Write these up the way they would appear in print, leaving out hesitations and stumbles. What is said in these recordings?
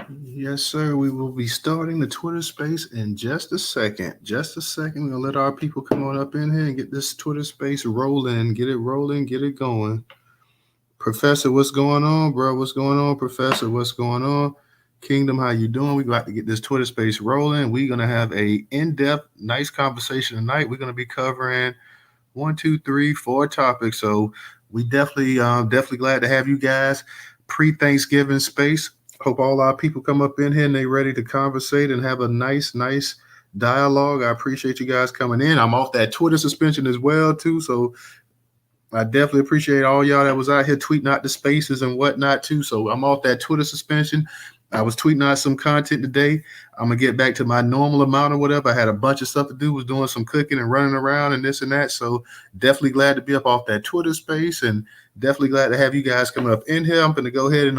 Yes, sir. We will be starting the Twitter space in just a second. Just a second. We're gonna let our people come on up in here and get this Twitter space rolling. Get it rolling. Get it going. Professor, what's going on, bro? What's going on, Professor? What's going on? Kingdom, how you doing? We got to get this Twitter space rolling. We're gonna have a in-depth, nice conversation tonight. We're gonna be covering one, two, three, four topics. So we definitely glad to have you guys pre-Thanksgiving space. Hope all our people come up in here and they ready to conversate and have a nice dialogue. I appreciate you guys coming in. I'm off that Twitter suspension as well too, so I definitely appreciate all y'all that was out here tweeting out the spaces and whatnot too. So I'm off that Twitter suspension. I was tweeting out some content today. I'm gonna get back to my normal amount or whatever. I had a bunch of stuff to do, was doing some cooking and running around and this and that. So definitely glad to be up off that Twitter space and definitely glad to have you guys coming up in here. I'm gonna go ahead and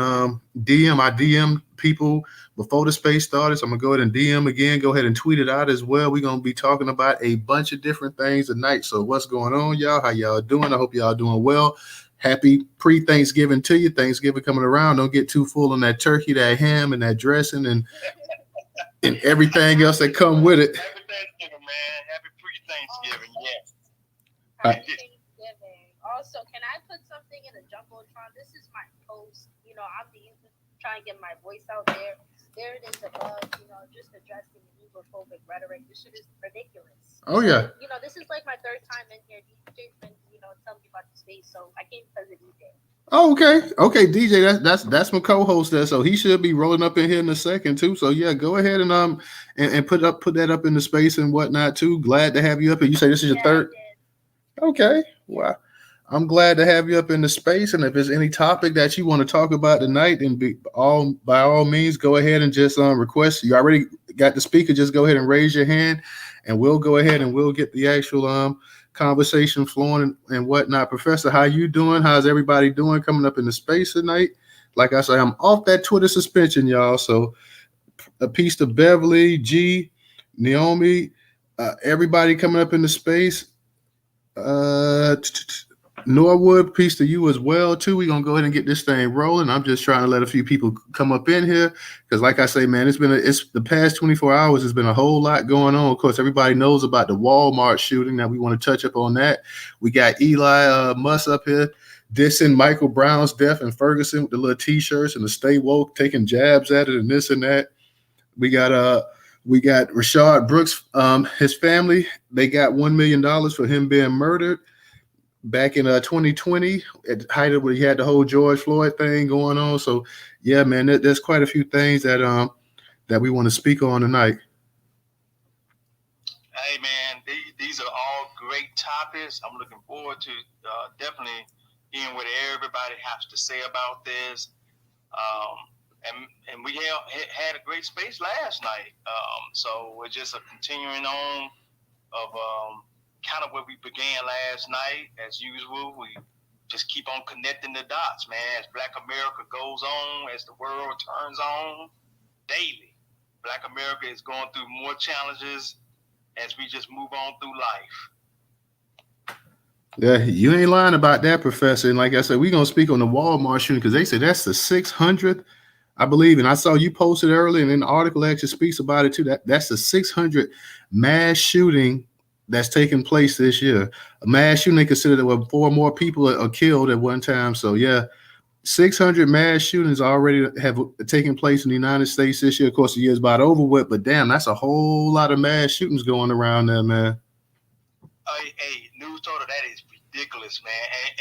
DM. I DM people before the space started. So I'm gonna go ahead and DM again. Go ahead and tweet it out as well. We're gonna be talking about a bunch of different things tonight. So what's going on, y'all? How y'all doing? I hope y'all doing well. Happy pre-Thanksgiving to you. Thanksgiving coming around. Don't get too full on that turkey, that ham, and that dressing, and everything else that come with it. Happy Thanksgiving, man. Happy pre-Thanksgiving. Yes. Happy Thanksgiving. Also, can I put something in the jumbotron? This is my post. I'm trying to get my voice out there. There it is above. Just addressing the Negrophobic rhetoric. This shit is ridiculous. Oh yeah. This is like my third time in here. DJ's been, telling me about the space, so I came because of DJ. Oh, okay, DJ. That's my co-host there, so he should be rolling up in here in a second too. So yeah, go ahead and put that up in the space and whatnot too. Glad to have you up here. You say this is your third. Okay, wow. I'm glad to have you up in the space. And if there's any topic that you want to talk about tonight, then by all means, go ahead and just request. You already got the speaker. Just go ahead and raise your hand, and we'll go ahead and we'll get the actual conversation flowing and whatnot. Professor, how you doing? How's everybody doing coming up in the space tonight? Like I say, I'm off that Twitter suspension, y'all. So a piece to Beverly, G, Naomi, everybody coming up in the space. Norwood, peace to you as well too. We're gonna go ahead and get this thing rolling. I'm just trying to let a few people come up in here because, like I say, man, it's the past 24 hours has been a whole lot going on. Of course, everybody knows about the Walmart shooting. Now we want to touch up on that. We got Eli Muss up here dissing Michael Brown's death in Ferguson with the little t-shirts and the stay woke, taking jabs at it and this and that. We got Rayshard Brooks, his family. They got $1 million for him being murdered back in 2020 at the height of when he had the whole George Floyd thing going on. So yeah, man, there's quite a few things that we want to speak on tonight. Hey man, these are all great topics. I'm looking forward to definitely hearing what everybody has to say about this. And we had a great space last night. So we're just a continuing on of kind of where we began last night. As usual, we just keep on connecting the dots, man. As Black America goes on, as the world turns on daily, Black America is going through more challenges as we just move on through life. Yeah, you ain't lying about that, Professor. And like I said, we're going to speak on the Walmart shooting because they said that's the 600th, I believe. And I saw you posted earlier, and then the article actually speaks about it too. That's the 600 mass shooting that's taking place this year. A mass shooting, they consider that 4 more people are killed at one time. So yeah, 600 mass shootings already have taken place in the United States this year. Of course, the year's about over with, but damn, that's a whole lot of mass shootings going around there, man. Hey, Newstoter, that is ridiculous, man.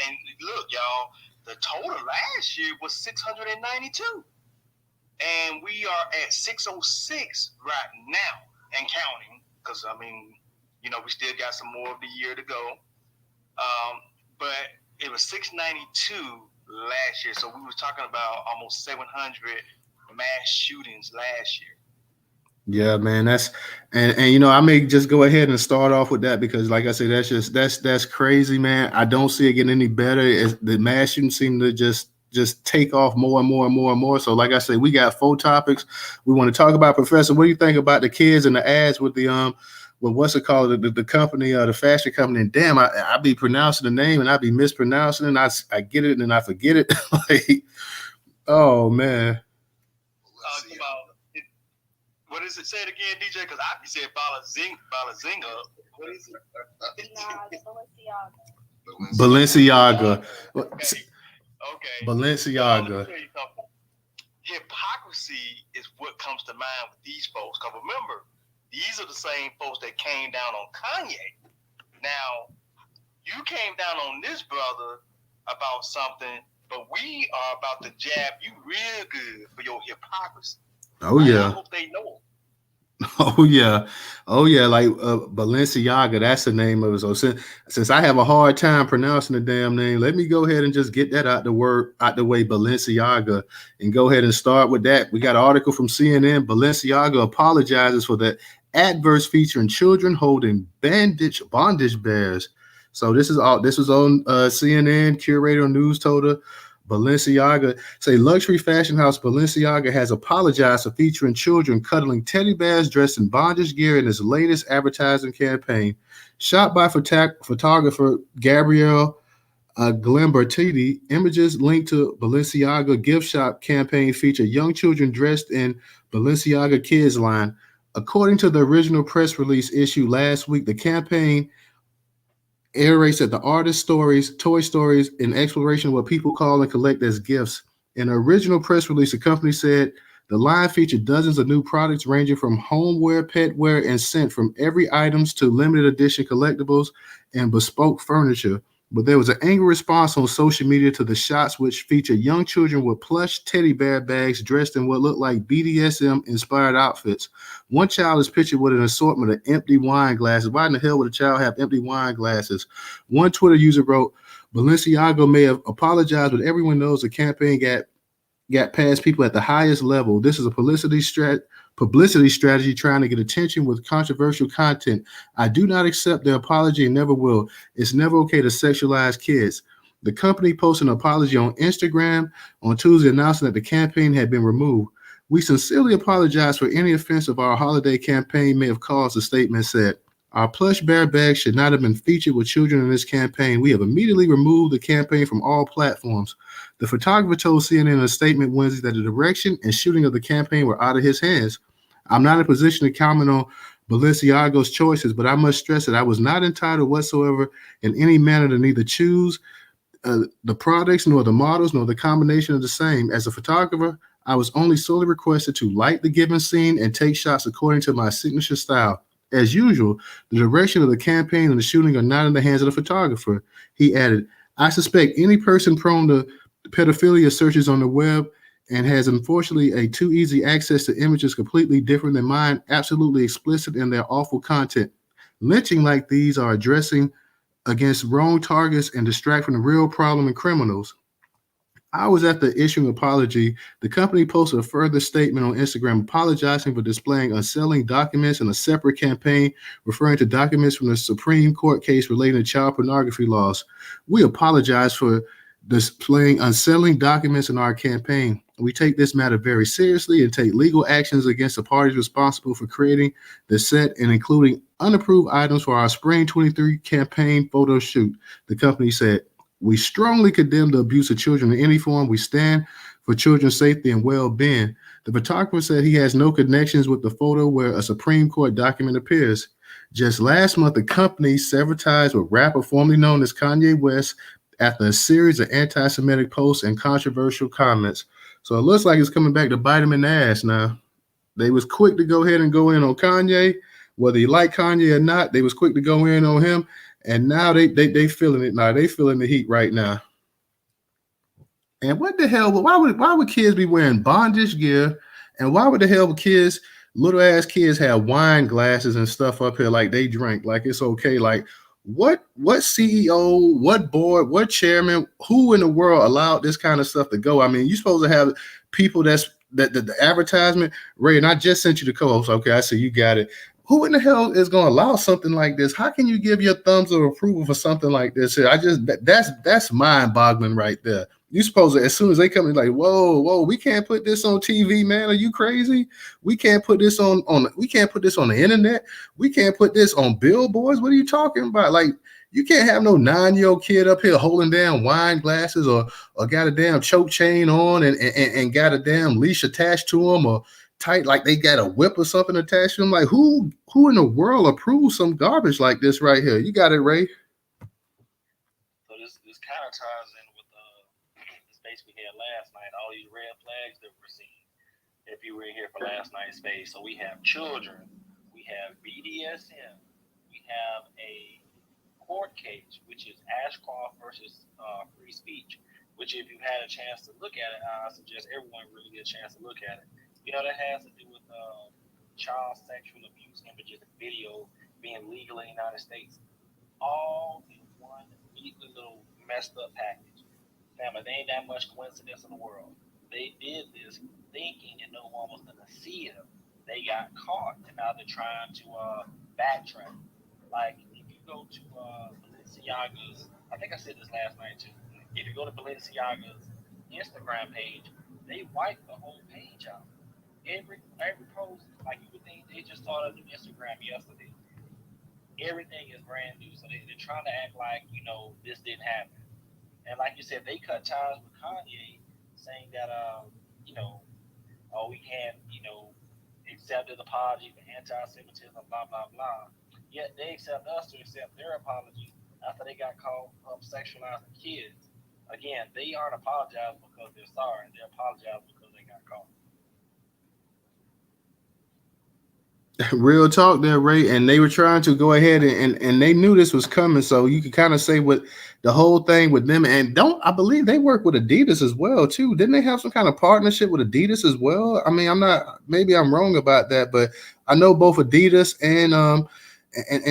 And look, y'all, the total last year was 692. And we are at 606 right now and counting, because, we still got some more of the year to go. But it was 692 last year. So we was talking about almost 700 mass shootings last year. Yeah, man, that's I may just go ahead and start off with that because, like I said, that's crazy, man. I don't see it getting any better. The mass shootings seem to just take off more and more and more and more. So, like I said, we got 4 topics we want to talk about. Professor, what do you think about the kids and the ads with the with what's it called, the company, the fashion company? And damn, I be pronouncing the name and I be mispronouncing it. And I get it and I forget it. Like, oh man. About is it? Say it again, DJ, because I be saying Balenciaga. What is it? Nah, it's Balenciaga. Balenciaga. Okay. Balenciaga. Let me tell you something. Hypocrisy is what comes to mind with these folks. Because remember, these are the same folks that came down on Kanye. Now, you came down on this brother about something, but we are about to jab you real good for your hypocrisy. Oh yeah. I hope they know. Oh yeah, like Balenciaga. That's the name of it. So since I have a hard time pronouncing the damn name, let me go ahead and just get that out the way, Balenciaga, and go ahead and start with that. We got an article from CNN. Balenciaga apologizes for the adverse featuring children holding bondage bears. So this was on CNN. Curator, Newstoter. Balenciaga say luxury fashion house Balenciaga has apologized for featuring children cuddling teddy bears dressed in bondage gear in its latest advertising campaign. Shot by photographer Gabrielle Glambertini, images linked to Balenciaga gift shop campaign feature young children dressed in Balenciaga Kids line. According to the original press release issued last week, the campaign iterates at the artist stories, toy stories, and exploration of what people call and collect as gifts. In the original press release, the company said the line featured dozens of new products ranging from homeware, petware, and scent from every items to limited edition collectibles and bespoke furniture. But there was an angry response on social media to the shots, which featured young children with plush teddy bear bags dressed in what looked like BDSM-inspired outfits. One child is pictured with an assortment of empty wine glasses. Why in the hell would a child have empty wine glasses? One Twitter user wrote, Balenciaga may have apologized, but everyone knows the campaign got past people at the highest level. This is a publicity strategy trying to get attention with controversial content. I do not accept their apology and never will. It's never okay to sexualize kids. The company posted an apology on Instagram on Tuesday announcing that the campaign had been removed. We sincerely apologize for any offense of our holiday campaign may have caused, the statement said. Our plush bear bags should not have been featured with children in this campaign. We have immediately removed the campaign from all platforms. The photographer told CNN in a statement Wednesday that the direction and shooting of the campaign were out of his hands. I'm not in a position to comment on Balenciaga's choices, but I must stress that I was not entitled whatsoever in any manner to neither choose the products, nor the models, nor the combination of the same. As a photographer, I was only solely requested to light the given scene and take shots according to my signature style. As usual, the direction of the campaign and the shooting are not in the hands of the photographer. He added, I suspect any person prone to pedophilia searches on the web and has unfortunately a too easy access to images completely different than mine, absolutely explicit in their awful content. Lynching like these are addressing against wrong targets and distract from the real problem and criminals. Hours after issuing an apology, the company posted a further statement on Instagram apologizing for displaying unsettling documents in a separate campaign, referring to documents from the Supreme Court case relating to child pornography laws. We apologize for displaying unsettling documents in our campaign. We take this matter very seriously and take legal actions against the parties responsible for creating the set and including unapproved items for our Spring 23 campaign photo shoot, the company said. We strongly condemn the abuse of children in any form. We stand for children's safety and well-being. The photographer said he has no connections with the photo where a Supreme Court document appears. Just last month, the company severed ties with rapper formerly known as Kanye West after a series of anti-Semitic posts and controversial comments. So it looks like it's coming back to bite him in the ass now. They was quick to go ahead and go in on Kanye. Whether you like Kanye or not, they was quick to go in on him. And now they feeling it now. They feeling the heat right now. And what the hell? Why would kids be wearing bondage gear? And why would the hell kids, little ass kids, have wine glasses and stuff up here like they drink? Like it's okay. Like what CEO, what board, what chairman, who in the world allowed this kind of stuff to go? I mean, you're supposed to have people that the advertisement. Ray, and I just sent you the co-host. Okay, I see you got it. Who in the hell is going to allow something like this? How can you give your thumbs of approval for something like this? That's mind-boggling right there. You supposed to, as soon as they come in, like, whoa, we can't put this on TV, man. Are you crazy? We can't put this on we can't put this on the internet. We can't put this on billboards. What are you talking about? Like, you can't have no 9-year-old kid up here holding down wine glasses or got a damn choke chain on and got a damn leash attached to him or tight, like they got a whip or something attached to them. Like who in the world approves some garbage like this right here? You got it, Ray. So this kind of ties in with the space we had last night. All these red flags that we're seeing. If you were here for last night's space, so we have children, we have BDSM, we have a court case, which is Ashcroft versus free speech. Which, if you've had a chance to look at it, I suggest everyone really get a chance to look at it. You know, that has to do with child sexual abuse images and video being legal in the United States, all in one neat little messed up package. Now, but there ain't that much coincidence in the world. They did this thinking that no one was going to see them. They got caught, and now they're trying to backtrack. Like, if you go to Balenciaga's, I think I said this last night too. If you go to Balenciaga's Instagram page, they wiped the whole page out. Every post, like you would think they just started a new Instagram yesterday. Everything is brand new, so they're trying to act like, you know, this didn't happen. And like you said, they cut ties with Kanye, saying that, you know, oh, we can't, you know, accept his apology for anti-Semitism, blah, blah, blah. Yet they accept us to accept their apology after they got caught up sexualizing kids. Again, they aren't apologizing because they're sorry. They're apologizing because they got caught. Real talk there, Ray. And they were trying to go ahead and they knew this was coming. So you could kind of say what the whole thing with them. And I believe they work with Adidas as well, too. Didn't they have some kind of partnership with Adidas as well? I mean, maybe I'm wrong about that, but I know both Adidas and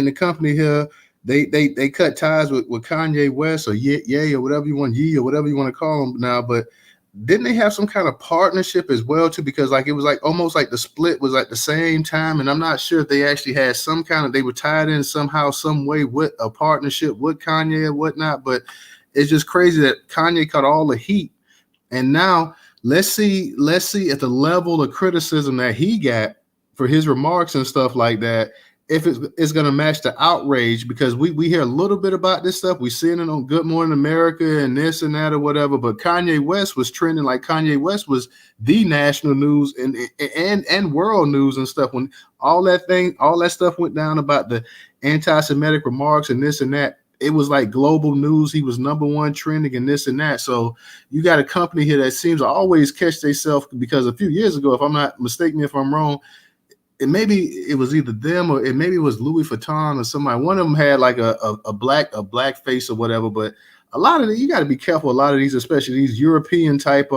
the company here, they cut ties with Kanye West or Ye or whatever you want, Ye or whatever you want to call them now. But didn't they have some kind of partnership as well too? Because like it was like almost like the split was at the same time, and I'm not sure if they actually had some kind of, they were tied in somehow, some way with a partnership with Kanye and whatnot. But it's just crazy that Kanye caught all the heat, and now let's see at the level of criticism that he got for his remarks and stuff like that, if it's going to match the outrage, because we hear a little bit about this stuff. We seen it on Good Morning America and this and that or whatever, but Kanye West was trending like Kanye West was the national news and world news and stuff. When all that stuff went down about the anti-Semitic remarks and this and that, it was like global news. He was number one trending and this and that. So you got a company here that seems to always catch themselves, because a few years ago, if I'm not mistaken, if I'm wrong, it was either them or maybe it was Louis Vuitton or somebody. One of them had like a black face or whatever. But a lot of you got to be careful. A lot of these, especially these European type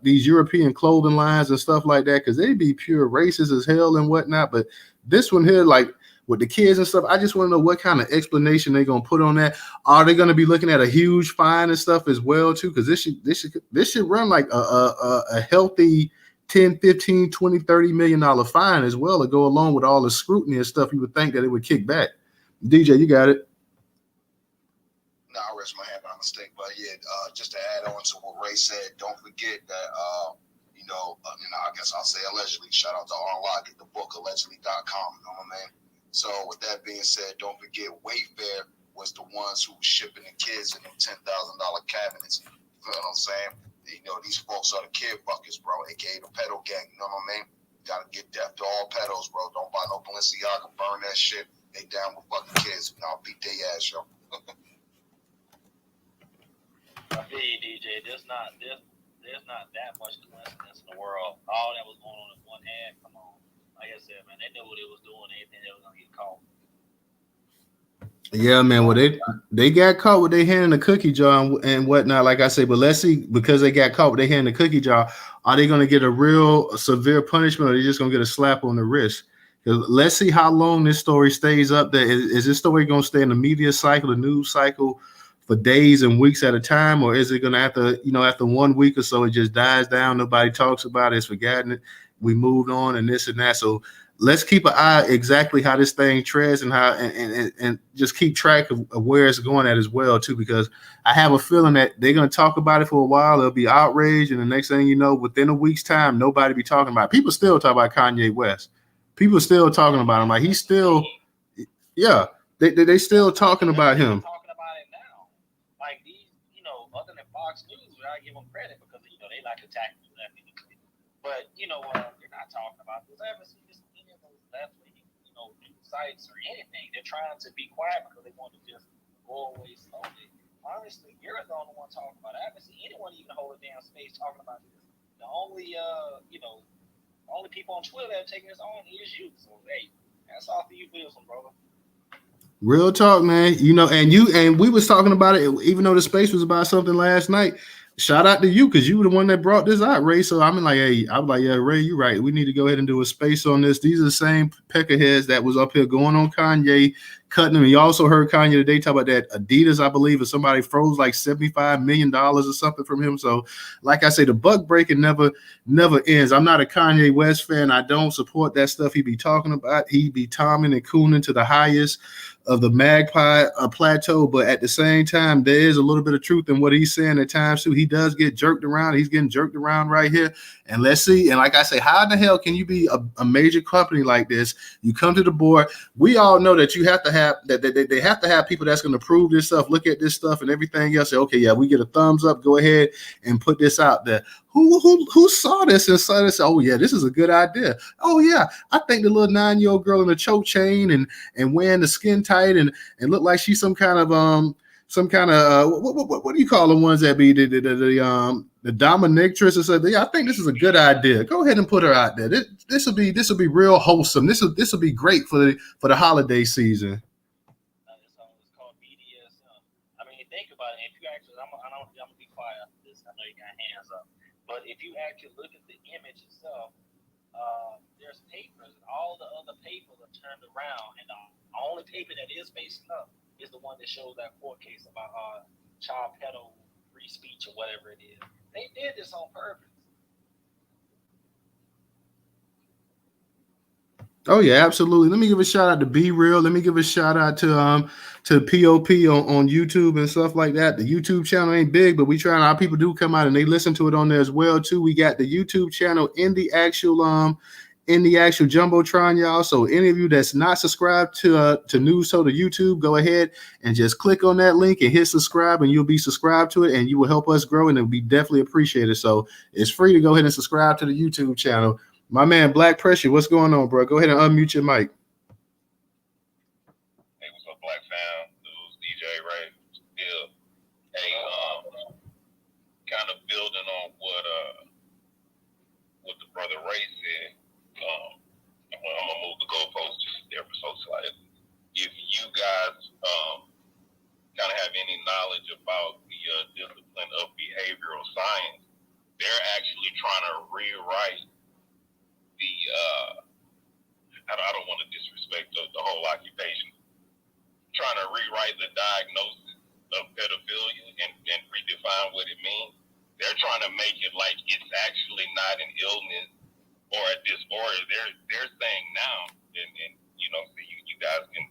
these European clothing lines and stuff like that, because they be pure racist as hell and whatnot. But this one here, like with the kids and stuff, I just want to know what kind of explanation they're gonna put on that. Are they gonna be looking at a huge fine and stuff as well too? Because this should run like a healthy 10, 15, 20, $30 million fine as well to go along with all the scrutiny and stuff. You would think that it would kick back. DJ, you got it. No, I raised my hand by mistake. But yeah, just to add on to what Ray said, don't forget that, I guess I'll say allegedly, shout out to R. Get the book, allegedly.com, you know what I mean? So with that being said, don't forget Wayfair was the ones who were shipping the kids in them $10,000 cabinets. You know what I'm saying? You know, these folks are the kid buckets, bro, aka the pedal gang. You know what I mean? Gotta get death to all pedals, bro. Don't buy no Balenciaga, burn that shit. They down with fucking kids. I'll beat their ass, yo. I feel you, DJ. There's not that much coincidence in the world. All that was going on in one ad. Come on, like I said, man, they knew what they was doing. They didn't think they was gonna get caught. Yeah, man. Well, they got caught with their hand in the cookie jar and whatnot, like I say. But let's see, because they got caught with their hand in the cookie jar, are they going to get a real severe punishment, or are they just going to get a slap on the wrist? Let's see how long this story stays up there. Is this story going to stay in the media cycle, the news cycle, for days and weeks at a time, or is it going to after 1 week or so, it just dies down? Nobody talks about it. It's forgotten it. We moved on and this and that. So let's keep an eye exactly how this thing treads and how and just keep track of where it's going at as well too, because I have a feeling that they're going to talk about it for a while. They'll be outraged, and the next thing you know, within a week's time, nobody be talking about it. People still talk about Kanye West. People still talking about him. Like he's still, yeah, they still talking about him. Talking about it now, like these, other than Fox News, I give them credit because they like attacking. But you know, they're not talking about this. I haven't seen this on any of those left wing, news sites or anything. They're trying to be quiet because they want to just go away slowly. Honestly, you're the only one talking about it. I haven't seen anyone even hold a damn space talking about this. The only, only people on Twitter that are taking this on is you. So hey, that's all for you, Wilson, brother. Real talk, man. And we was talking about it, even though the space was about something last night. Shout out to you because you were the one that brought this out, Ray. So I'm like, hey, I was like, yeah, Ray, you're right. We need to go ahead and do a space on this. These are the same peckerheads that was up here going on Kanye, cutting him. You also heard Kanye today talk about that Adidas, I believe, or somebody froze like $75 million or something from him. So, like I say, the buck breaking never ends. I'm not a Kanye West fan. I don't support that stuff he be talking about. He be tomming and cooning to the highest of the magpie plateau, but at the same time, there is a little bit of truth in what he's saying at times too. He does get jerked around. He's getting jerked around right here. And let's see. And like I say, how in the hell can you be a major company like this? You come to the board. We all know that you have to have that they have to have people that's going to prove this stuff, look at this stuff and everything else. Say, okay, yeah, we get a thumbs up. Go ahead and put this out there. Who saw this and saw this? Oh yeah, this is a good idea. Oh yeah, I think the little 9-year-old girl in the choke chain and wearing the skin tight and look like she's some kind of what do you call the ones that be the dominatrix or something? Yeah, I think this is a good idea. Go ahead and put her out there. This will be real wholesome. This will be great for the holiday season. It's called BDSM. I mean, think about it. If you actually, I'm gonna be quiet after this. I know you got hands up. But if you actually look at the image itself, there's papers, and all the other papers are turned around, and the only paper that is facing up is the one that shows that court case about child pedo free speech or whatever it is. They did this on purpose. Oh yeah, absolutely. Let me give a shout out to Be Real. Let me give a shout out to POP on YouTube and stuff like that. The YouTube channel ain't big, but we trying. Our people do come out and they listen to it on there as well too. We got the YouTube channel in the actual jumbotron, y'all. So any of you that's not subscribed to Newstoter YouTube, go ahead and just click on that link and hit subscribe, and you'll be subscribed to it, and you will help us grow, and it'll be definitely appreciated. So it's free to go ahead and subscribe to the YouTube channel. My man, Black Pressure, what's going on, bro? Go ahead and unmute your mic. Hey, what's up, Black fam? This is DJ Ray. Still, hey, kind of building on what the brother Ray said. I'm gonna move the goalposts just there for society. If you guys kind of have any knowledge about the discipline of behavioral science, they're actually trying to rewrite the I don't want to disrespect the whole occupation, trying to rewrite the diagnosis of pedophilia and redefine what it means. They're trying to make it like it's actually not an illness or a disorder. They're saying now, and so you guys can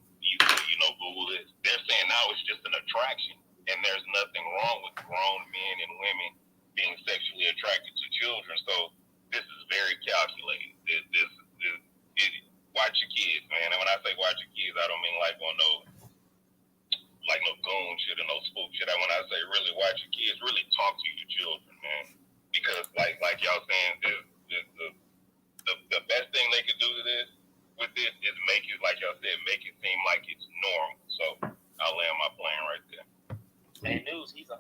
Google this. They're saying now it's just an attraction, and there's nothing wrong with grown men and women being sexually attracted to children. So this is very calculated. Watch your kids, man. And when I say watch your kids, I don't mean like on no goon shit or no spook shit. When I say really watch your kids, really talk to your children, man. Because like y'all saying, the best thing they could do with this is make it, like y'all said, make it seem like it's normal. So I'll land my plane right there. And News, he's 100%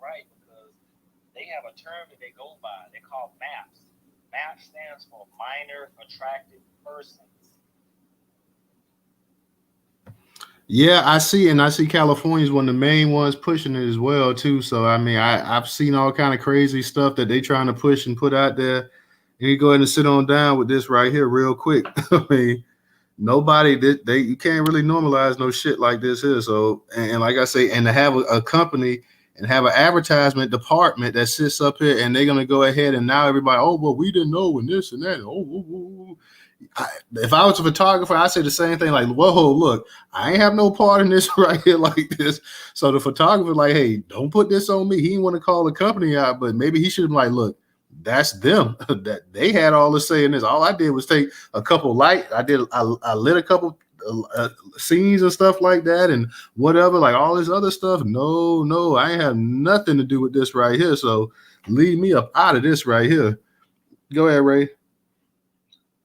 right, because they have a term that they go by. They call MAPS. MAPS stands for Minor Attracted Persons. Yeah, I see California is one of the main ones pushing it as well too. So I mean, I've seen all kind of crazy stuff that they trying to push and put out there. And you go ahead and sit on down with this right here real quick. I mean, you can't really normalize no shit like this here. So and like I say, and to have a company and have an advertisement department that sits up here and they're gonna go ahead and now everybody, oh well, we didn't know when this and that. If I was a photographer, I'd say the same thing. Like, whoa, look, I ain't have no part in this right here like this. So the photographer, like, hey, don't put this on me. He didn't want to call the company out, but maybe he should have like, look, that's them. That they had all the say in this. All I did was take a couple light. I lit a couple scenes and stuff like that and whatever, like all this other stuff. No, I ain't have nothing to do with this right here. So leave me up out of this right here. Go ahead, Ray.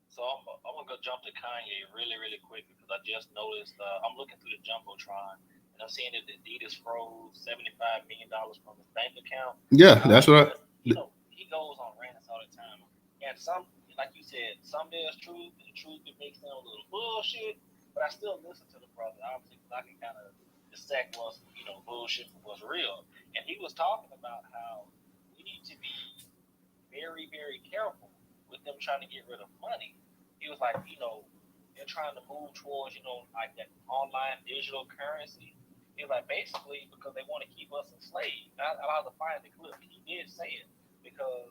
So I'm gonna go jump to Kanye really quick because I just noticed I'm looking through the jumbotron and I'm seeing that Adidas froze $75 million from his bank account. Yeah, that's what He goes on rants all the time, and some, like you said, some there's truth, and the truth can make them a little bullshit. But I still listen to the brother, obviously, because I can kind of dissect what's bullshit from what's real. And he was talking about how we need to be very careful with them trying to get rid of money. He was like, they're trying to move towards, like that online digital currency. He was like, basically, because they want to keep us enslaved. I'll have to find the clip. He did say it because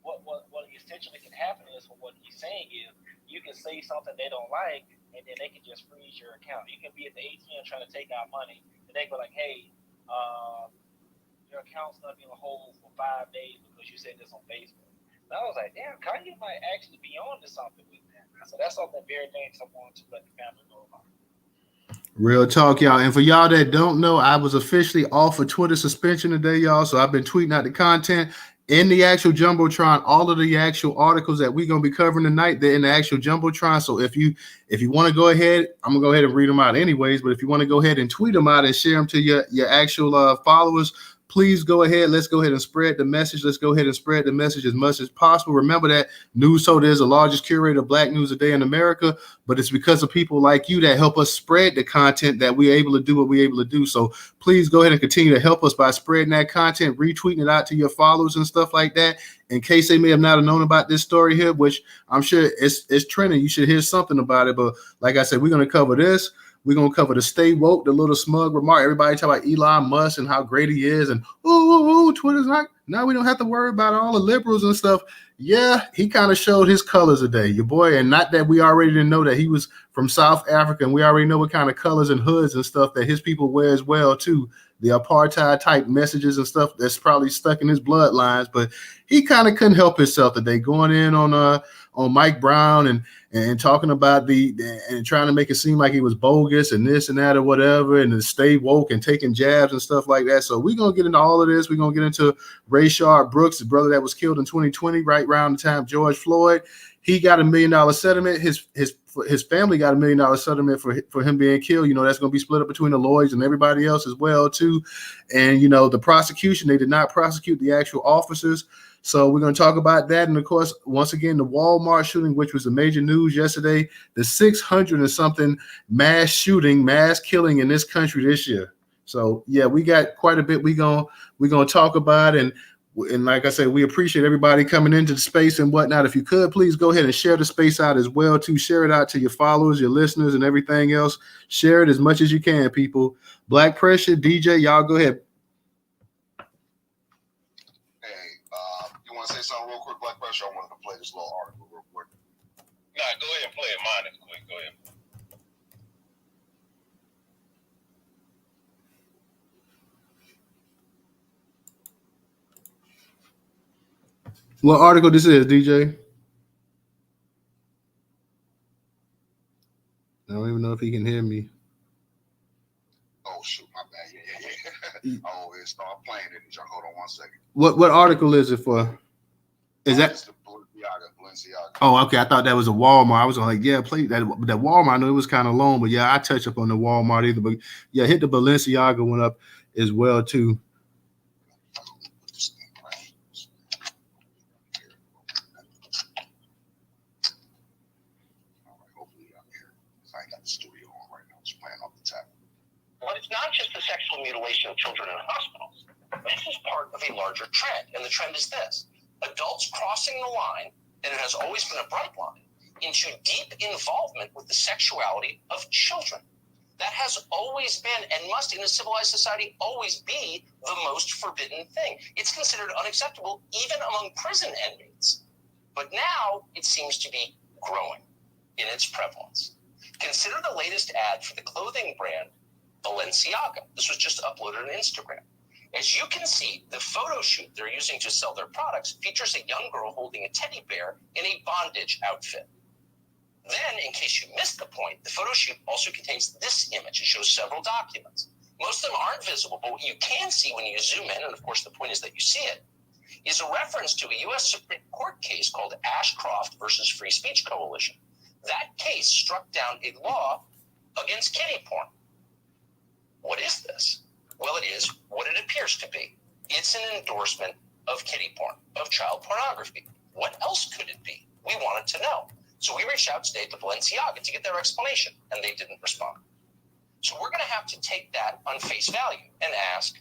what essentially can happen is, from what he's saying is, you can say something they don't like, and then they can just freeze your account. You can be at the ATM trying to take out money, and they go like, hey, your account's not being hold for 5 days because you said this on Facebook. And I was like, damn, Kanye might actually be on to something with that. So that's something very dangerous I wanted to let the family know about. Real talk, y'all. And for y'all that don't know, I was officially off of Twitter suspension today, y'all. So I've been tweeting out the content in the actual jumbotron. All of the actual articles that we're gonna be covering tonight, they're in the actual jumbotron. So if you want to go ahead, I'm gonna go ahead and read them out anyways. But if you want to go ahead and tweet them out and share them to your actual followers, please go ahead. Let's go ahead and spread the message. Let's go ahead and spread the message as much as possible. Remember that Newstoter is the largest curator of Black news a day in America, but it's because of people like you that help us spread the content that we're able to do what we're able to do. So please go ahead and continue to help us by spreading that content, retweeting it out to your followers and stuff like that, in case they may have not known about this story here, which I'm sure it's trending. You should hear something about it. But like I said, we're going to cover this. We're going to cover the stay woke, the little smug remark. Everybody talk about Elon Musk and how great he is. And, Twitter's not, now we don't have to worry about all the liberals and stuff. Yeah, he kind of showed his colors today, your boy. And not that we already didn't know that he was from South Africa. And we already know what kind of colors and hoods and stuff that his people wear as well, too. The apartheid type messages and stuff that's probably stuck in his bloodlines. But he kind of couldn't help himself today, going in on Mike Brown and talking about and trying to make it seem like he was bogus and this and that or whatever, and to stay woke and taking jabs and stuff like that. So we're going to get into all of this. We're going to get into Rayshard Brooks, the brother that was killed in 2020, right around the time George Floyd. He got $1 million settlement. His family got $1 million settlement for him being killed. That's going to be split up between the Lloyds and everybody else as well, too. And, the prosecution, they did not prosecute the actual officers. So we're going to talk about that. And of course, once again, the Walmart shooting, which was the major news yesterday, the 600 and something mass killing in this country this year. So yeah, we got quite a bit we're going to talk about. And like I said, we appreciate everybody coming into the space and whatnot. If you could, please go ahead and share the space out as well, too. Share it out to your followers, your listeners, and everything else. Share it as much as you can, people. Black Pressure, DJ, y'all go ahead. Say something real quick, Black Pressure? I wanted to play this little article real quick. Nah, go ahead and play it. Mine is quick. Go ahead. What article this is, DJ? I don't even know if he can hear me. Oh, shoot, my bad. Yeah. Oh, it started playing it. Hold on 1 second. What article is it for? Is that the Balenciaga? Oh, okay. I thought that was a Walmart. I was like, yeah, play that Walmart. I know it was kind of long, but yeah, I touch up on the Walmart either. But yeah, hit the Balenciaga one up as well too. But it's not just the sexual mutilation of children in hospitals. This is part of a larger trend, and the trend is this: adults crossing the line, and it has always been a bright line, into deep involvement with the sexuality of children. That has always been, and must in a civilized society always be, the most forbidden thing. It's considered unacceptable even among prison inmates. But now it seems to be growing in its prevalence. Consider the latest ad for the clothing brand Balenciaga. This was just uploaded on Instagram. As you can see, the photo shoot they're using to sell their products features a young girl holding a teddy bear in a bondage outfit. Then, in case you missed the point, the photo shoot also contains this image. It shows several documents. Most of them aren't visible, but what you can see when you zoom in, and of course the point is that you see it, is a reference to a U.S. Supreme Court case called Ashcroft versus Free Speech Coalition. That case struck down a law against kiddie porn. What is this? Well, it is what it appears to be. It's an endorsement of kiddie porn, of child pornography. What else could it be? We wanted to know. So we reached out today to Balenciaga to get their explanation, and they didn't respond. So we're going to have to take that on face value and ask,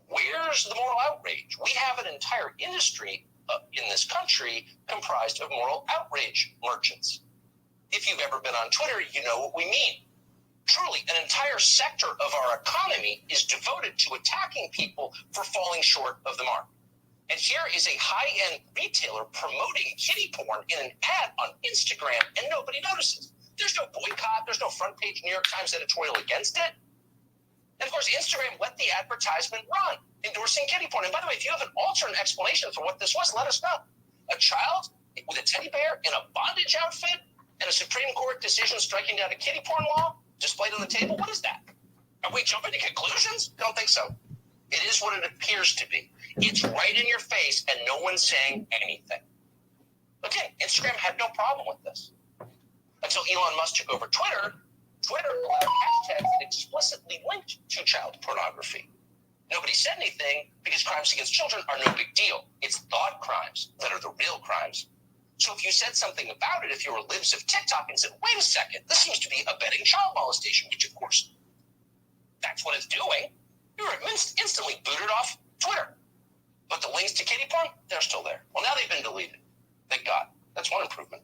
where's the moral outrage? We have an entire industry in this country comprised of moral outrage merchants. If you've ever been on Twitter, you know what we mean. Truly, an entire sector of our economy is devoted to attacking people for falling short of the mark. And here is a high-end retailer promoting kiddie porn in an ad on Instagram, and nobody notices. There's no boycott. There's no front-page New York Times editorial against it. And, of course, Instagram let the advertisement run, endorsing kiddie porn. And, by the way, if you have an alternate explanation for what this was, let us know. A child with a teddy bear in a bondage outfit and a Supreme Court decision striking down a kiddie porn law displayed on the table? What is that? Are we jumping to conclusions? Don't think so. It is what it appears to be. It's right in your face, and no one's saying anything. Okay, Instagram had no problem with this. Until Elon Musk took over Twitter, Twitter allowed hashtags that explicitly linked to child pornography. Nobody said anything because crimes against children are no big deal. It's thought crimes that are the real crimes. So if you said something about it, if you were libs of TikTok and said, wait a second, this seems to be abetting child molestation, which of course, that's what it's doing, you were instantly booted off Twitter. But the links to kiddie porn, they're still there. Well, now they've been deleted. Thank God. That's one improvement.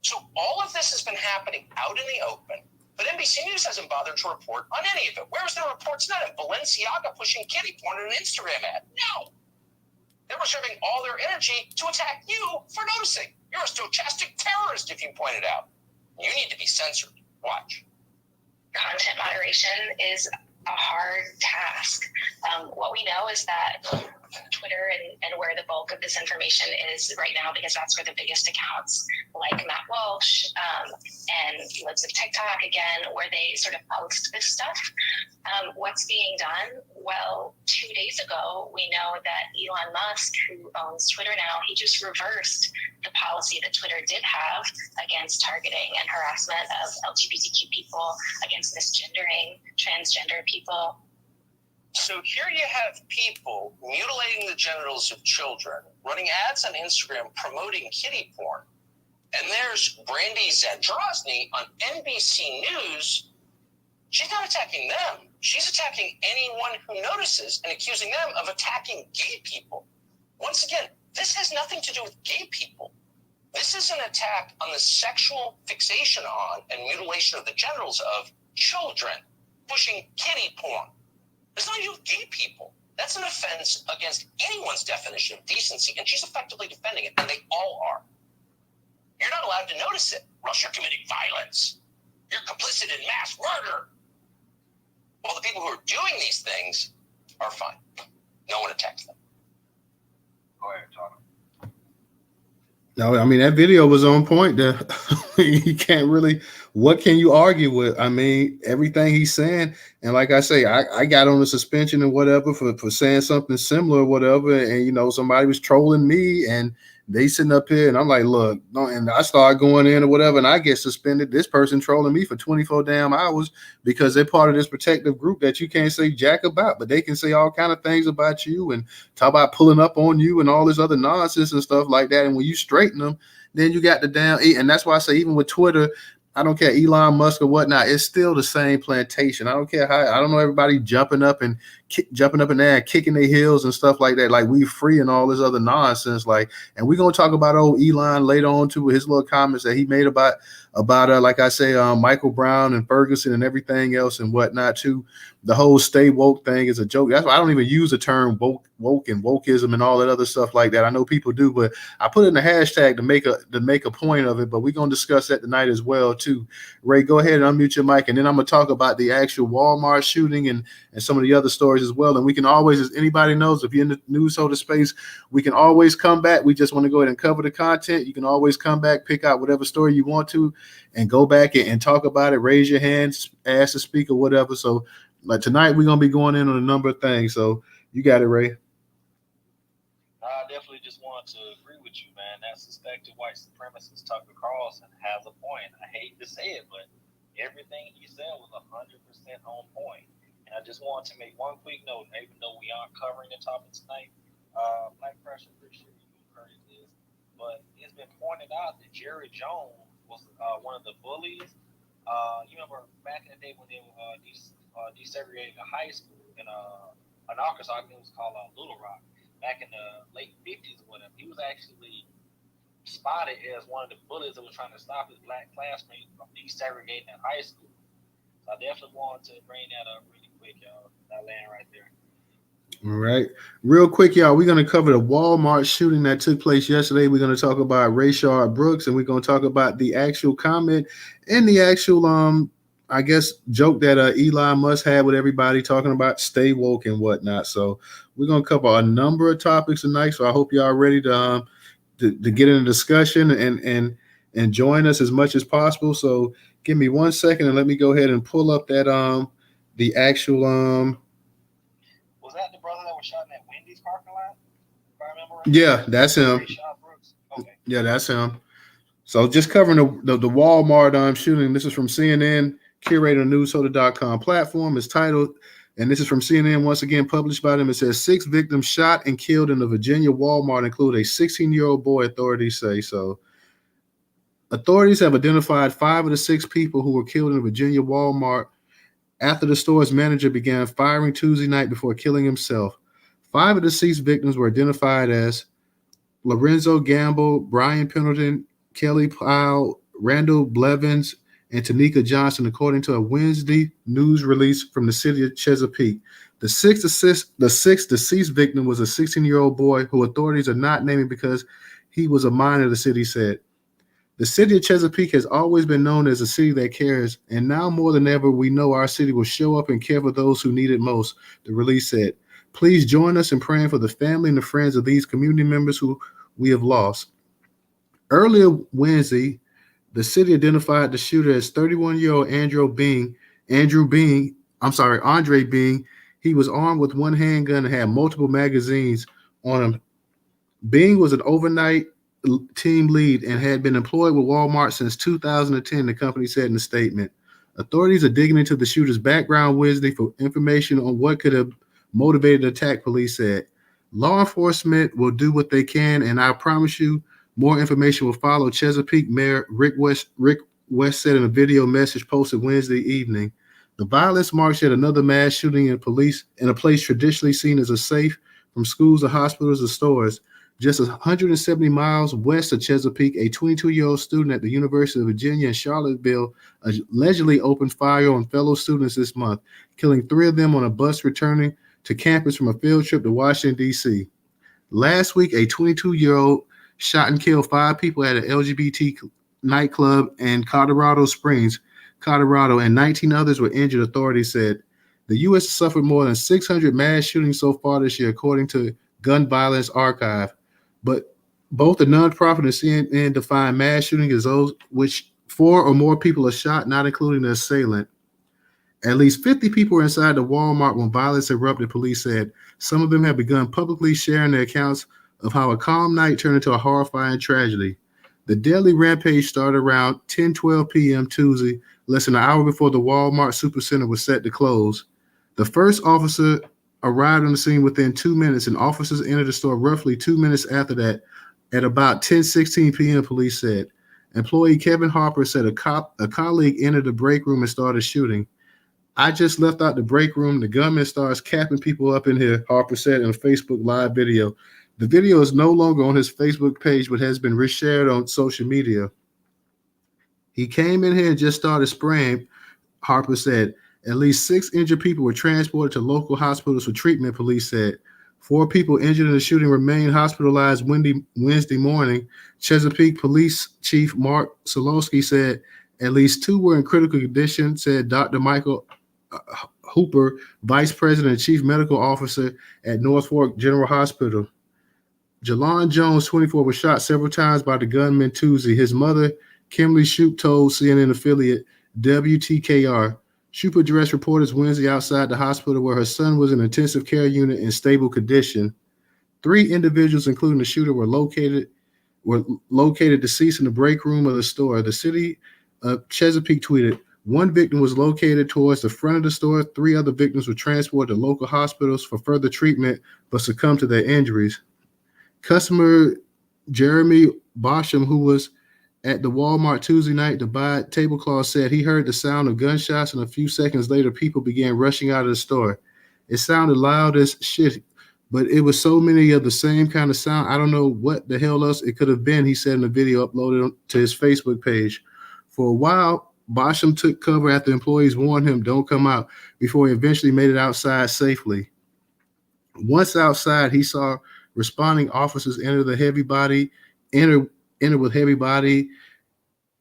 So all of this has been happening out in the open, but NBC News hasn't bothered to report on any of it. Where's the reports now? Balenciaga pushing kiddie porn in an Instagram ad? No. They were serving all their energy to attack you for noticing. You're a stochastic terrorist if you point it out. You need to be censored. Watch. Content moderation is a hard task. What we know is that Twitter and where the bulk of this information is right now, because that's where the biggest accounts like Matt Walsh and libs of TikTok, again, where they sort of post this stuff. What's being done? Well, 2 days ago, we know that Elon Musk, who owns Twitter now, he just reversed the policy that Twitter did have against targeting and harassment of LGBTQ people, against misgendering transgender people. So here you have people mutilating the genitals of children, running ads on Instagram promoting kiddie porn. And there's Brandy Zadrozny on NBC News. She's not attacking them. She's attacking anyone who notices and accusing them of attacking gay people. Once again, this has nothing to do with gay people. This is an attack on the sexual fixation on and mutilation of the genitals of children, pushing kiddie porn. It's not you gay people. That's an offense against anyone's definition of decency, and she's effectively defending it, and they all are. You're not allowed to notice it, or else you're committing violence. You're complicit in mass murder. Well, the people who are doing these things are fine. No one attacks them. Go ahead, Tom. No, I mean, that video was on point there. You can't really, what can you argue with? I mean, everything he's saying. And like I say, I got on the suspension and whatever for saying something similar or whatever. And, you know, somebody was trolling me and they sitting up here and I'm like, look, no, and I start going in or whatever. And I get suspended. This person trolling me for 24 damn hours because they're part of this protective group that you can't say jack about, but they can say all kind of things about you and talk about pulling up on you and all this other nonsense and stuff like that. And when you straighten them, then you got the damn, and that's why I say, even with Twitter, I don't care Elon Musk or whatnot, it's still the same plantation. I don't care how, I don't know, everybody jumping up in there and kicking their heels and stuff like that, like we free and all this other nonsense. Like, and we're gonna talk about old Elon later on too, with his little comments that he made about like I say, Michael Brown and Ferguson and everything else and whatnot too. The whole stay woke thing is a joke. That's why I don't even use the term woke and wokeism and all that other stuff like that. I know people do, but I put it in the hashtag to make a point of it. But we're gonna discuss that tonight as well too. Ray, go ahead and unmute your mic, and then I'm gonna talk about the actual Walmart shooting and some of the other stories as well. And we can always, as anybody knows, if you're in the Newstoter space, we can always come back. We just want to go ahead and cover the content. You can always come back, pick out whatever story you want to, and go back and talk about it. Raise your hands, ask the speaker, whatever. So like tonight, we're gonna be going in on a number of things. So you got it, Ray. to agree with you, man. That suspected white supremacist Tucker Carlson has a point. I hate to say it, but everything he said was 100% on point. And I just want to make one quick note, even though we aren't covering the topic tonight. Black Pressure, pretty sure you encourage this, but it's been pointed out that Jerry Jones was one of the bullies. You remember back in the day when they were desegregating a high school in Arkansas, I think it was called Little Rock, back in the late 50s or whatever. He was actually spotted as one of the bullies that was trying to stop his black classmates from desegregating in high school. So I definitely wanted to bring that up really quick, y'all. That land right there. All right. Real quick, y'all, we're going to cover the Walmart shooting that took place yesterday. We're going to talk about Rayshard Brooks, and we're going to talk about the actual comment and the actual, I guess, joke that Elon Musk had with everybody talking about stay woke and whatnot. So we're going to cover a number of topics tonight. So I hope y'all are ready to get in a discussion and join us as much as possible. So give me 1 second and let me go ahead and pull up that the actual Was that the brother that was shot in that Wendy's parking lot? If I remember right. Yeah, that's him. Okay. Yeah, that's him. So just covering the Walmart shooting. This is from CNN, curator Newstoter.com platform. It's titled, and this is from CNN once again, published by them. It says 6 victims shot and killed in the Virginia Walmart include a 16-year-old boy, authorities say. So authorities have identified 5 of the 6 people who were killed in the Virginia Walmart after the store's manager began firing Tuesday night before killing himself. 5 of the 6 victims were identified as Lorenzo Gamble, Brian Pendleton, Kelly Powell, Randall Blevins, and Tanika Johnson, according to a Wednesday news release from the city of Chesapeake. The sixth deceased victim was a 16-year-old boy who authorities are not naming because he was a minor, the city said. The city of Chesapeake has always been known as a city that cares, and now more than ever, we know our city will show up and care for those who need it most, the release said. Please join us in praying for the family and the friends of these community members who we have lost. Earlier Wednesday, the city identified the shooter as 31-year-old Andre Being. He was armed with one handgun and had multiple magazines on him. Being was an overnight team lead and had been employed with Walmart since 2010, the company said in a statement. Authorities are digging into the shooter's background Wednesday for information on what could have motivated the attack, police said. Law enforcement will do what they can, and I promise you more information will follow, Chesapeake Mayor Rick West said in a video message posted Wednesday evening. The violence marks yet another mass shooting in a place traditionally seen as a safe, from schools to hospitals to stores. Just 170 miles west of Chesapeake, a 22-year-old student at the University of Virginia in Charlottesville allegedly opened fire on fellow students this month, killing 3 of them on a bus returning to campus from a field trip to Washington, D.C. Last week, a 22-year-old shot and killed 5 people at an LGBT nightclub in Colorado Springs, Colorado, and 19 others were injured, authorities said. The U.S. has suffered more than 600 mass shootings so far this year, according to Gun Violence Archive. But both the nonprofit and CNN define mass shooting as those which 4 or more people are shot, not including the assailant. At least 50 people were inside the Walmart when violence erupted, police said. Some of them have begun publicly sharing their accounts of how a calm night turned into a horrifying tragedy. The deadly rampage started around 10:12 p.m. Tuesday, less than an hour before the Walmart Supercenter was set to close. The first officer arrived on the scene within 2 minutes, and officers entered the store roughly 2 minutes after that at about 10:16 p.m., police said. Employee Kevin Harper said a colleague entered the break room and started shooting. I just left out the break room. The gunman starts capping people up in here, Harper said in a Facebook Live video. The video is no longer on his Facebook page, but has been reshared on social media. He came in here and just started spraying, Harper said. At least 6 injured people were transported to local hospitals for treatment, police said. 4 people injured in the shooting remain hospitalized Wednesday morning. Chesapeake Police Chief Mark Solowski said at least 2 were in critical condition, said Dr. Michael Hooper, Vice President and Chief Medical Officer at North Fork General Hospital. Jalon Jones, 24, was shot several times by the gunman Tuesday. His mother, Kimberly Shoup, told CNN affiliate WTKR. Shoup addressed reporters Wednesday outside the hospital where her son was in an intensive care unit in stable condition. 3 individuals, including the shooter, were located deceased in the break room of the store. The city of Chesapeake tweeted, one victim was located towards the front of the store. 3 other victims were transported to local hospitals for further treatment, but succumbed to their injuries. Customer Jeremy Bosham, who was at the Walmart Tuesday night to buy tablecloths, said he heard the sound of gunshots, and a few seconds later, people began rushing out of the store. It sounded loud as shit, but it was so many of the same kind of sound. I don't know what the hell else it could have been, he said in the video uploaded to his Facebook page. For a while, Bosham took cover after employees warned him, don't come out, before he eventually made it outside safely. Once outside, he saw responding officers enter with heavy body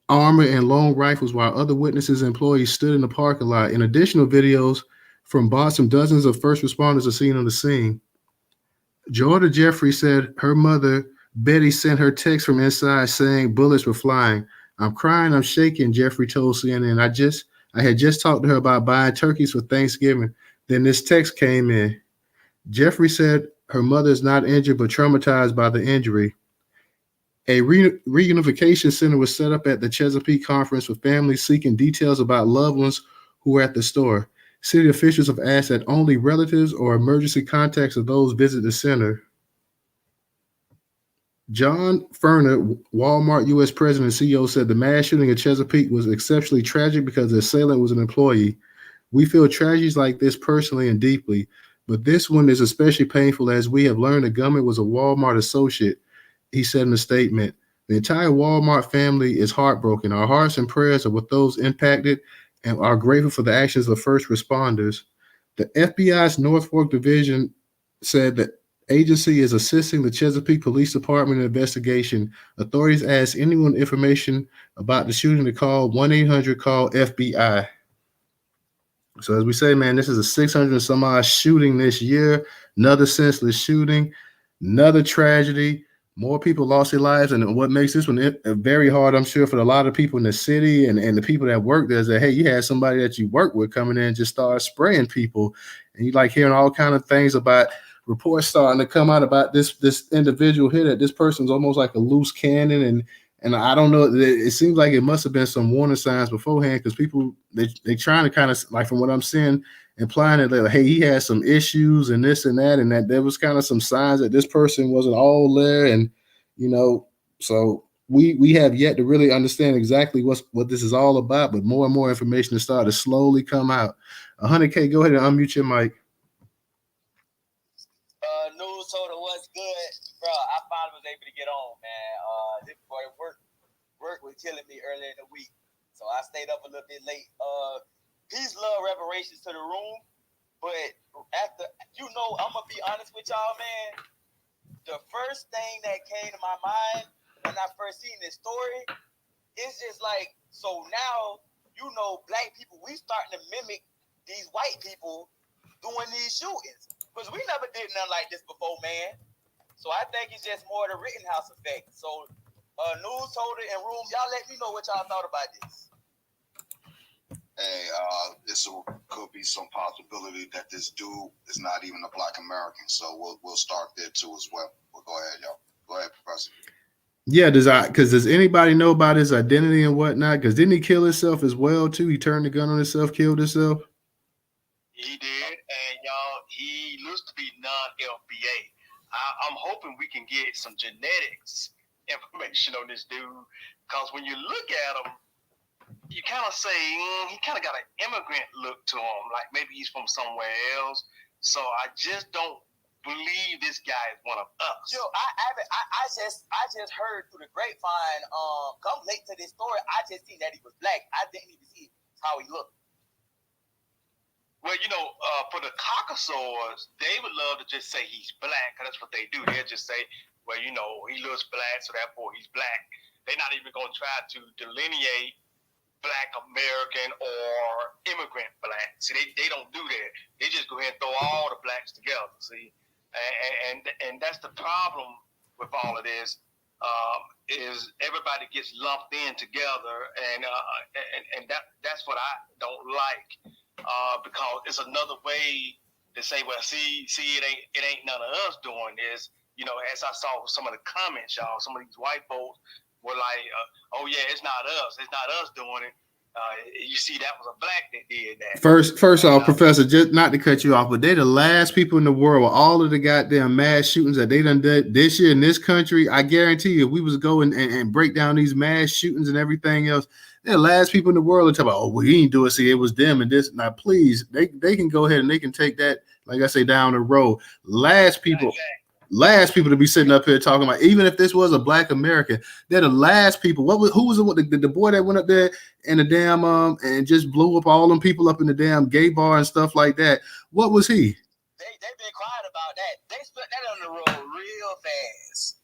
armor and long rifles, while other witnesses and employees stood in the parking lot. In additional videos from Boston, dozens of first responders are seen on the scene. Georgia Jeffrey said her mother, Betty, sent her text from inside saying bullets were flying. I'm crying, I'm shaking, Jeffrey told CNN. I had just talked to her about buying turkeys for Thanksgiving. Then this text came in. Jeffrey said her mother is not injured but traumatized by the injury. A reunification center was set up at the Chesapeake Conference for families seeking details about loved ones who were at the store. City officials have asked that only relatives or emergency contacts of those visit the center. John Ferner, Walmart U.S. president and CEO, said the mass shooting at Chesapeake was exceptionally tragic because the assailant was an employee. We feel tragedies like this personally and deeply, but this one is especially painful as we have learned the gunman was a Walmart associate, he said in a statement. The entire Walmart family is heartbroken. Our hearts and prayers are with those impacted and are grateful for the actions of first responders. The FBI's North Fork Division said that agency is assisting the Chesapeake Police Department in investigation. Authorities asked anyone information about the shooting to call 1-800-CALL-FBI. So as we say, man, this is a 600 and some odd shooting this year. Another senseless shooting, another tragedy. More people lost their lives, and what makes this one very hard, I'm sure, for a lot of people in the city and the people that work there is that, hey, you had somebody that you work with coming in and just start spraying people, and you like hearing all kind of things about reports starting to come out about this individual here, that this person's almost like a loose cannon, and I don't know, it seems like it must have been some warning signs beforehand, because people, they trying to kind of, like from what I'm seeing, implying that, like, hey, he had some issues and this and that there was kind of some signs that this person wasn't all there. And, you know, so we have yet to really understand exactly what this is all about, but more and more information is starting to slowly come out. 100K, go ahead and unmute your mic. Newstoter, what's good? Bro, I finally was able to get on, man. This boy work was killing me earlier in the week, so I stayed up a little bit late. Peace, love, reparations to the room. But after, I'm gonna be honest with y'all, man. The first thing that came to my mind when I first seen this story is just like, so now, black people, we starting to mimic these white people doing these shootings. Because we never did nothing like this before, man. So I think it's just more the Rittenhouse effect. So Newstoter and room, y'all let me know what y'all thought about this. Hey, this could be some possibility that this dude is not even a Black American. So we'll start there too as well. Well, go ahead, y'all. Go ahead, Professor. Yeah, does anybody know about his identity and whatnot? Because didn't he kill himself as well too? He turned the gun on himself, killed himself. He did, and y'all, he looks to be non-FBA. I'm hoping we can get some genetics information on this dude, because when you look at him, you kind of say he kind of got an immigrant look to him, like maybe he's from somewhere else. So I just don't believe this guy is one of us. Yo, I just heard through the grapevine. Come late to this story, I just seen that he was black. I didn't even see how he looked. Well, for the Caucasoids, they would love to just say he's black, because that's what they do. They'll just say, well, he looks black, so therefore he's black. They're not even going to try to delineate Black American or immigrant black. See, they don't do that. They just go ahead and throw all the blacks together. See, and that's the problem with all of this. Is everybody gets lumped in together, and that's what I don't like, because it's another way to say, well, see, it ain't none of us doing this. as I saw some of the comments, y'all, some of these white folks were like, "Oh yeah, it's not us. It's not us doing it." You see, that was a black that did that. First off, Professor, just not to cut you off, but they're the last people in the world with all of the goddamn mass shootings that they done did this year in this country. I guarantee you, if we was going and break down these mass shootings and everything else, they're the last people in the world to talk about, oh, we didn't do it. See, it was them and this. Now, please, they can go ahead and they can take that, like I say, down the road. Last people to be sitting up here talking about, even if this was a black American, they're the last people. Who was the boy that went up there in the damn and just blew up all them people up in the damn gay bar and stuff like that? What was he? They been quiet about that. They split that on the road real fast.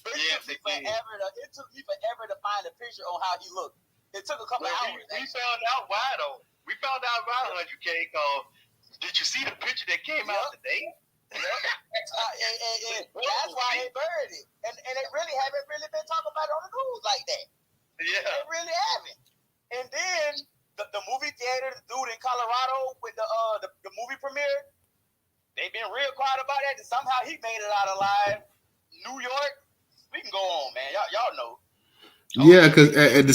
It took me forever to find a picture on how he looked. It took a couple hours. We found out why though. We found out why 100K. Did you see the picture that came out today? And that's why they buried it. And they really haven't been talking about it on the news like that. Yeah. They really haven't. And then the movie theater, the dude in Colorado with the movie premiere, they've been real quiet about that, and somehow he made it out alive. New York, we can go on, man. Y'all know. Yeah, because at the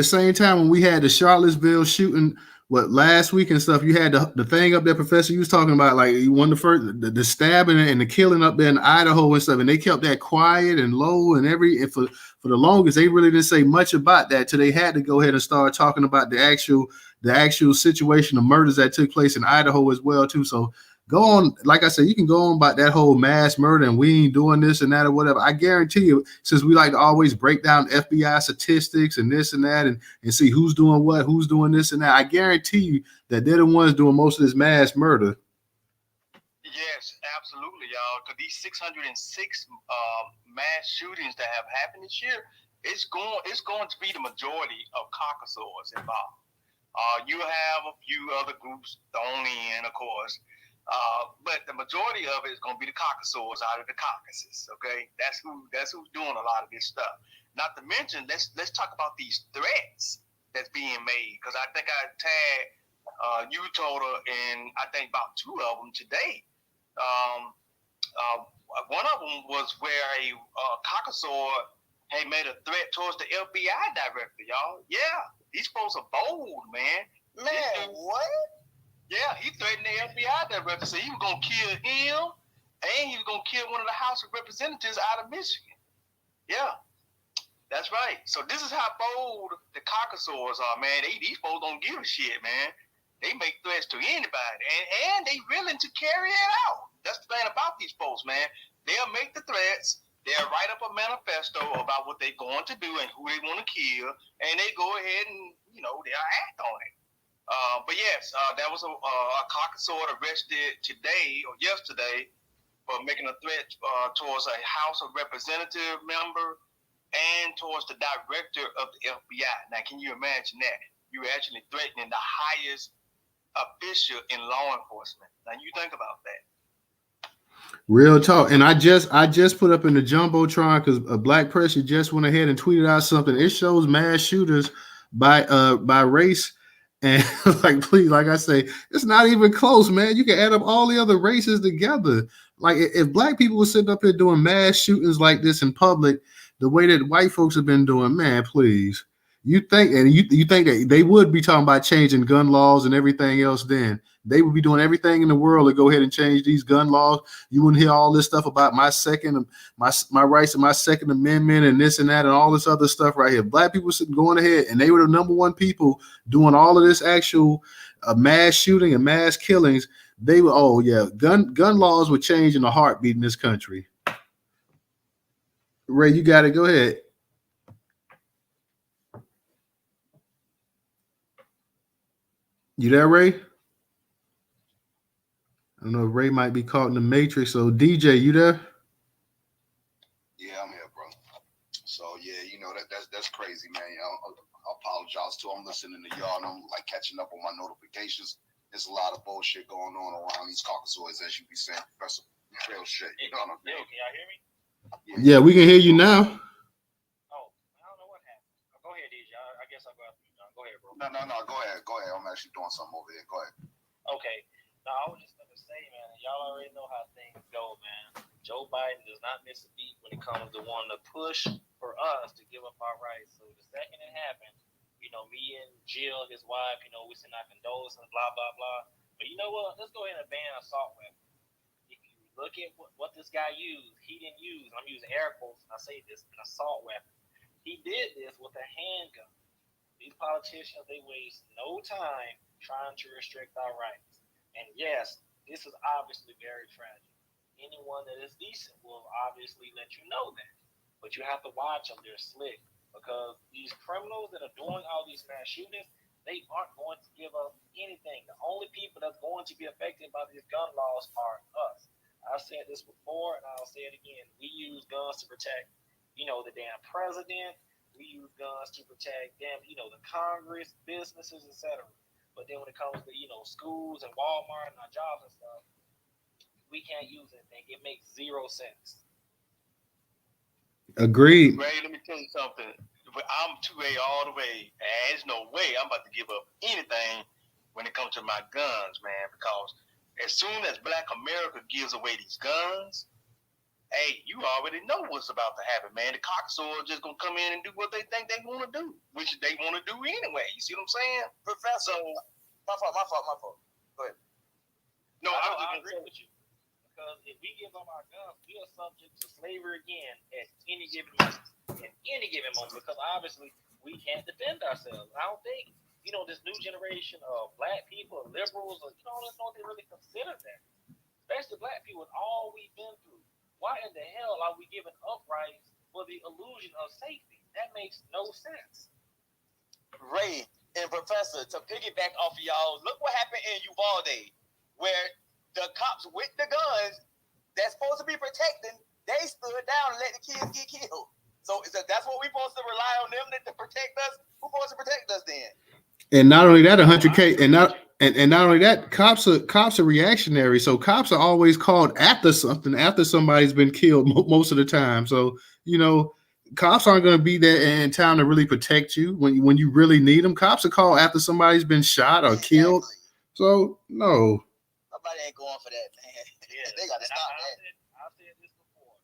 same time when we had the Charlottesville shooting, last week and stuff, you had the thing up there, Professor, you was talking about, like, one of the first, the stabbing and the killing up there in Idaho and stuff, and they kept that quiet and low and for the longest, they really didn't say much about that till they had to go ahead and start talking about the actual situation of murders that took place in Idaho as well too. So go on, like I said, you can go on about that whole mass murder and we ain't doing this and that or whatever. I guarantee you, since we like to always break down FBI statistics and this and that and see who's doing what, who's doing this and that, I guarantee you that they're the ones doing most of this mass murder. Yes, absolutely, y'all. Because these 606 mass shootings that have happened this year, it's going to be the majority of Caucasoids involved. You have a few other groups thrown in, of course. But the majority of it is going to be the Caucasoids out of the Caucasus. Okay, that's who's doing a lot of this stuff. Not to mention, let's talk about these threats that's being made, because I think I tagged Newstoter and I think about two of them today. One of them was where a Caucasoid had made a threat towards the FBI director. Y'all, yeah, these folks are bold, man. Man, what? Yeah, he threatened the FBI director, so he was going to kill him, and he was going to kill one of the House of Representatives out of Michigan. Yeah, that's right. So this is how bold the Caucasoids are, man. These folks don't give a shit, man. They make threats to anybody, and they willing to carry it out. That's the thing about these folks, man. They'll make the threats. They'll write up a manifesto about what they're going to do and who they want to kill, and they go ahead and, they'll act on it. But yes, there was a Caucasoid arrested today or yesterday for making a threat towards a House of Representative member and towards the director of the FBI. Now, can you imagine that? You're actually threatening the highest official in law enforcement. Now, you think about that. Real talk. And I just put up in the Jumbotron, because Black Pressure just went ahead and tweeted out something. It shows mass shooters by race. And please, like I say, it's not even close, man. You can add up all the other races together. Like, if black people were sitting up here doing mass shootings like this in public, the way that white folks have been doing, man, please. You think that they would be talking about changing gun laws and everything else then. They would be doing everything in the world to go ahead and change these gun laws. You wouldn't hear all this stuff about my rights and my Second Amendment and this and that and all this other stuff right here. Black people going ahead, and they were the number one people doing all of this actual mass shooting and mass killings. They were, gun laws would change in a heartbeat in this country. Ray, you got it. Go ahead. You there, Ray? I don't know if Ray might be caught in the matrix. So DJ, you there? Yeah, I'm here, bro. So yeah, that's crazy, man. I apologize too. I'm listening to y'all and I'm like catching up on my notifications. There's a lot of bullshit going on around these Caucasoids, as you be saying, Professor. Real shit. Can y'all hear me? Yeah, we can hear you now. Oh, I don't know what happened. Go ahead, DJ. I guess I'll go after you, John. Go ahead, bro. No. Go ahead. I'm actually doing something over here. Go ahead. Okay. No, I was just gonna say, man, y'all already know how things go, man. Joe Biden does not miss a beat when it comes to wanting to push for us to give up our rights. So the second it happened, me and Jill, his wife, we send our condolences, blah, blah, blah. But you know what? Let's go ahead and ban assault weapons. If you look at what this guy used, he didn't use, I'm using air quotes, and I say this, an assault weapon. He did this with a handgun. These politicians, they waste no time trying to restrict our rights. And yes, this is obviously very tragic. Anyone that is decent will obviously let you know that. But you have to watch them. They're slick. Because these criminals that are doing all these mass shootings, they aren't going to give up anything. The only people that's going to be affected by these gun laws are us. I've said this before, and I'll say it again. We use guns to protect, the damn president. We use guns to protect them, the Congress, businesses, etc. But then when it comes to, schools and Walmart and our jobs and stuff, we can't use anything. It makes 0 sense. Agreed. Ray, let me tell you something. I'm 2A all the way. There's no way I'm about to give up anything when it comes to my guns, man, because as soon as Black America gives away these guns, hey, you already know what's about to happen, man. The cocksuckers just going to come in and do what they think they want to do, which they want to do anyway. You see what I'm saying? Professor, my fault. Go ahead. No, I agree with you. Because if we give up our guns, we are subject to slavery again at any given moment. Because obviously we can't defend ourselves. I don't think, this new generation of Black people, liberals, or I don't know if they really consider that. Especially Black people, with all we've been through. Why in the hell are we giving up rights for the illusion of safety? That makes no sense. Ray and Professor, to piggyback off of y'all, look what happened in Uvalde, where the cops with the guns that's supposed to be protecting, they stood down and let the kids get killed. So that's what we're supposed to rely on them to protect us. Who's supposed to protect us then? And not only that, 100K, and not only that, cops are reactionary. So cops are always called after something, after somebody's been killed most of the time. So cops aren't going to be there in town to really protect you when you really need them. Cops are called after somebody's been shot or killed. So no. Nobody ain't going for that, man. Yeah, they got to stop that. I've said this before.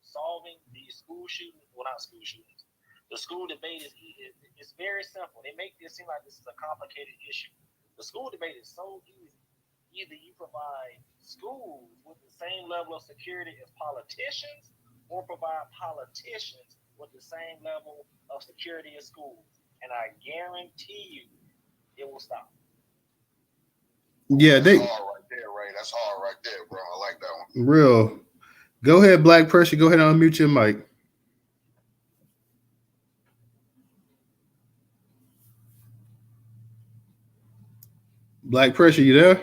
Solving the school shootings, well, not school shootings. The school debate is very simple. They make this seem like this is a complicated issue. The school debate is so easy. Either you provide schools with the same level of security as politicians, or provide politicians with the same level of security as schools. And I guarantee you, it will stop. Yeah, That's hard right there, Ray. That's hard right there, bro. I like that one. Real. Go ahead, Black Pressure. Go ahead and unmute your mic. Black Pressure, you there?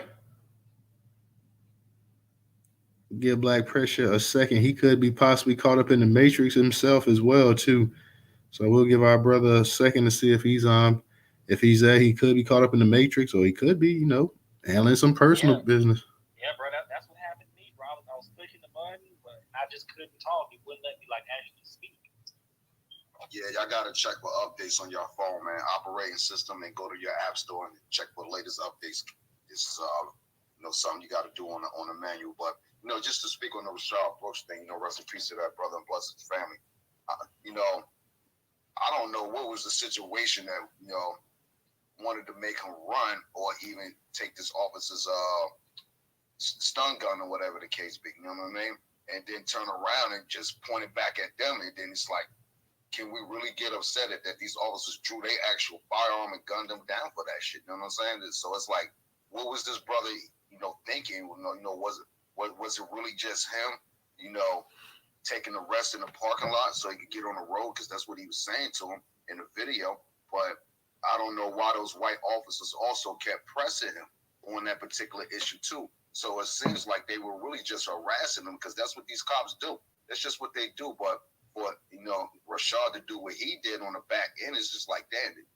Give Black Pressure a second. He could be possibly caught up in the Matrix himself as well, too. So we'll give our brother a second to see if he's there. He could be caught up in the Matrix, or he could be, handling some personal business. Yeah, bro, that's what happened to me, bro. I was pushing the button, but I just couldn't talk. It wouldn't let me actually speak. Yeah, y'all gotta check for updates on your phone, man. Operating system, and go to your app store and check for the latest updates. This is something you got to do on the menu. But just to speak on the Rayshard Brooks thing, rest in peace to that brother and bless his family. I don't know what was the situation that wanted to make him run or even take this officer's stun gun or whatever the case be. You know what I mean? And then turn around and just point it back at them, and then it's like, can we really get upset that these officers drew their actual firearm and gunned them down for that shit? You know what I'm saying? So it's like, what was this brother, thinking? Was it really just him, taking a rest in the parking lot so he could get on the road? Because that's what he was saying to him in the video. But I don't know why those white officers also kept pressing him on that particular issue too. So it seems like they were really just harassing him, because that's what these cops do. That's just what they do. But for Rayshard to do what he did on the back end, is just like, damn it.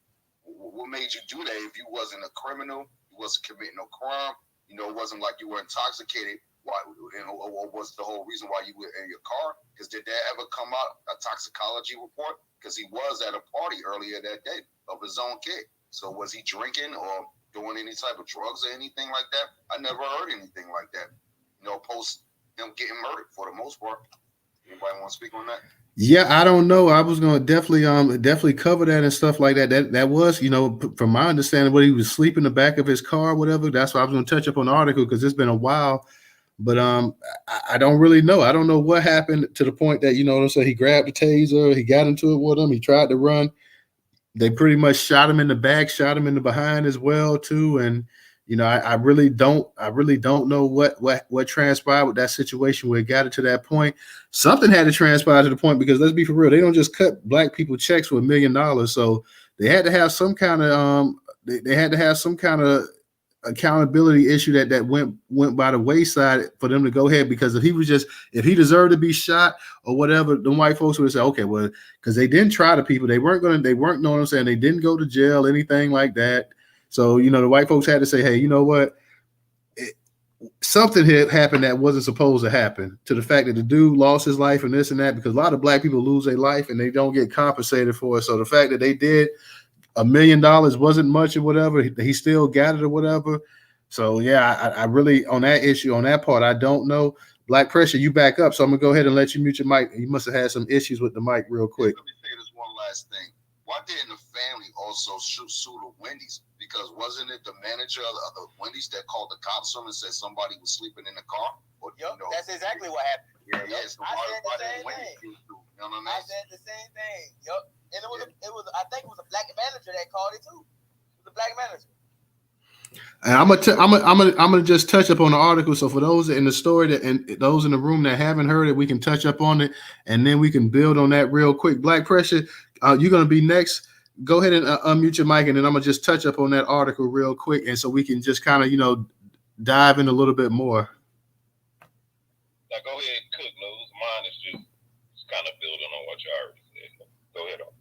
What made you do that? If you wasn't a criminal, you wasn't committing no crime, it wasn't like you were intoxicated. Why? Or was the whole reason why you were in your car? Because did there ever come out a toxicology report? Because he was at a party earlier that day of his own kid. So was he drinking or doing any type of drugs or anything like that? I never heard anything like that. Post him getting murdered for the most part. Anybody want to speak on that? Yeah, I don't know. I was gonna definitely cover that and stuff like that. That was, from my understanding, what he was sleeping in the back of his car, whatever. That's why I was gonna touch up on the article because it's been a while. But I don't really know. I don't know what happened to the point that, what I'm saying, he grabbed the taser, he got into it with him, he tried to run. They pretty much shot him in the back, shot him in the behind as well too. And I really don't know what transpired with that situation where it got it to that point. Something had to transpire to the point, because let's be for real, they don't just cut black people checks for $1 million. So they had to have some kind of they had to have some kind of accountability issue that went by the wayside for them to go ahead, because if he deserved to be shot or whatever, the white folks would say, okay, well, because they didn't try the people, they weren't know what I'm saying, they didn't go to jail, anything like that. So the white folks had to say, hey, you know what, something had happened that wasn't supposed to happen, to the fact that the dude lost his life and this and that, because a lot of black people lose their life and they don't get compensated for it. So the fact that they did $1 million wasn't much or whatever, he still got it or whatever. So yeah, I really, on that issue, on that part, I don't know. Black Pressure, you back up, so I'm gonna go ahead and let you mute your mic. You must have had some issues with the mic real quick. Let me say this one last thing. Why didn't the family also sue the Wendy's? Because wasn't it the manager of the Wendy's that called the cops on and said somebody was sleeping in the car? Or, that's exactly what happened. Yeah. So I said the same thing. I said the same thing. Yep. And it was I think it was a black manager that called it too. It was a black manager. And I'm gonna just touch up on the article. So for those in the story and those in the room that haven't heard it, we can touch up on it, and then we can build on that real quick. Black Pressure, you're gonna be next. Go ahead and unmute your mic, and then I'm gonna just touch up on that article real quick, and so we can just kind of dive in a little bit more. Now go ahead and cook news. Mine is just kind of building on what you already said. Go ahead on.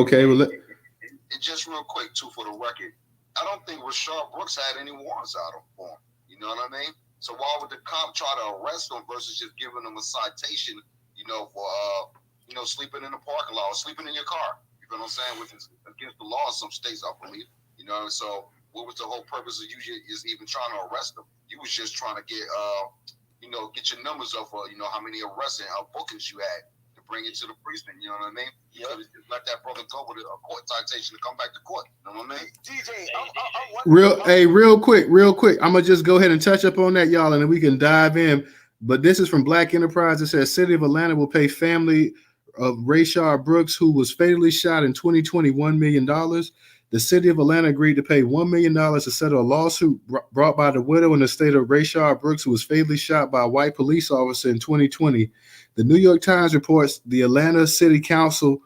Okay, well, and just real quick too, for the record, I don't think Rayshard Brooks had any warrants out for him. You know what I mean? So why would the cop try to arrest him versus just giving him a citation, for sleeping in the parking lot or sleeping in your car? You know what I'm saying? Which is against the law in some states, I believe. So what was the whole purpose of you just even trying to arrest him? You was just trying to get get your numbers up for how many arrests and how bookings you had to bring it to the precinct. You know what I mean? You could have just let that brother go with a court citation to come back to court. You know what I mean? DJ, I'm real quick. I'm gonna just go ahead and touch up on that, y'all, and then we can dive in. But this is from Black Enterprise. It says City of Atlanta will pay family of Rayshard Brooks, who was fatally shot in 2020, $1 million. The City of Atlanta agreed to pay $1 million to settle a lawsuit brought by the widow in the state of Rayshard Brooks, who was fatally shot by a white police officer in 2020. The New York Times reports the Atlanta City Council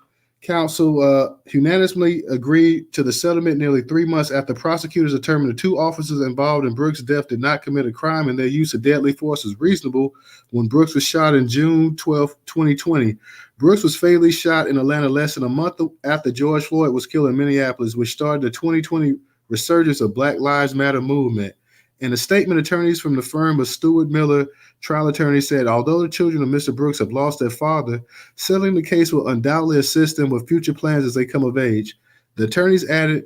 unanimously agreed to the settlement nearly 3 months after prosecutors determined the two officers involved in Brooks' death did not commit a crime and their use of deadly force was reasonable when Brooks was shot in June 12, 2020. Brooks was fatally shot in Atlanta less than a month after George Floyd was killed in Minneapolis, which started the 2020 resurgence of Black Lives Matter movement. In a statement, attorneys from the firm of Stewart Miller, trial attorney, said, although the children of Mr. Brooks have lost their father, settling the case will undoubtedly assist them with future plans as they come of age. The attorneys added,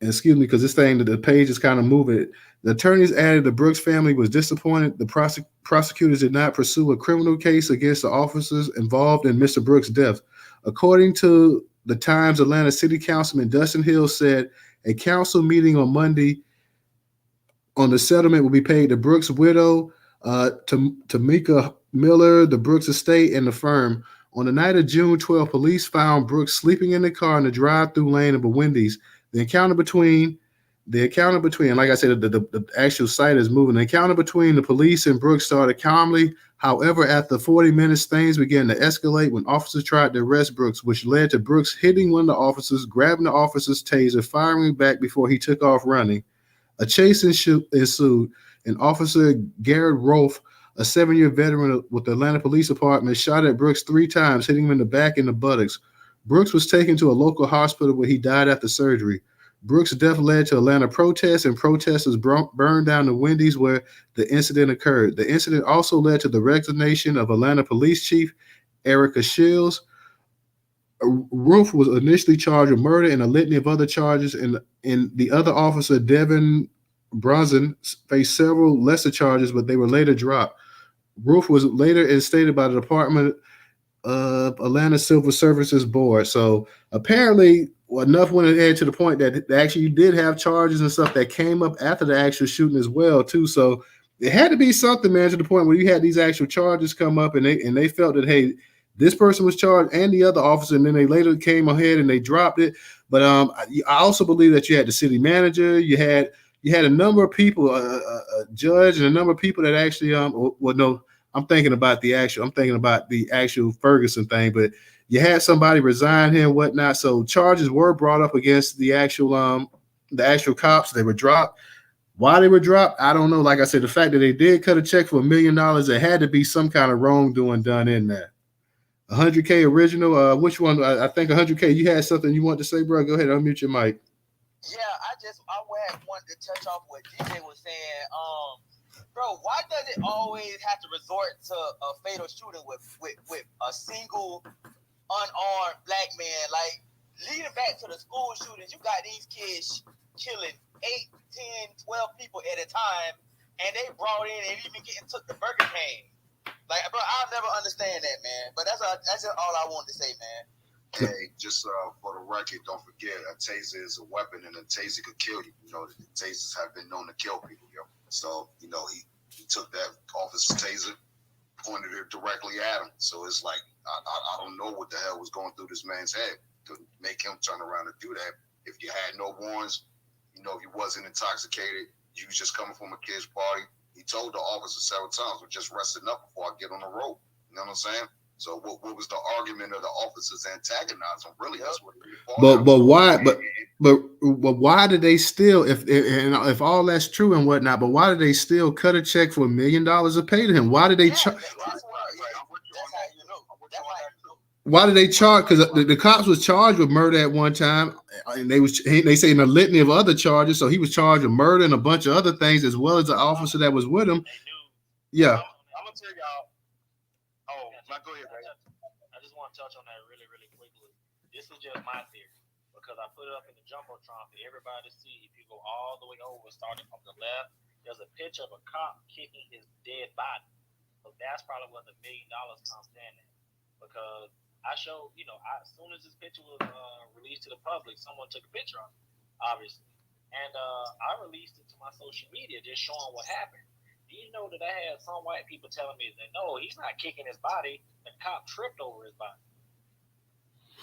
excuse me, because this thing, the page is kind of moving. The attorneys added the Brooks family was disappointed the prosecutors did not pursue a criminal case against the officers involved in Mr. Brooks' death. According to the Times, Atlanta City Councilman Dustin Hill said a council meeting on Monday on the settlement will be paid to Brooks' widow, Tamika Miller, the Brooks estate, and the firm. On the night of June 12, police found Brooks sleeping in the car in the drive-through lane of a Wendy's. The encounter between, like I said, the actual site is moving. The encounter between the police and Brooks started calmly. However, after 40 minutes, things began to escalate when officers tried to arrest Brooks, which led to Brooks hitting one of the officers, grabbing the officer's taser, firing back before he took off running. A chase ensued, and Officer Garrett Rolfe, a 7-year veteran with the Atlanta Police Department, shot at Brooks 3 times, hitting him in the back and the buttocks. Brooks was taken to a local hospital where he died after surgery. Brooks' death led to Atlanta protests, and protesters burned down the Wendy's where the incident occurred. The incident also led to the resignation of Atlanta Police Chief Erica Shields. Rolfe was initially charged with murder and a litany of other charges, and the other officer, Devin Brunson, faced several lesser charges, but they were later dropped. Roof was later instated by the Department of Atlanta Civil Services Board. So apparently, enough went ahead to the point that actually you did have charges and stuff that came up after the actual shooting as well, too. So it had to be something, man, to the point where you had these actual charges come up, and they felt that, hey, this person was charged and the other officer, and then they later came ahead and they dropped it. But I also believe that you had the city manager, you had a number of people, a judge, and a number of people that actually well, no, I'm thinking about the actual Ferguson thing, but you had somebody resign here and whatnot. So charges were brought up against the actual cops. They were dropped. Why they were dropped, I don't know. Like I said, the fact that they did cut a check for $1 million, there had to be some kind of wrongdoing done in there. 100K original. Which one? I think 100K. You had something you want to say, bro? Go ahead, unmute your mic. Yeah, I wanted to touch off what DJ was saying. Bro, why does it always have to resort to a fatal shooting with a single unarmed black man? Like, leading back to the school shootings, you got these kids killing 8, 10, 12 people at a time, and they brought in and even took the Burger King. Like, bro, I'll never understand that, man. But that's just all I wanted to say, man. Hey, just for the record, don't forget a taser is a weapon, and a taser could kill you. You know, the tasers have been known to kill people, yo. So, you know, he took that officer's taser, pointed it directly at him. So it's like, I don't know what the hell was going through this man's head to make him turn around and do that. If you had no warrants, you know, he wasn't intoxicated, you was just coming from a kid's party. He told the officer several times, we're just resting up before I get on the road. You know what I'm saying? So what was the argument of the officers antagonizing? Really, that's what it But why? But why did they still? If all that's true and whatnot, but why did they still cut a check for $1 million to pay to him? Why did they charge? Why did they charge? Because the cops was charged with murder at one time, and they say in a litany of other charges. So he was charged with murder and a bunch of other things, as well as the officer that was with him. Yeah. I'm gonna tell y'all. Oh, go ahead, Ray. I just want to touch on that really, really quickly. This is just my theory because I put it up in the jumbotron for everybody to see. If you go all the way over, starting from the left, there's a picture of a cop kicking his dead body. So that's probably what the $1 million comes in at. Because I showed, as soon as this picture was released to the public, someone took a picture of it, obviously. And I released it to my social media just showing what happened. Do you know that I had some white people telling me that, no, he's not kicking his body. The cop tripped over his body.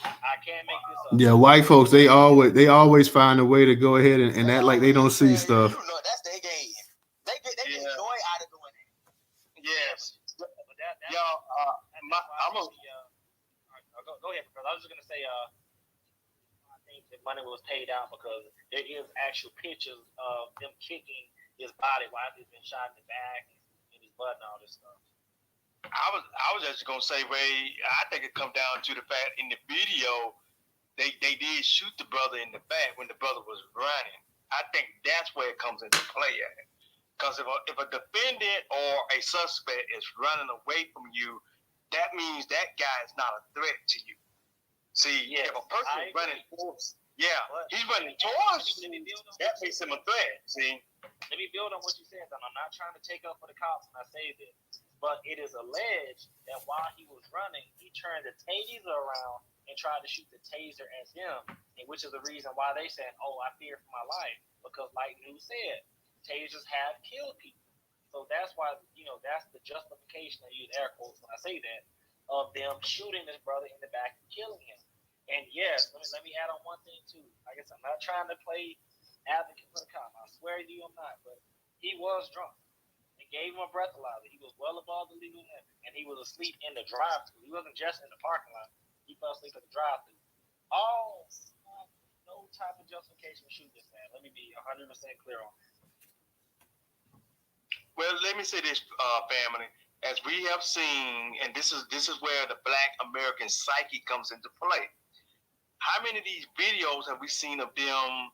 I can't make this up. Yeah, white folks, they always find a way to go ahead and act like they don't see stuff. You know, that's their game. They get joy out of doing it. Yes. Y'all, I'm going to... Go ahead, because I was just going to say, I think the money was paid out because there is actual pictures of them kicking his body while he's been shot in the back and his butt and all this stuff. I was just gonna say, Ray, I think it comes down to the fact in the video they did shoot the brother in the back when the brother was running. I think that's where it comes into play at. Because if a defendant or a suspect is running away from you, that means that guy is not a threat to you. See, if a person is running towards, he's running towards you, that makes him a threat. See. Let me build on what you said, and I'm not trying to take up for the cops when I say this, but it is alleged that while he was running, he turned the taser around and tried to shoot the taser at him, and which is the reason why they said, oh, I fear for my life, because like News said, tasers have killed people. So that's why, that's the justification, I use air quotes when I say that, of them shooting this brother in the back and killing him. And yes, let me add on one thing too. I guess I'm not trying to play advocate for the cop. I swear to you I'm not, but he was drunk. They gave him a breathalyzer. He was well above the legal limit, and he was asleep in the drive-thru. He wasn't just in the parking lot. He fell asleep at the drive-thru. No type of justification to shoot this man. Let me be 100% clear on that. Well, let me say this, family. As we have seen, and this is where the Black American psyche comes into play. How many of these videos have we seen of them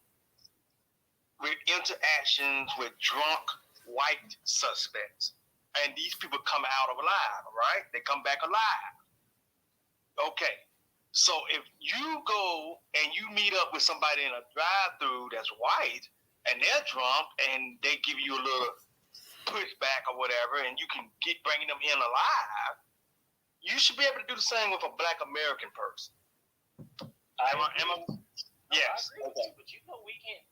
with interactions with drunk white suspects? And these people come out alive, right? They come back alive. Okay. So if you go and you meet up with somebody in a drive-thru that's white and they're drunk and they give you a little pushback or whatever, and you can get bringing them in alive, you should be able to do the same with a Black American person. Yes. I agree with you, but you know we can't.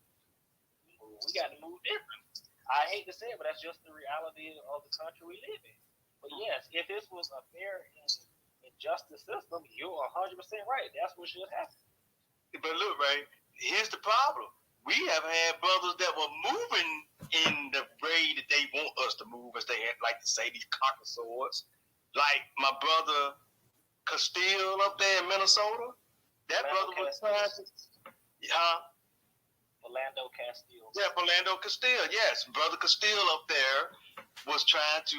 We got to move different. I hate to say it, but that's just the reality of the country we live in. But yes, if this was a fair and justice system, you're 100% right. That's what should happen. But look, Ray, here's the problem. We have had brothers that were moving in the way that they want us to move, as they like to say, these conquistadors. Like my brother Castile up there in Minnesota. That brother was trying to... Philando Castile. Yeah, Philando Castile. Yes, brother Castile up there was trying to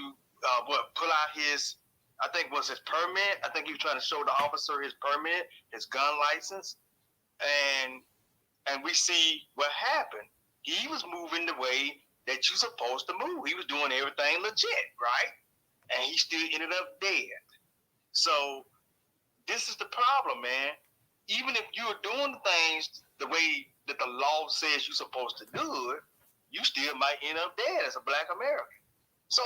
pull out his, I think was his permit. I think he was trying to show the officer his permit, his gun license, and we see what happened. He was moving the way that you're supposed to move. He was doing everything legit, right? And he still ended up dead. So this is the problem, man. Even if you're doing things the way that the law says you're supposed to do it, you still might end up dead as a Black American. So,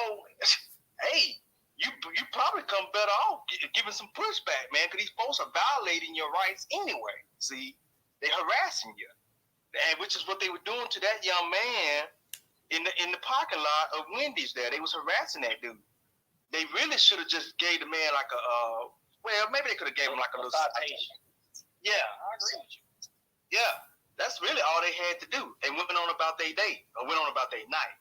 hey, you probably come better off giving some pushback, man, because these folks are violating your rights anyway. See, they're harassing you, and which is what they were doing to that young man in the parking lot of Wendy's. There, they was harassing that dude. They really should have just gave the man like a well, maybe they could have gave him like a little citation. Yeah, I agree with you. Yeah, that's really all they had to do. They went on about their day or went on about their night.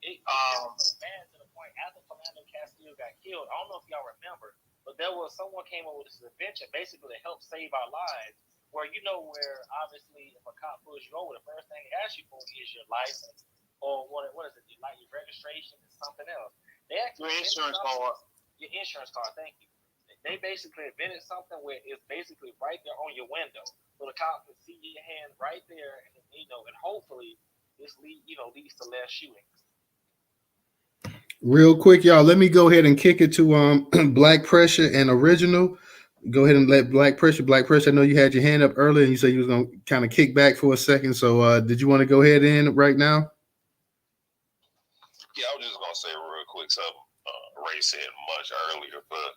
It got so bad to the point after Philando Castile got killed. I don't know if y'all remember, but there was someone came up with this invention basically to help save our lives. Where where obviously if a cop pulls you over, the first thing they ask you for is your license or what is it? Like your registration and something else. They actually your insurance card. Your insurance card. Thank you. They basically invented something where it's basically right there on your window, so the cop can see your hand right there, and and hopefully this leads to less shootings. Real quick, y'all, let me go ahead and kick it to Black Pressure and Original. Go ahead and let Black Pressure. I know you had your hand up earlier, and you said you was gonna kind of kick back for a second. So, did you want to go ahead in right now? Yeah, I was just gonna say real quick something Ray said much earlier, but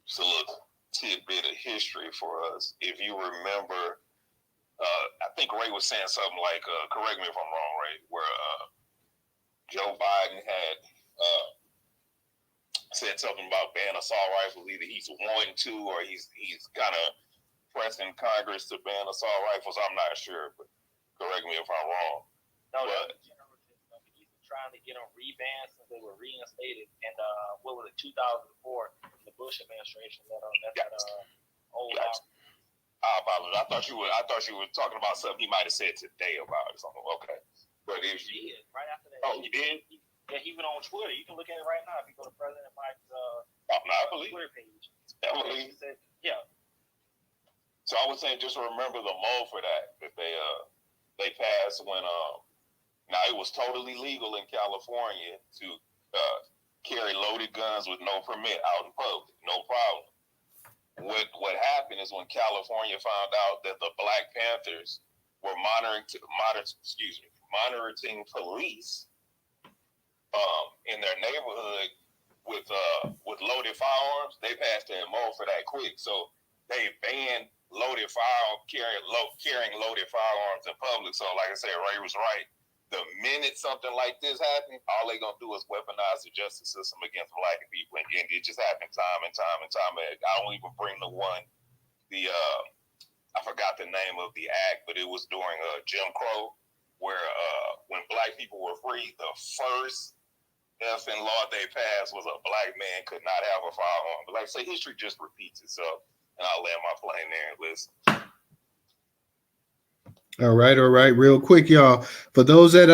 just a little tidbit of history for us. If you remember, I think Ray was saying something like, correct me if I'm wrong, Ray, where Joe Biden had said something about banning assault rifles. Either he's wanting to or he's kind of pressing Congress to ban assault rifles. I'm not sure, but correct me if I'm wrong. No, he's trying to get them rebanned since they were reinstated. And what was it, 2004? The Bush administration that old. Gotcha. I apologize. I thought you were talking about something he might have said today about it or something. Okay, but if he did right after that. Oh, you did? Yeah, he went on Twitter. You can look at it right now if you go to President Mike's Twitter page. I believe. Said, yeah. So I was saying, just remember the mole for that they passed when now it was totally legal in California to carry loaded guns with no permit out in public, no problem. What happened is when California found out that the Black Panthers were monitoring police in their neighborhood with loaded firearms, they passed a MO for that quick. So they banned carrying loaded firearms in public. So like I said, Ray was right. The minute something like this happened, all they gonna do is weaponize the justice system against Black people, and it just happened time and time and time. I don't even bring I forgot the name of the act, but it was during Jim Crow, where when Black people were free, the first effing law they passed was a Black man could not have a firearm. But like I say, history just repeats itself, and I'll land my plane there and listen. All right. Real quick, y'all. For those that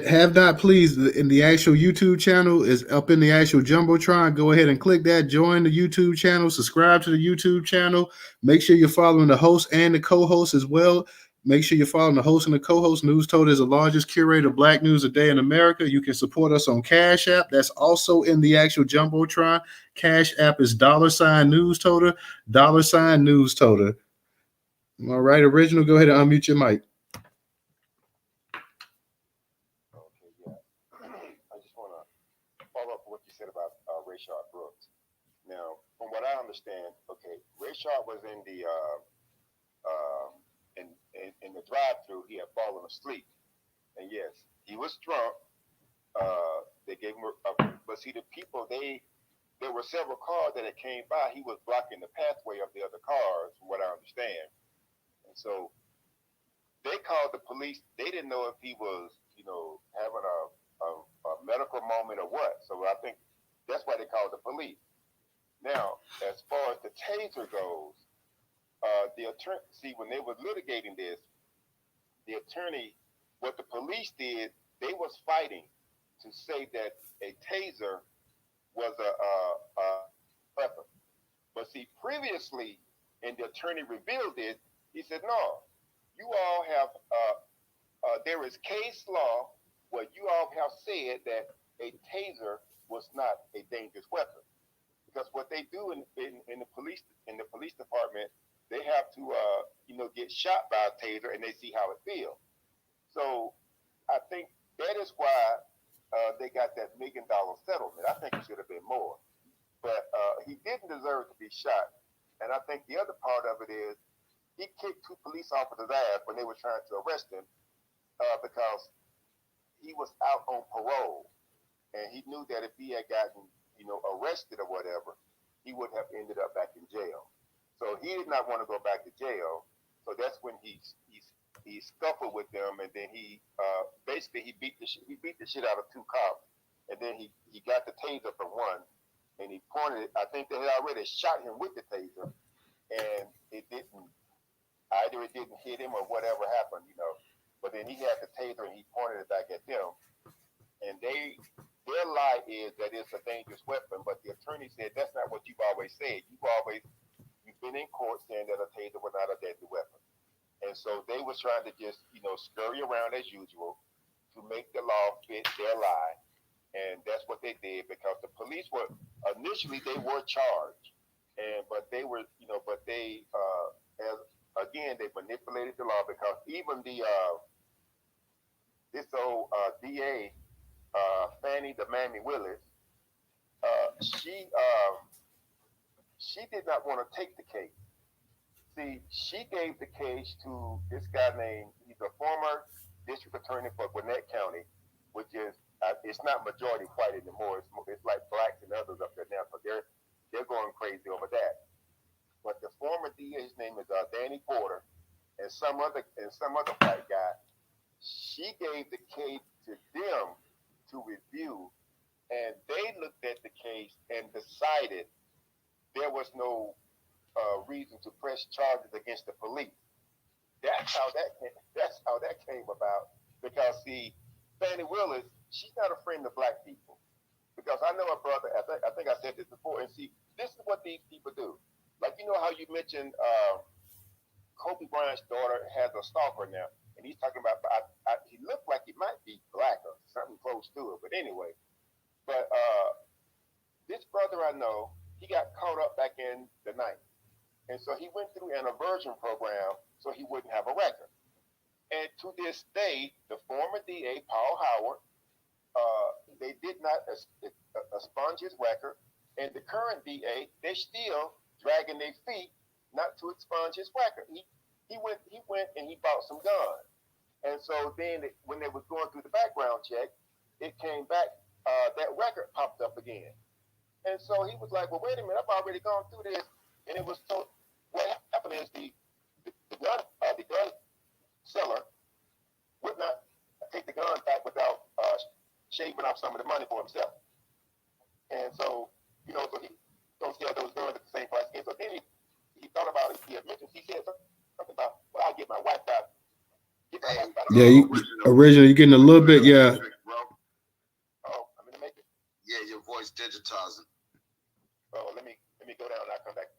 have not, please, in the actual YouTube channel is up in the actual Jumbotron. Go ahead and click that. Join the YouTube channel. Subscribe to the YouTube channel. Make sure you're following the host and the co-host as well. Make sure you're following the host and the co-host. Newstoter is the largest curator of Black news a day in America. You can support us on Cash App. That's also in the actual Jumbotron. Cash App is $Newstoter, $Newstoter. All right, Original, go ahead and unmute your mic. Okay, yeah. I just want to understand. Okay, Rayshard was in the in the drive-through. He had fallen asleep, and yes, he was drunk. They gave him but see the people there were several cars that had came by. He was blocking the pathway of the other cars, from what I understand. And so they called the police. They didn't know if he was, having a medical moment or what. So I think that's why they called the police. Now, as far as the taser goes, the attorney, see, when they were litigating this, the attorney, what the police did, they was fighting to say that a taser was a weapon. But see, previously, and the attorney revealed it, he said, no, you all have, there is case law where you all have said that a taser was not a dangerous weapon. Because what they do in the police department, they have to, get shot by a taser and they see how it feels. So I think that is why they got that $1 million settlement. I think it should have been more. But he didn't deserve to be shot. And I think the other part of it is he kicked 2 police officers' ass when they were trying to arrest him because he was out on parole. And he knew that if he had gotten, arrested or whatever, he would have ended up back in jail. So he did not want to go back to jail. So that's when he scuffled with them, and then he basically he beat the shit out of 2 cops, and then he got the taser from one, and he pointed it. I think they had already shot him with the taser, and it didn't hit him or whatever happened, But then he had the taser and he pointed it back at them, and their lie is that it's a dangerous weapon, but the attorney said that's not what you've always said. You've been in court saying that a taser was not a deadly weapon. And so they was trying to just, scurry around as usual to make the law fit their lie. And that's what they did because the police were, initially they were charged. But they were, they manipulated the law because even this old DA, Fannie the Mammy Willis, she did not want to take the case. See, she gave the case to this guy named, he's a former district attorney for Gwinnett County, which is, it's not majority white anymore. It's like blacks and others up there now, so they're going crazy over that. But the former DA, his name is Danny Porter, and some other white guy, she gave the case to them to review, and they looked at the case and decided there was no reason to press charges against the police. That's how that came about. Because see, Fannie Willis, she's not a friend of black people. Because I know her brother. I think I said this before. And see, this is what these people do. Like how you mentioned Kobe Bryant's daughter has a stalker now, and he's talking about. He looked like he might be black or something close to it. But anyway, this brother I know, he got caught up back in the 90s. And so he went through an aversion program so he wouldn't have a record. And to this day, the former DA, Paul Howard, they did not expunge his record. And the current DA, they're still dragging their feet not to expunge his record. He went and he bought some guns. And so then when they was going through the background check, it came back, that record popped up again. And so he was like, well, wait a minute, I've already gone through this. And it was so, what happened is the gun seller would not take the gun back without shaving off some of the money for himself. And so, so he don't sell those guns at the same price again. So then he thought about it. He said something about, well, I'll get my wife back. Yeah, original, you're getting a little bit, yeah. Oh, I'm gonna make it. Yeah, your voice digitizing. Oh, let me go down and I'll come back.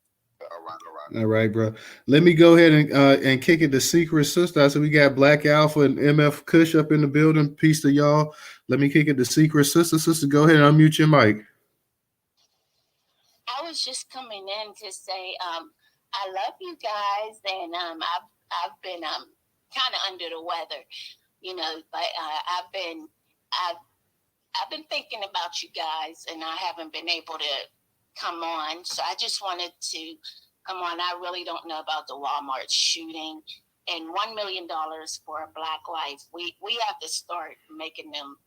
All right, bro. Let me go ahead and kick it to Secret Sister. So we got Black Alpha and MF Kush up in the building. Peace to y'all. Let me kick it to Secret Sister. Sister, go ahead and unmute your mic. I was just coming in to say I love you guys, and I've been kind of under the weather, but I've been thinking about you guys, and I haven't been able to come on. So I just wanted to come on. I really don't know about the Walmart shooting, and $1 million for a Black life. We have to start making them.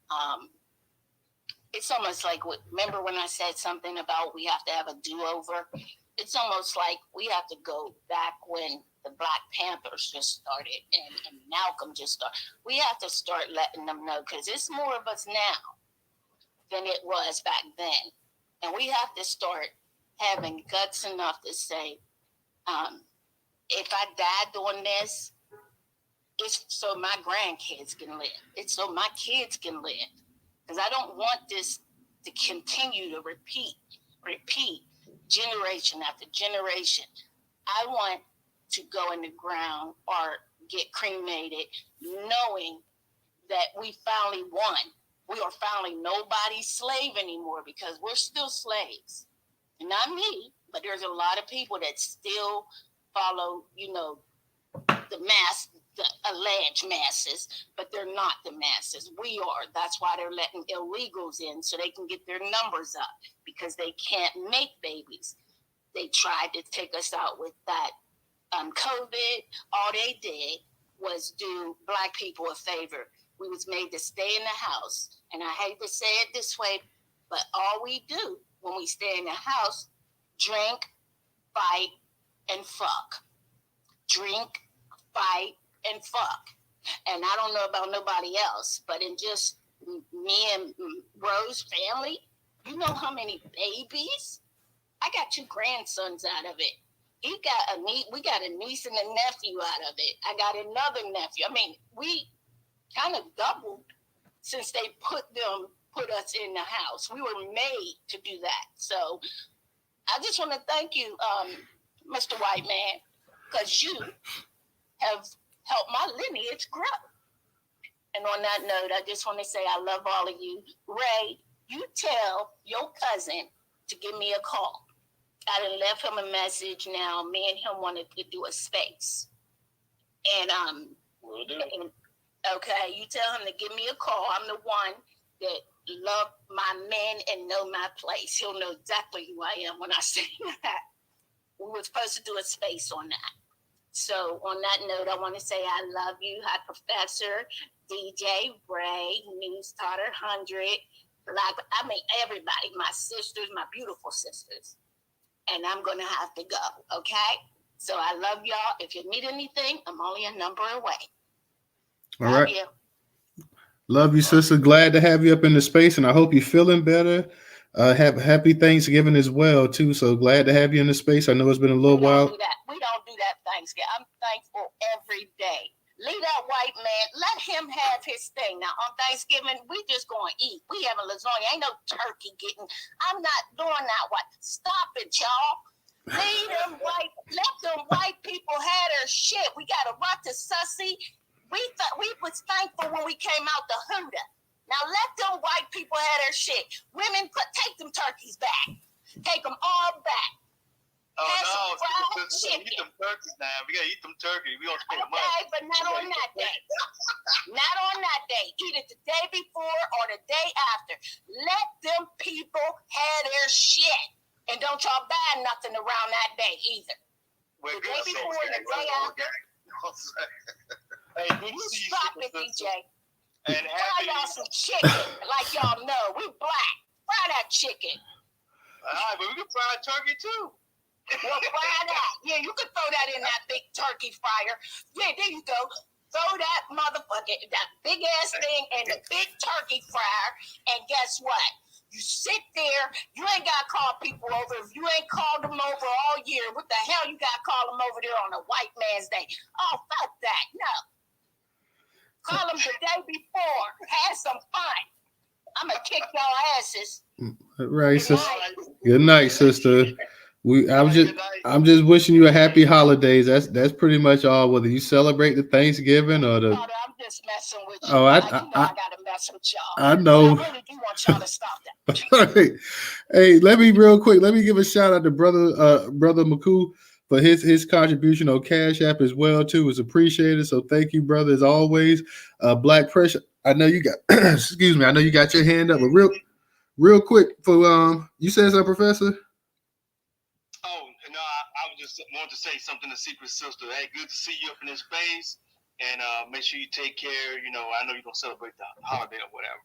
It's almost like, remember when I said something about we have to have a do-over? It's almost like we have to go back when the Black Panthers just started and Malcolm just started. We have to start letting them know, because it's more of us now than it was back then. And we have to start having guts enough to say, if I died doing this, it's so my grandkids can live. It's so my kids can live. Because I don't want this to continue to repeat generation after generation. I want to go in the ground or get cremated knowing that we finally won. We are finally nobody's slave anymore, because we're still slaves. Not me, but there's a lot of people that still follow, the alleged masses, but they're not the masses. We are. That's why they're letting illegals in, so they can get their numbers up, because they can't make babies. They tried to take us out with that COVID. All they did was do Black people a favor. We was made to stay in the house. And I hate to say it this way, but all we do when we stay in the house, drink, fight, and fuck. Drink, fight, and fuck. And I don't know about nobody else, but in just me and Rose family, you know how many babies? I got 2 grandsons out of it. We got a niece and a nephew out of it. I got another nephew. I mean, we kind of doubled since they put us in the house. We were made to do that. So I just want to thank you, Mr. White Man, because you have helped my lineage grow. And on that note, I just want to say I love all of you. Ray, you tell your cousin to give me a call. I done left him a message. Now me and him wanted to do a space. And Will do. Okay, you tell him to give me a call. I'm the one that love my men and know my place. He'll know exactly who I am when I say that. We were supposed to do a space on that. So on that note, I want to say I love you. Hi, Professor, DJ, Ray, Newstoter, 100, everybody, my sisters, my beautiful sisters. And I'm going to have to go, okay? So I love y'all. If you need anything, I'm only a number away. All right. Love you, sister. Glad to have you up in the space, and I hope you're feeling better. Have happy Thanksgiving as well, too. So glad to have you in the space. I know it's been a little while. We don't do that Thanksgiving. I'm thankful every day. Leave that white man. Let him have his thing. Now, on Thanksgiving, we just going to eat. We having lasagna. Ain't no turkey getting. I'm not doing that white. Stop it, y'all. Leave them white. Let them white people have their shit. We got to run to Sussy. We was thankful when we came out the Huda. Now let them white people have their shit. Women, take them turkeys back. Take them all back. Oh have no, we gotta eat them turkeys now. We gotta eat them turkeys. We don't spend money. Okay, but not on that day. Not on that day. Eat it the day before or the day after. Let them people have their shit. And don't y'all buy nothing around that day either. The day before and the day after. Hey, you stop it, DJ. And fry y'all some chicken, like y'all know. We black. Fry that chicken. All right, but we can fry a turkey too. Well, fry that. Yeah, you can throw that in that big turkey fryer. Yeah, there you go. Throw that that big ass thing in the big turkey fryer. And guess what? You sit there. You ain't got to call people over. If you ain't called them over all year, what the hell you got to call them over there on a white man's day? Oh, fuck that. No. Call them the day before. Have some fun. I'm going to kick y'all asses. Right, sister. Good night, sister. I'm just wishing you a happy holidays. That's pretty much all. Whether you celebrate the Thanksgiving or the. I'm just messing with you. Oh, I gotta mess with y'all. I know. But I really do want y'all to stop that. All right. Hey, let me give a shout out to brother Maku for his contribution on Cash App as well too. It's appreciated. So thank you, brother, as always. Black Pressure. I know you got. Excuse me. I know you got your hand up, but real quick for you said something, Professor. wanted to say something to Secret Sister. Hey, good to see you up in this space, and make sure you take care. You know, I know you're gonna celebrate the holiday or whatever.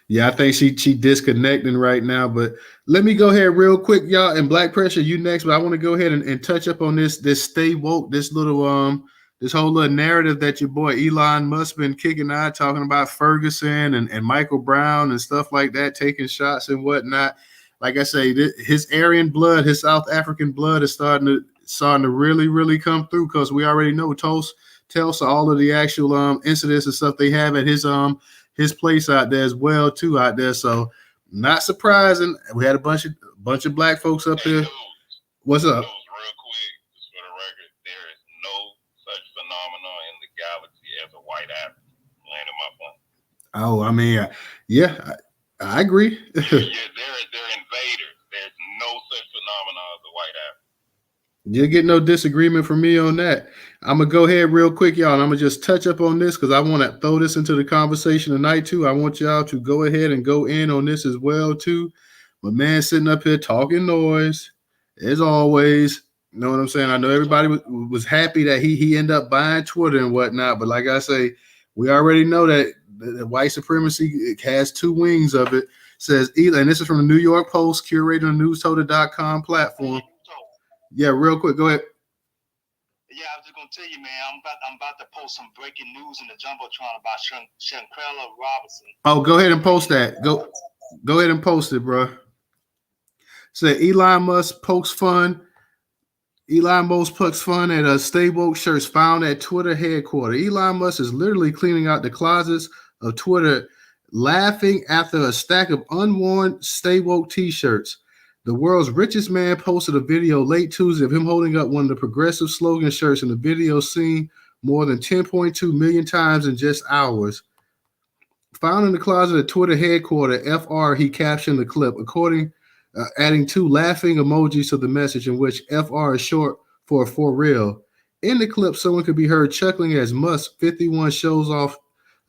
Yeah, I think she disconnecting right now, but let me go ahead real quick, y'all. And Black Pressure, you next, but I want to go ahead and touch up on this stay woke, this little this whole little narrative that your boy Elon Musk been kicking out, talking about Ferguson and Michael Brown and stuff like that, taking shots and whatnot. Like I say, his Aryan blood, his South African blood is starting to really, really come through, because we already know tells all of the actual incidents and stuff they have at his place out there as well too out there. So not surprising. We had a bunch of black folks up there. What's up? Real quick, just for the record, there is no such phenomenon in the galaxy as a white African. Landing my point. Oh, I mean, yeah, I agree. They're invaders. There's no such phenomenon as a white African. You'll get no disagreement from me on that. I'm going to go ahead real quick, y'all, and I'm going to just touch up on this because I want to throw this into the conversation tonight, too. I want y'all to go ahead and go in on this as well, too. My man sitting up here talking noise, as always. You know what I'm saying? I know everybody was happy that he ended up buying Twitter and whatnot, but like I say, we already know that the white supremacy has two wings of it. Says, and this is from the New York Post, curator on Newstoter.com platform. Yeah, real quick, go ahead. Yeah, I was just gonna tell you, man. I'm about to post some breaking news in the jumbotron about Shankrella Robinson. Oh, go ahead and post that. Go ahead and post it, bro. Say Elon Musk pokes fun. Elon Musk pokes fun at Stay Woke shirts found at Twitter headquarters. Elon Musk is literally cleaning out the closets of Twitter, laughing after a stack of unworn Stay Woke t-shirts. The world's richest man posted a video late Tuesday of him holding up one of the progressive slogan shirts, and the video seen more than 10.2 million times in just hours. Found in the closet at Twitter headquarters, FR, he captioned the clip, adding two laughing emojis to the message, in which FR is short for real. In the clip, someone could be heard chuckling as Musk 51 shows off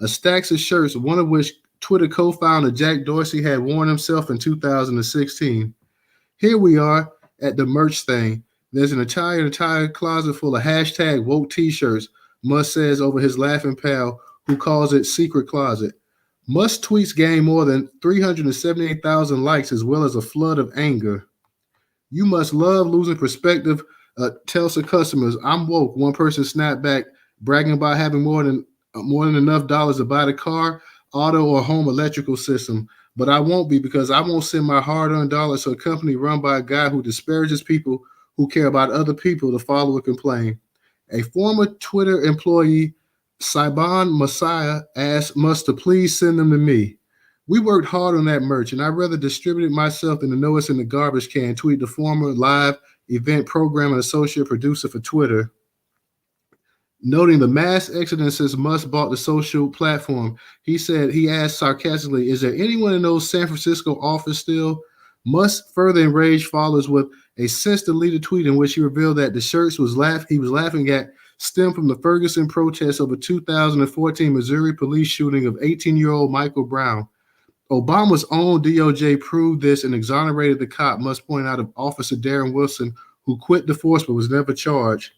a stacks of shirts, one of which Twitter co-founder Jack Dorsey had worn himself in 2016. Here we are at the merch thing. There's an entire closet full of hashtag woke t-shirts, Musk says over his laughing pal, who calls it secret closet. Musk tweets gained more than 378,000 likes, as well as a flood of anger. You must love losing perspective. Tells the customers, I'm woke. One person snapped back, bragging about having more than enough dollars to buy the car, auto, or home electrical system. But I won't be, because I won't send my hard-earned dollars to a company run by a guy who disparages people who care about other people to follow a complaint. A former Twitter employee, Saiban Messiah, asked Musk to please send them to me. We worked hard on that merch, and I'd rather distribute it myself than to know it's in the garbage can, tweeted the former live event program and associate producer for Twitter. Noting the mass exodus since Musk bought the social platform, he asked sarcastically, is there anyone in those San Francisco office still? Musk further enraged followers with a since-deleted tweet in which he revealed that the shirts he was laughing at stemmed from the Ferguson protests over 2014 Missouri police shooting of 18-year-old Michael Brown. Obama's own DOJ proved this and exonerated the cop, Musk pointed out, of Officer Darren Wilson, who quit the force but was never charged.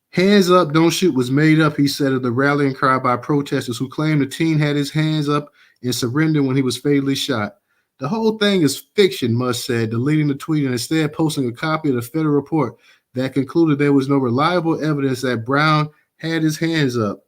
Hands up, don't shoot was made up, he said, of the rallying cry by protesters who claimed the teen had his hands up and surrendered when he was fatally shot. The whole thing is fiction, Musk said, deleting the tweet and instead posting a copy of the federal report that concluded there was no reliable evidence that Brown had his hands up.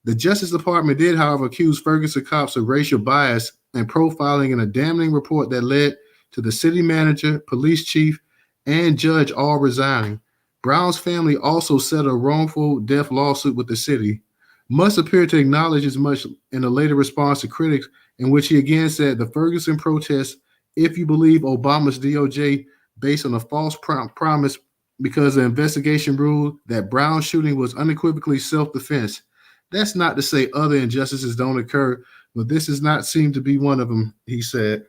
The Justice Department did, however, accuse Ferguson cops of racial bias and profiling in a damning report that led to the city manager, police chief, and judge all resigning. Brown's family also settled a wrongful death lawsuit with the city. Musk appeared to acknowledge as much in a later response to critics, in which he again said the Ferguson protests, if you believe Obama's DOJ, based on a false promise because the investigation ruled that Brown's shooting was unequivocally self-defense. That's not to say other injustices don't occur, but this does not seem to be one of them, he said.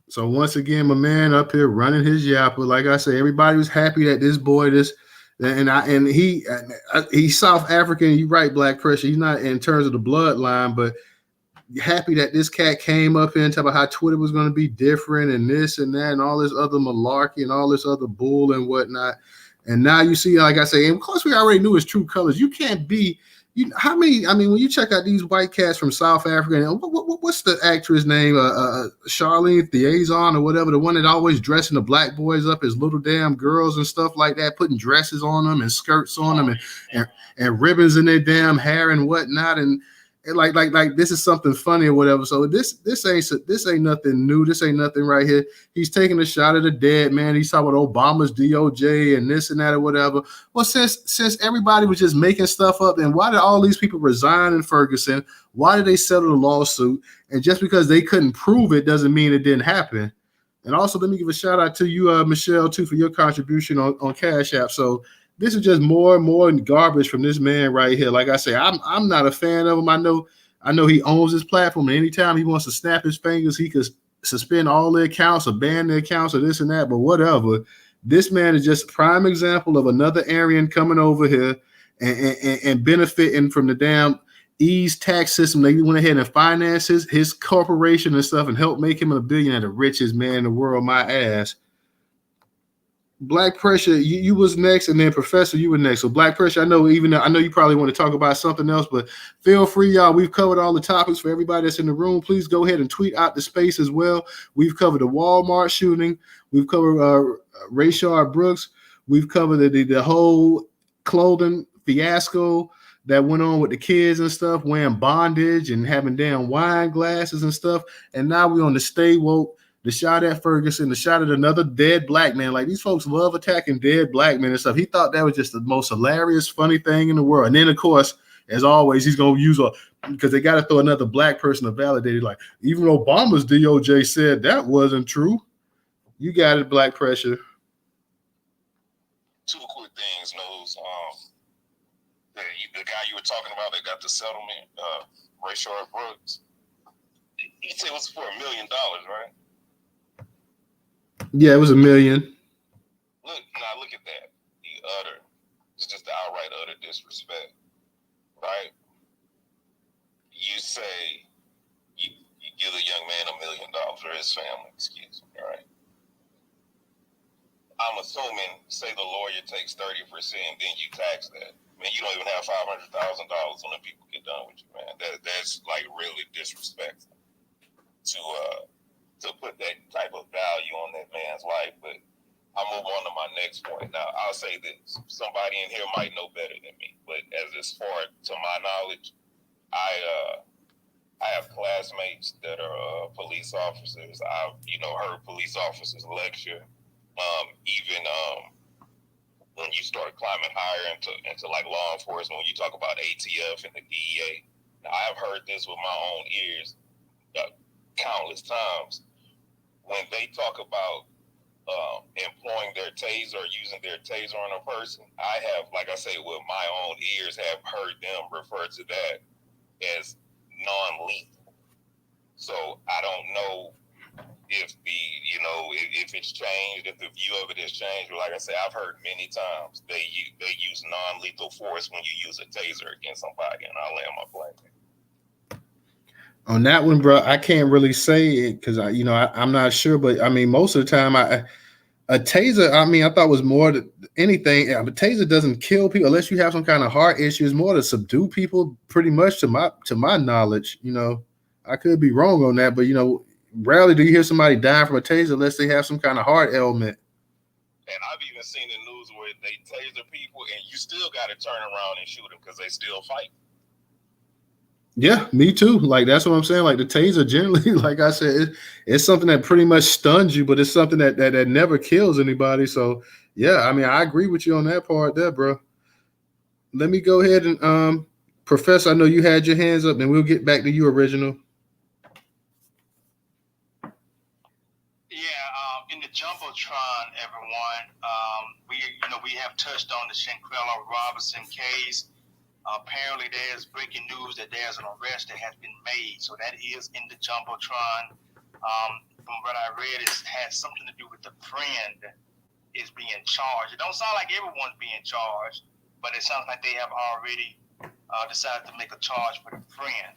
So once again, my man up here running his yapper. Like I say, everybody was happy that this boy, he's South African. You're right, Black Pressure. He's not in terms of the bloodline, but happy that this cat came up here and talk about how Twitter was going to be different and this and that and all this other malarkey and all this other bull and whatnot. And now you see, like I say, and of course we already knew his true colors. You can't be, how many? I mean, when you check out these white cats from South Africa, and what's the actress name? Charlene Theazon or whatever, the one that always dressing the black boys up as little damn girls and stuff like that, putting dresses on them and skirts on them and ribbons in their damn hair and whatnot, and like this is something funny or whatever. So this ain't nothing new. This ain't nothing right here. He's taking a shot at the dead man. He's talking about Obama's DOJ and this and that or whatever. Well, since everybody was just making stuff up, then why did all these people resign in Ferguson? Why did they settle the lawsuit? And just because they couldn't prove it doesn't mean it didn't happen. And also, let me give a shout out to you, Michelle, too, for your contribution on Cash App. So this is just more and more garbage from this man right here. Like I say, I'm not a fan of him. I know he owns his platform, and anytime he wants to snap his fingers, he could suspend all the accounts or ban the accounts or this and that. But whatever. This man is just a prime example of another Aryan coming over here and benefiting from the damn ease tax system. They went ahead and financed his corporation and stuff and helped make him a billionaire, the richest man in the world. My ass. Black Pressure, you was next, and then Professor, you were next. So Black Pressure, I know you probably want to talk about something else, but feel free, y'all. We've covered all the topics for everybody that's in the room. Please go ahead and tweet out the space as well. We've covered the Walmart shooting. We've covered Rayshard Brooks. We've covered the whole clothing fiasco that went on with the kids and stuff, wearing bondage and having damn wine glasses and stuff. And now we're on the Stay Woke. The shot at Ferguson, the shot at another dead black man. Like, these folks love attacking dead black men and stuff. He thought that was just the most hilarious, funny thing in the world. And then, of course, as always, he's going to use because they got to throw another black person to validate it. Like, even Obama's DOJ said that wasn't true. You got it, Black Pressure. Two quick things, Nose. The guy you were talking about that got the settlement, Rayshard Brooks, he said it was for $1 million, right? Yeah, it was $1 million. Look at that. It's just the outright utter disrespect, right? You say you give a young man $1 million for his family, excuse me, right? I'm assuming, say the lawyer takes 30%, then you tax that. Man, you don't even have $500,000 when the people get done with you, man. That's like really disrespectful to put that type of value on that man's life. But I'll move on to my next point. Now, I'll say this. Somebody in here might know better than me, but as far to my knowledge, I have classmates that are police officers. I've heard police officers lecture. Even when you start climbing higher into like law enforcement, when you talk about ATF and the DEA, now, I've heard this with my own ears countless times. When they talk about employing their taser or using their taser on a person, I have, like I say, with my own ears, have heard them refer to that as non-lethal. So I don't know if if it's changed, if the view of it has changed. But like I say, I've heard many times they use non-lethal force when you use a taser against somebody, and I'll land my plane. On that one, bro, I can't really say it because I'm not sure, but I mean, most of the time, a taser, I thought was more to anything. A taser doesn't kill people unless you have some kind of heart issue. It's more to subdue people, pretty much to my knowledge. I could be wrong on that, but rarely do you hear somebody die from a taser unless they have some kind of heart ailment. And I've even seen the news where they taser people, and you still got to turn around and shoot them because they still fight. Yeah, me too. Like, that's what I'm saying. Like, the taser generally, like I said, it's something that pretty much stuns you, but it's something that never kills anybody. So, yeah, I agree with you on that part there, bro. Let me go ahead and, Professor, I know you had your hands up, and we'll get back to you, Original. Yeah, in the Jumbotron, everyone, we have touched on the Shanquella Robinson case. Apparently, there's breaking news that there's an arrest that has been made. So that is in the Jumbotron. From what I read, it has something to do with the friend is being charged. It don't sound like everyone's being charged, but it sounds like they have already decided to make a charge for the friend.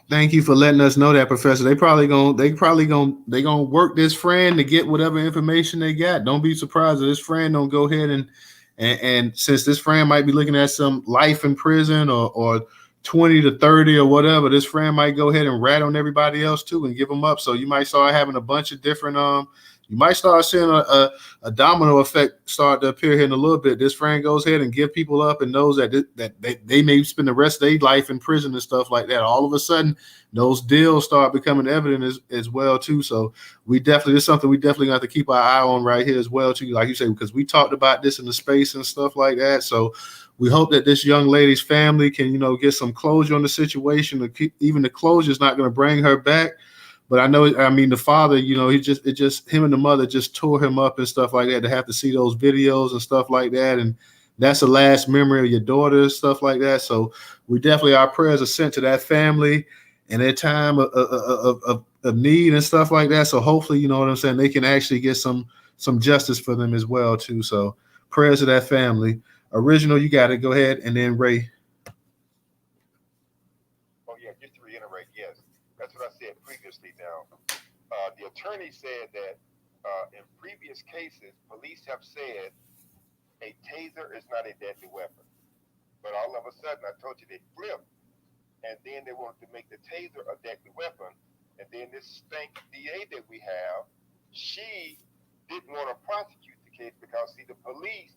Thank you for letting us know that, Professor. They gonna work this friend to get whatever information they got. Don't be surprised if this friend don't go ahead and since this friend might be looking at some life in prison or 20 to 30 or whatever, this friend might go ahead and rat on everybody else too and give them up. So you might start having a bunch of different you might start seeing a domino effect start to appear here in a little bit. This friend goes ahead and give people up and knows that they may spend the rest of their life in prison and stuff like that. All of a sudden, those deals start becoming evident as well too. So this is something we definitely have to keep our eye on right here as well too. Like you say, because we talked about this in the space and stuff like that. So we hope that this young lady's family can, get some closure on the situation. Even the closure is not going to bring her back. But the father, him and the mother just tore him up and stuff like that, to have to see those videos and stuff like that. And that's the last memory of your daughter and stuff like that. So our prayers are sent to that family in their time of need and stuff like that. So hopefully, they can actually get some justice for them as well too. So prayers to that family. Original, you got it. Go ahead. And then Ray. Oh yeah, just to reiterate, yes. That's what I said previously now. The attorney said that in previous cases, police have said a taser is not a deadly weapon. But all of a sudden, I told you they flipped. And then they wanted to make the taser a deadly weapon. And then this stank DA that we have, she didn't want to prosecute the case because, see, the police,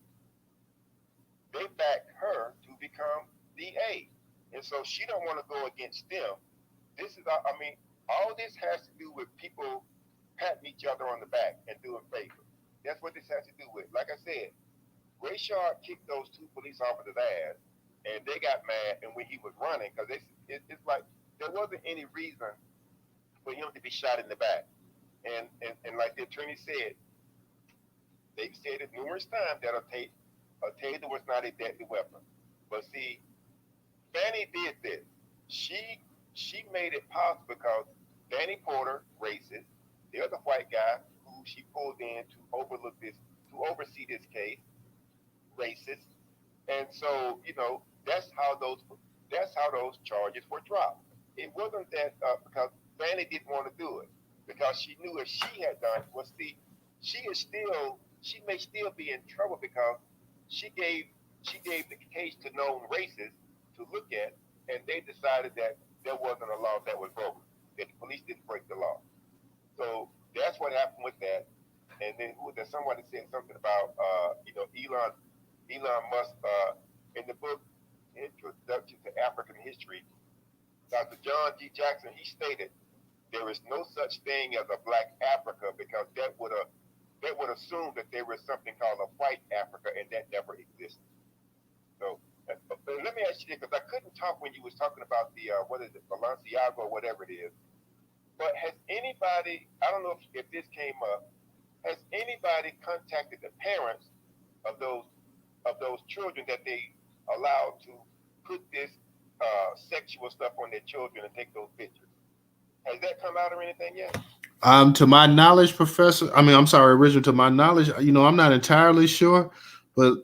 they backed her to become DA. And so she don't want to go against them. This is, all this has to do with people patting each other on the back and doing favors. That's what this has to do with. Like I said, Rayshard kicked those two police officers' ass, and they got mad. And when he was running, because it's like there wasn't any reason for him to be shot in the back. And like the attorney said, they've said it numerous times that a taser was not a deadly weapon. But see, Fannie did this. She made it possible because Danny Porter, racist, the other white guy who she pulled in to oversee this case, racist, and so that's how those charges were dropped. It wasn't that because Fannie didn't want to do it, because she knew if she had done it, she may still be in trouble because she gave the case to known racists to look at, and they decided that there wasn't a law that was broken, that the police didn't break the law. So that's what happened with that. And then there's someone that said something about Elon Musk in the book Introduction to African History. Dr. John G. Jackson, he stated there is no such thing as a black Africa, because that would assume that there was something called a white Africa, and that never existed. So let me ask you this, because I couldn't talk when you was talking about the Balenciaga or whatever it is. But has anybody, I don't know if this came up, has anybody contacted the parents of those children that they allowed to put this sexual stuff on their children and take those pictures? Has that come out or anything yet? To my knowledge, Professor, Original, to my knowledge, I'm not entirely sure, but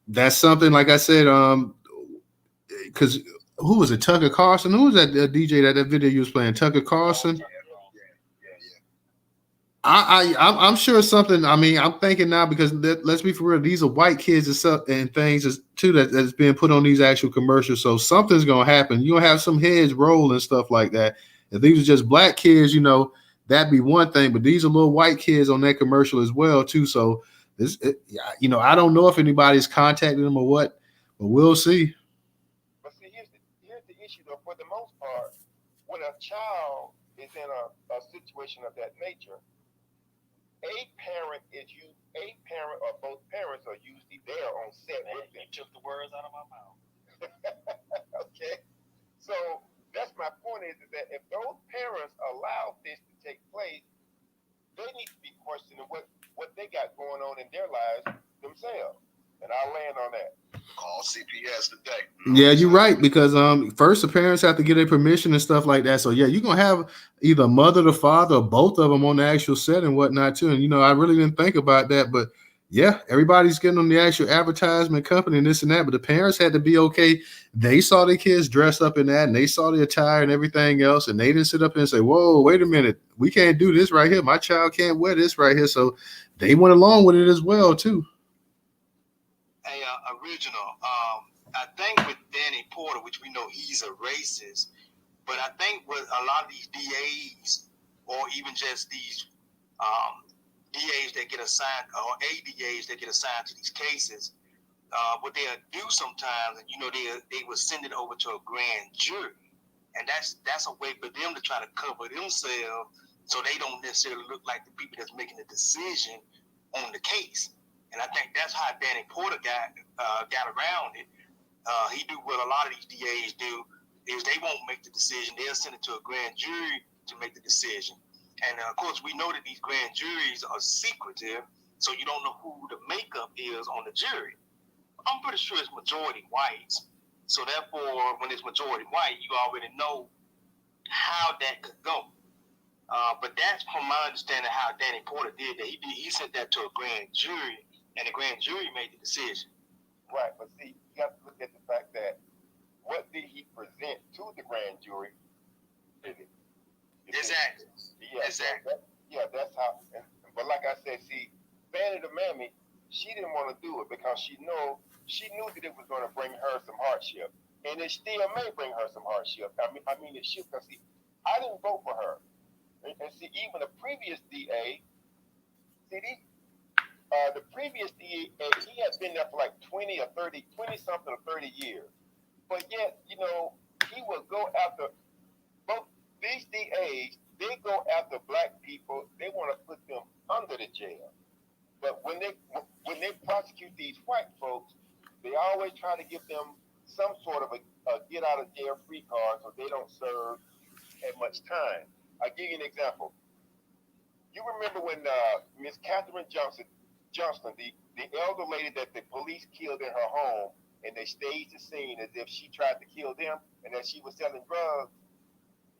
that's something, like I said, because who was it? Tucker Carlson? Who was that DJ that video you was playing? Tucker Carlson? I'm sure something. I'm thinking now, because let's be for real, these are white kids and things too that's being put on these actual commercials. So something's gonna happen. You'll have some heads roll and stuff like that. If these are just black kids, that'd be one thing. But these are little white kids on that commercial as well too. So I don't know if anybody's contacted them or what, but we'll see. But see, here's the issue though. For the most part, when a child is in a situation of that nature, a parent or both parents are usually there on set with them. You took the words out of my mouth. Okay, so that's my point, is that if those parents allow this to take place, they need to be questioning what they got going on in their lives themselves. And I'll land on that. Call CPS today. Yeah, you're right, because first the parents have to get their permission and stuff like that. So yeah, you're gonna have either mother, the father, or both of them on the actual set and whatnot too. And I really didn't think about that, but Yeah, everybody's getting on the actual advertisement company and this and that, but the parents had to be okay. They saw the kids dressed up in that and they saw the attire and everything else, and they didn't sit up and say, whoa, wait a minute, we can't do this right here. My child can't wear this right here. So they went along with it as well, too. Hey, original. I think with Danny Porter, which we know he's a racist, but I think with a lot of these DAs or even just these DAs that get assigned or ADAs that get assigned to these cases, what they'll do sometimes, and they will send it over to a grand jury, and that's a way for them to try to cover themselves so they don't necessarily look like the people that's making the decision on the case. And I think that's how Danny Porter got around it. He do what a lot of these DAs do is they won't make the decision. They'll send it to a grand jury to make the decision. And of course, we know that these grand juries are secretive, so you don't know who the makeup is on the jury. I'm pretty sure it's majority whites. So therefore, when it's majority white, you already know how that could go. But that's from my understanding how Danny Porter did that. He sent that to a grand jury, and the grand jury made the decision. Right, but see, you have to look at the fact that what did he present to the grand jury? Exactly. Yeah, exactly. That's how. But like I said, see, Fannie the Mammy, she didn't want to do it because she knew that it was going to bring her some hardship, and it still may bring her some hardship. I mean, it should. Because see, I didn't vote for her, and see, even the previous DA, the previous DA, he had been there for like 20 something or 30 years, but yet, he will go after both these DAs. They go after black people. They want to put them under the jail. But when they prosecute these white folks, they always try to give them some sort of a get out of jail free card so they don't serve as much time. I'll give you an example. You remember when Miss Katherine Johnson, the elder lady that the police killed in her home, and they staged the scene as if she tried to kill them and that she was selling drugs.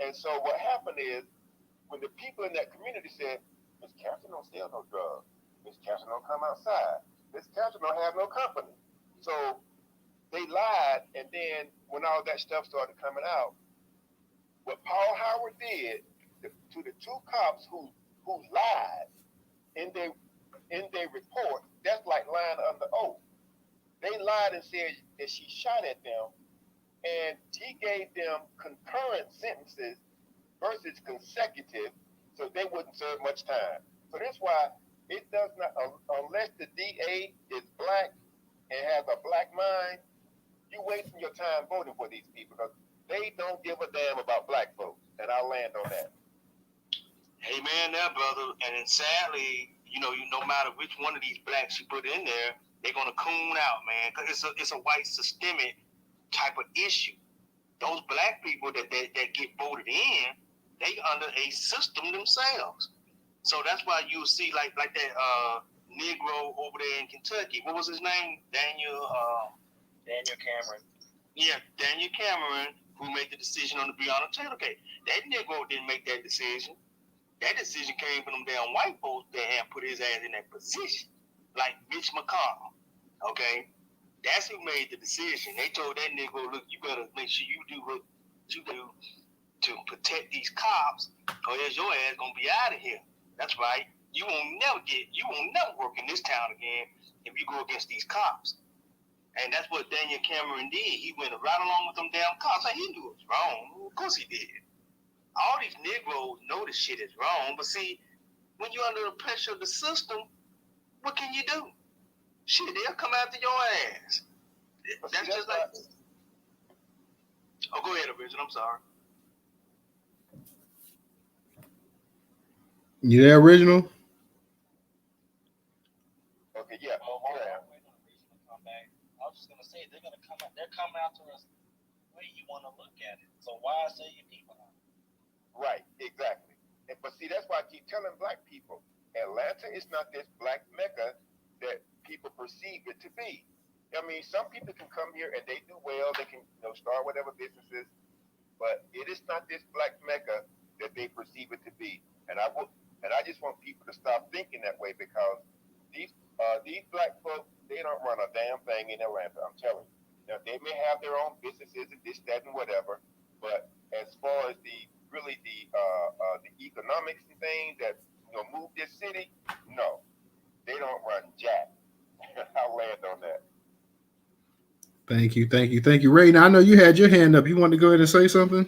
And so what happened is, when the people in that community said, Miss Catherine don't sell no drugs, Miss Catherine don't come outside, Miss Catherine don't have no company. So they lied, and then when all that stuff started coming out, what Paul Howard did to the two cops who lied in their report, that's like lying under oath. They lied and said that she shot at them, and he gave them concurrent sentences versus consecutive, so they wouldn't serve much time. So that's why it does not, unless the DA is black and has a black mind, you're wasting your time voting for these people because they don't give a damn about black folks. And I'll land on that. Amen there, brother. And then sadly, no matter which one of these blacks you put in there, they're going to coon out, man, because it's a white systemic type of issue. Those black people that get voted in, they under a system themselves. So that's why you'll see like that Negro over there in Kentucky. What was his name? Daniel Cameron. Yeah, Daniel Cameron, who made the decision on the Breonna Taylor case. That Negro didn't make that decision. That decision came from them damn white folks that had put his ass in that position. Like Mitch McConnell. Okay? That's who made the decision. They told that Negro, look, you better make sure you do what you do to protect these cops, or else your ass gonna be out of here. That's right. You won't never work in this town again if you go against these cops. And that's what Daniel Cameron did. He went right along with them damn cops. Like, he knew it was wrong. Of course he did. All these Negroes know this shit is wrong, but see, when you're under the pressure of the system, what can you do? Shit, they'll come after your ass. That's just like. Oh, go ahead, Original. I'm sorry. You there, Original? Okay, yeah. I was just gonna say they're coming after us the way you want to look at it. So why say your people out? Right, exactly. But see, that's why I keep telling black people, Atlanta is not this black mecca that people perceive it to be. I mean, some people can come here and they do well. They can, start whatever businesses, but it is not this black mecca that they perceive it to be. And I just want people to stop thinking that way because these These black folks, they don't run a damn thing in Atlanta. I'm telling you. Now they may have their own businesses and this, that, and whatever, but as far as the economics and things that move this city, no, they don't run jack. I'll land on that. Thank you. Ray, now I know you had your hand up. You want to go ahead and say something?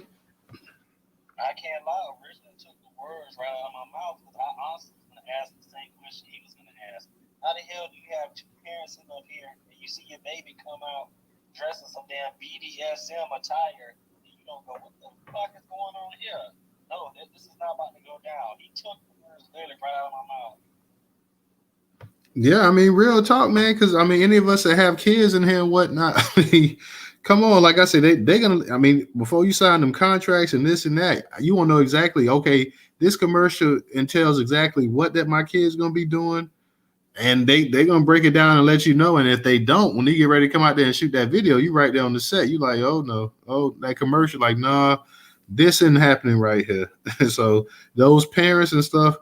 I can't lie. Originally took the words right out of my mouth because I honestly was going to ask the same question he was going to ask. How the hell do you have two parents sitting up here and you see your baby come out dressed in some damn BDSM attire and you don't go, what the fuck is going on here? No, this is not about to go down. He took the words literally right out of my mouth. Yeah, I mean, real talk, man. Because I mean, any of us that have kids in here and whatnot, I mean, come on, like I said, they're gonna. I mean, before you sign them contracts and this and that, you want to know exactly. Okay, this commercial entails exactly what that my kid's gonna be doing, and they're gonna break it down and let you know. And if they don't, when they get ready to come out there and shoot that video, you right there on the set, you like, oh no, oh that commercial, like, nah, this isn't happening right here. So those parents and stuff.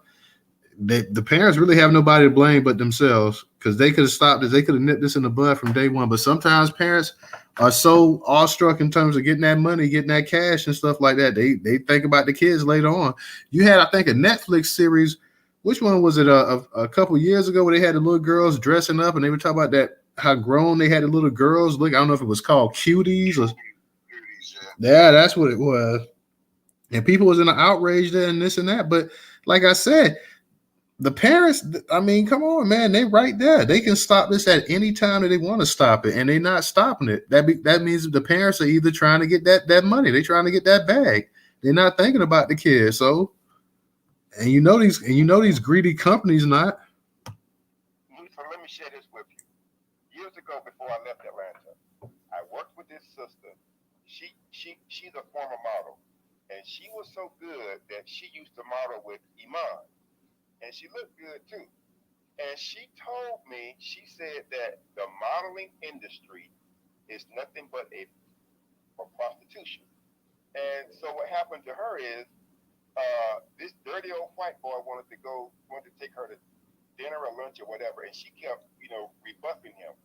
The parents really have nobody to blame but themselves because they could have stopped this. They could have nipped this in the bud from day one. But sometimes parents are so awestruck in terms of getting that money, getting that cash and stuff like that. They think about the kids later on. You had, I think, a Netflix series. Which one was it? A couple years ago where they had the little girls dressing up and they were talking about that, how grown they had the little girls look. I don't know if it was called Cuties or. Yeah, that's what it was. And people was in an outrage there and this and that. But like I said, the parents, I mean, come on, man, they right there. They can stop this at any time that they want to stop it, and they're not stopping it. That means the parents are either trying to get that money, they're trying to get that bag. They're not thinking about the kids. So, and you know these greedy companies not. So let me share this with you. Years ago, before I left Atlanta, I worked with this sister. She's a former model, and she was so good that she used to model with Iman. And she looked good too. And she told me, she said that the modeling industry is nothing but for prostitution. And so what happened to her is this dirty old white boy wanted to take her to dinner or lunch or whatever, and she kept, rebuffing him.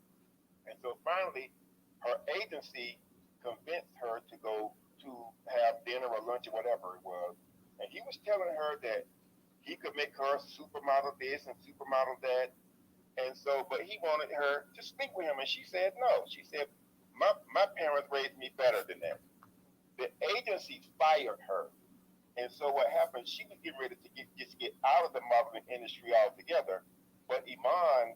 And so finally, her agency convinced her to go to have dinner or lunch or whatever it was. And he was telling her that he could make her supermodel this and supermodel that. And so, but he wanted her to speak with him. And she said, no. She said, my parents raised me better than that. The agency fired her. And so what happened, she was getting ready to get out of the modeling industry altogether. But Iman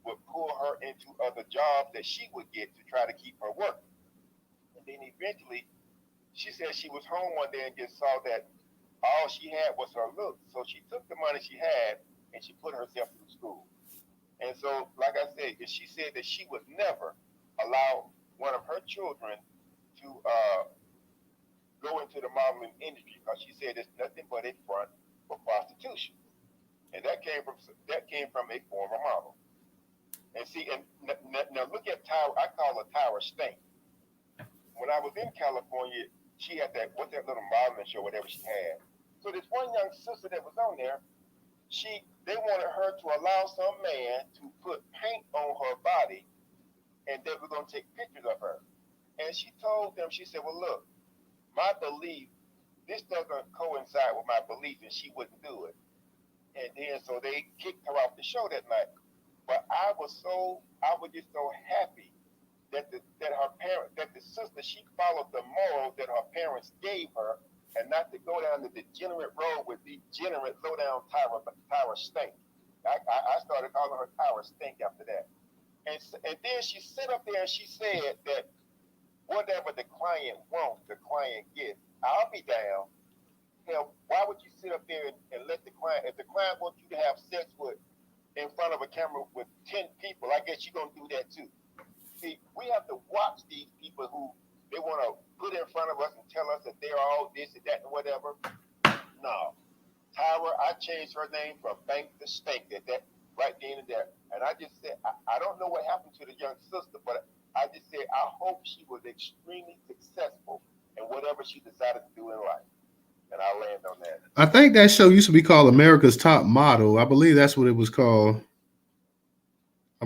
would pull her into other jobs that she would get to try to keep her working. And then eventually, she said she was home one day and just saw that all she had was her look. So she took the money she had and she put herself through school. And so, like I said, she said that she would never allow one of her children to go into the modeling industry because she said it's nothing but a front for prostitution. And that came from a former model. And see, and now look at Tyra. I call her Tyra Stink. When I was in California, she had what's that little modeling show, whatever she had. So this one young sister that was on there, they wanted her to allow some man to put paint on her body, and they were going to take pictures of her. And she told them, she said, well, look, my belief, this doesn't coincide with my belief, and she wouldn't do it. And then so they kicked her off the show that night. But I was just so happy that the sister, she followed the morals that her parents gave her, and not to go down the degenerate road with degenerate, low down Tyra Stink. I started calling her Tyra Stink after that. And then she sat up there and she said that whatever the client wants, the client gets. I'll be down. Hell, why would you sit up there and let the client, if the client wants you to have sex with in front of a camera with 10 people, I guess you're going to do that too. See, we have to watch these people who they want to put in front of us and tell us that they're all this and that and whatever. No. Tyra, I changed her name from Bank to Stink at that right then and there. And I just said, I don't know what happened to the young sister, but I just said, I hope she was extremely successful in whatever she decided to do in life. And I'll land on that. I think that show used to be called America's Top Model. I believe that's what it was called.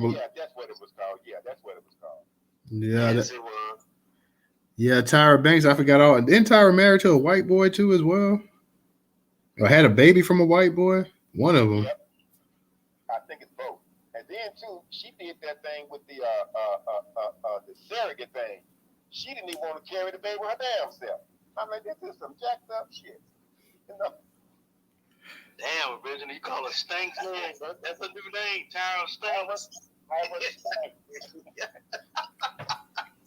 Yeah, that's what it was called. Yeah, that's what it was called. Yeah, Yes, it was. yeah. Tyra Banks. I forgot all. Didn't Tyra married to a white boy too as well, or had a baby from a white boy? One of them. Yep, I think it's both. And then too, she did that thing with the surrogate thing. She didn't even want to carry the baby her damn self. I'm like, this is some jacked up shit. You know? Damn, originally you call her Stank Man. That's a new name, Tyra Stank.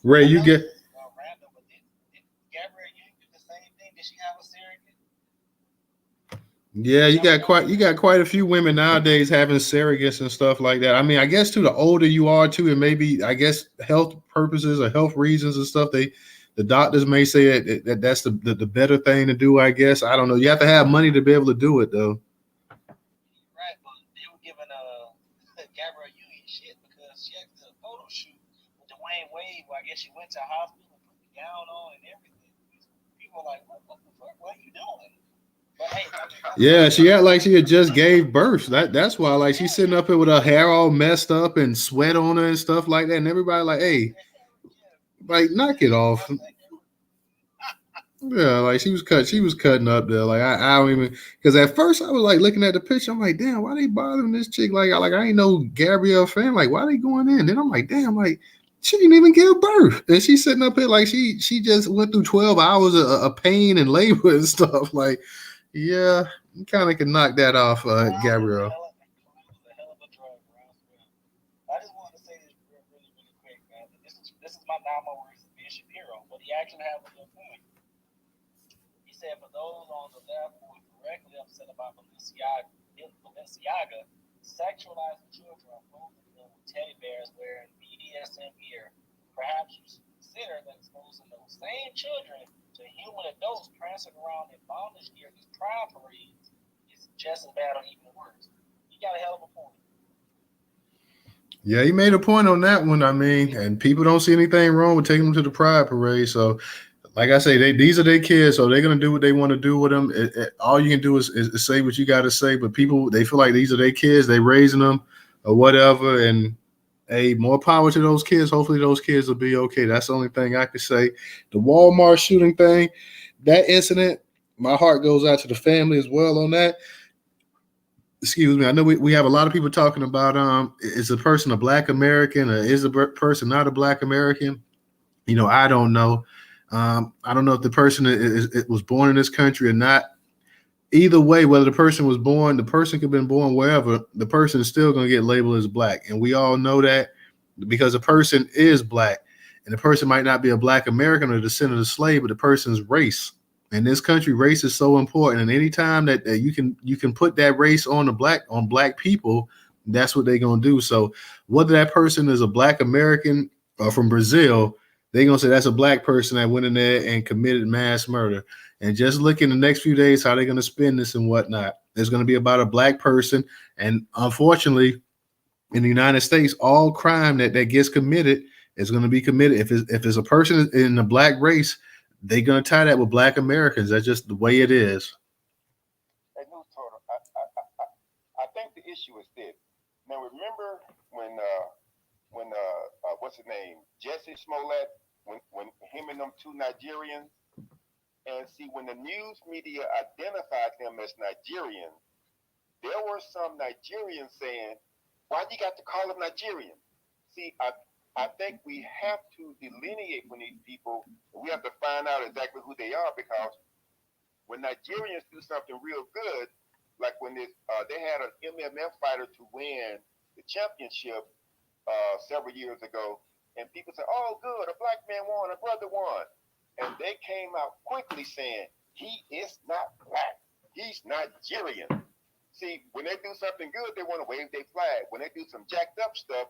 Ray, you get. Random, but did Gabrielle Union do the same thing? Did she have a surrogate? Yeah, you got quite a few women nowadays having surrogates and stuff like that. I mean, I guess too, the older you are too, and maybe I guess health purposes or health reasons and stuff, the doctors may say that's the better thing to do. I guess I don't know. You have to have money to be able to do it though. Right, but they were giving Gabrielle Union shit because she had the photo shoot with Dwayne Wade. Where I guess she went to the hospital and put the gown on and everything. People were like, what the fuck? What are you doing? But hey, Yeah, she had like she had just gave birth. That's why like she's sitting up here with her hair all messed up and sweat on her and stuff like that. And everybody like, hey, like knock it off. Yeah, like she was cutting up there. Like I don't even because at first I was like looking at the picture. I'm like, damn, why they bothering this chick? Like I ain't no Gabrielle fan. Like why they going in? Then I'm like, damn, like she didn't even give birth, and she's sitting up here like she just went through 12 hours of pain and labor and stuff. Like, yeah, you kind of can knock that off, Gabrielle. I just wanted to say this really quick, man. This is my Nama words of Ben Shapiro, but he actually has a good point. He said, for those on the left who are correctly upset about Balenciaga sexualizing children and posing them with teddy bears wearing BDSM gear, perhaps you should consider that exposing those same children to human adults prancing around in bondage gear these pride parades is just as bad or even worse. He got a hell of a point. Yeah, he made a point on that one. I mean, and people don't see anything wrong with taking them to the pride parade. So, like I say, these are their kids, so they're gonna do what they want to do with them. All you can do is say what you got to say. But people, they feel like these are their kids, they raising them or whatever. And hey, more power to those kids. Hopefully, those kids will be okay. That's the only thing I can say. The Walmart shooting thing, that incident, my heart goes out to the family as well on that. Excuse me. I know we have a lot of people talking about is a person a Black American or is a person not a Black American? You know, I don't know. I don't know if the person was born in this country or not. Either way, whether the person could have been born wherever, the person is still going to get labeled as Black. And we all know that because a person is Black and the person might not be a Black American or a descendant of slave, but the person's race. In this country, race is so important. And anytime that you can put that race on Black people, that's what they're going to do. So whether that person is a Black American or from Brazil, they're going to say that's a Black person that went in there and committed mass murder. And just look in the next few days how they're going to spin this and whatnot. It's going to be about a Black person. And unfortunately, in the United States, all crime that gets committed is going to be committed. If it's a person in the Black race, they're going to tie that with Black Americans. That's just the way it is. Hey, Newstoter, I think the issue is this. Now, remember when what's his name? Jesse Smollett, when him and them two Nigerians, and see, when the news media identified them as Nigerian, there were some Nigerians saying, why you got to call them Nigerian? See, I think we have to delineate when these people, we have to find out exactly who they are, because when Nigerians do something real good, like when they had an MMF fighter to win the championship several years ago, and people say, oh, good, a Black man won, a brother won. And they came out quickly saying, he is not Black, he's Nigerian. See, when they do something good, they want to wave their flag. When they do some jacked up stuff,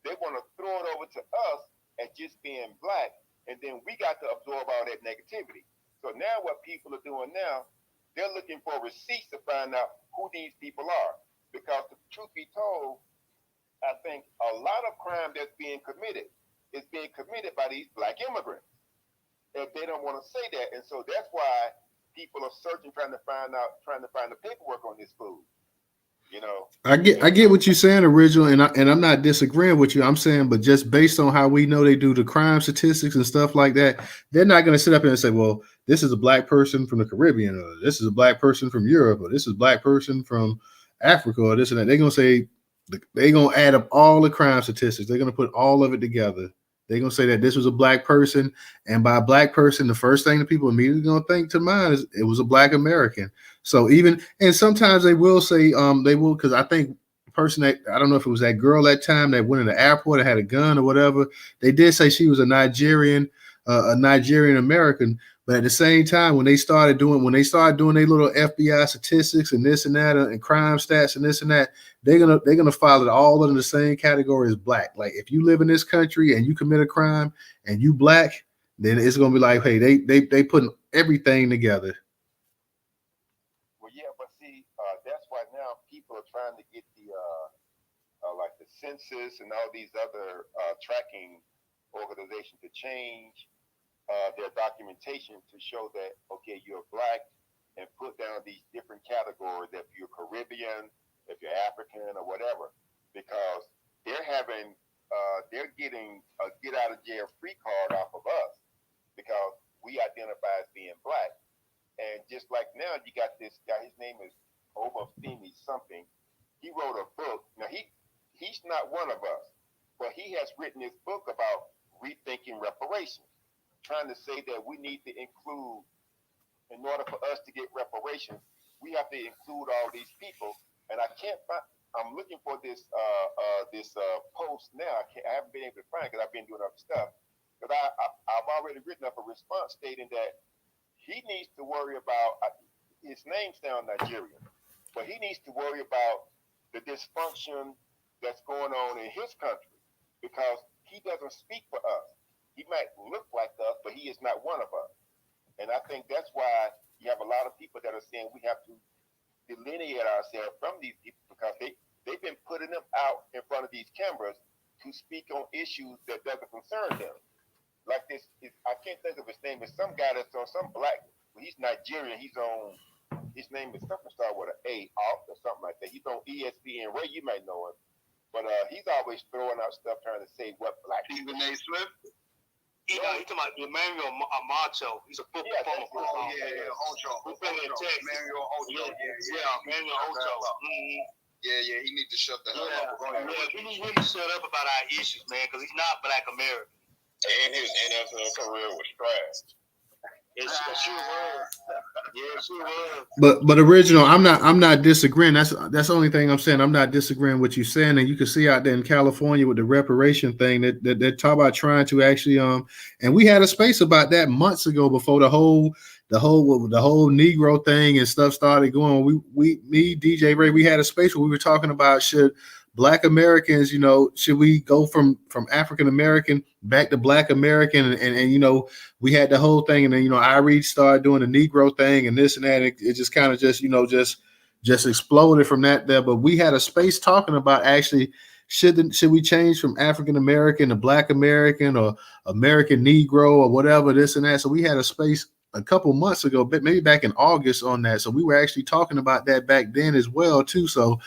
they want to throw it over to us as just being Black, and then we got to absorb all that negativity. So now what people are doing now, they're looking for receipts to find out who these people are. Because the truth be told, I think a lot of crime that's being committed is being committed by these Black immigrants. And they don't want to say that. And so that's why people are searching, trying to find the paperwork on this food. You know, I get what you're saying, original, and I'm not disagreeing with you. I'm saying, but just based on how we know they do the crime statistics and stuff like that, they're not going to sit up here and say, "Well, this is a black person from the Caribbean, or this is a black person from Europe, or this is a black person from Africa, or this and that." They're going to say they're going to add up all the crime statistics. They're going to put all of it together. They're going to say that this was a black person, and by a black person, the first thing that people immediately going to think to mind is it was a black American. So even, and sometimes they will say they will, because I think the person that, I don't know if it was that girl that time that went in the airport and had a gun or whatever, they did say she was a Nigerian American. But at the same time, when they started doing their little FBI statistics and this and that and crime stats and this and that, they're gonna file it all under the same category as black. Like if you live in this country and you commit a crime and you black, then it's gonna be like, hey, they putting everything together. Well, yeah, but see, that's why now people are trying to get the like the census and all these other tracking organizations to change their documentation to show that, okay, you're black, and put down these different categories if you're Caribbean, if you're African, or whatever, because they're getting a get out of jail free card off of us because we identify as being black. And just like now, you got this guy, his name is Obafemi something. He wrote a book. Now, he's not one of us, but he has written this book about rethinking reparations, trying to say that we need to include, in order for us to get reparations, we have to include all these people. And I can't find, I'm looking for this post now. I haven't been able to find it because I've been doing other stuff. But I've already written up a response stating that he needs to worry about, his name sounds Nigerian, but he needs to worry about the dysfunction that's going on in his country because he doesn't speak for us. He might look like us, but he is not one of us. And I think that's why you have a lot of people that are saying we have to delineate ourselves from these people because they've been putting them out in front of these cameras to speak on issues that doesn't concern them. Like this, I can't think of his name. It's some guy that's on some black, he's Nigerian. He's on, his name is something start with an A, off or something like that. He's on ESPN. Ray, you might know him. But he's always throwing out stuff trying to say what black people. Stephen A. Smith? He's talking about Emmanuel Macho. He's a former football. Ocho. Who played in Texas. Emmanuel Ocho. Emmanuel Ocho. Yeah, he needs to shut the hell up. He needs to shut up about our issues, man, because he's not black American. And his NFL career was trash. It sure was. Yeah, it sure was. But original, I'm not disagreeing. That's the only thing I'm saying. I'm not disagreeing what you're saying. And you can see out there in California with the reparation thing that they talk about trying to actually and we had a space about that months ago before the whole Negro thing and stuff started going. Me, DJ Ray, we had a space where we were talking about should Black Americans, should we go from African American back to Black American, and we had the whole thing, and then Irie started doing the Negro thing and this and that. And it just kind of just exploded from that there. But we had a space talking about actually should we change from African American to Black American or American Negro or whatever this and that. So we had a space a couple months ago, but maybe back in August on that. So we were actually talking about that back then as well too. So,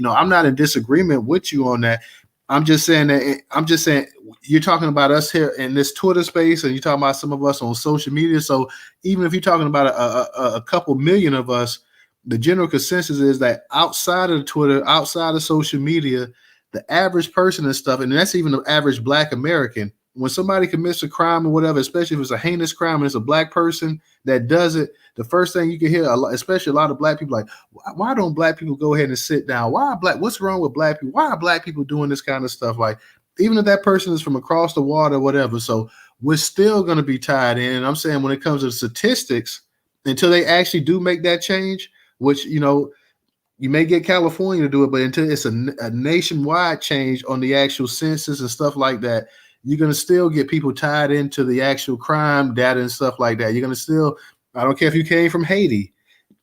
I'm not in disagreement with you on that. I'm just saying you're talking about us here in this Twitter space, and you're talking about some of us on social media. So even if you're talking about a couple million of us, the general consensus is that outside of Twitter, outside of social media, the average person and stuff, and that's even the average Black American, when somebody commits a crime or whatever, especially if it's a heinous crime and it's a Black person that does it, the first thing you can hear, especially a lot of Black people, like, why don't Black people go ahead and sit down? What's wrong with Black people? Why are Black people doing this kind of stuff? Like, even if that person is from across the water or whatever. So we're still going to be tied in. And I'm saying when it comes to the statistics, until they actually do make that change, which, you may get California to do it, but until it's a nationwide change on the actual census and stuff like that, you're going to still get people tied into the actual crime data and stuff like that. You're going to still, I don't care if you came from Haiti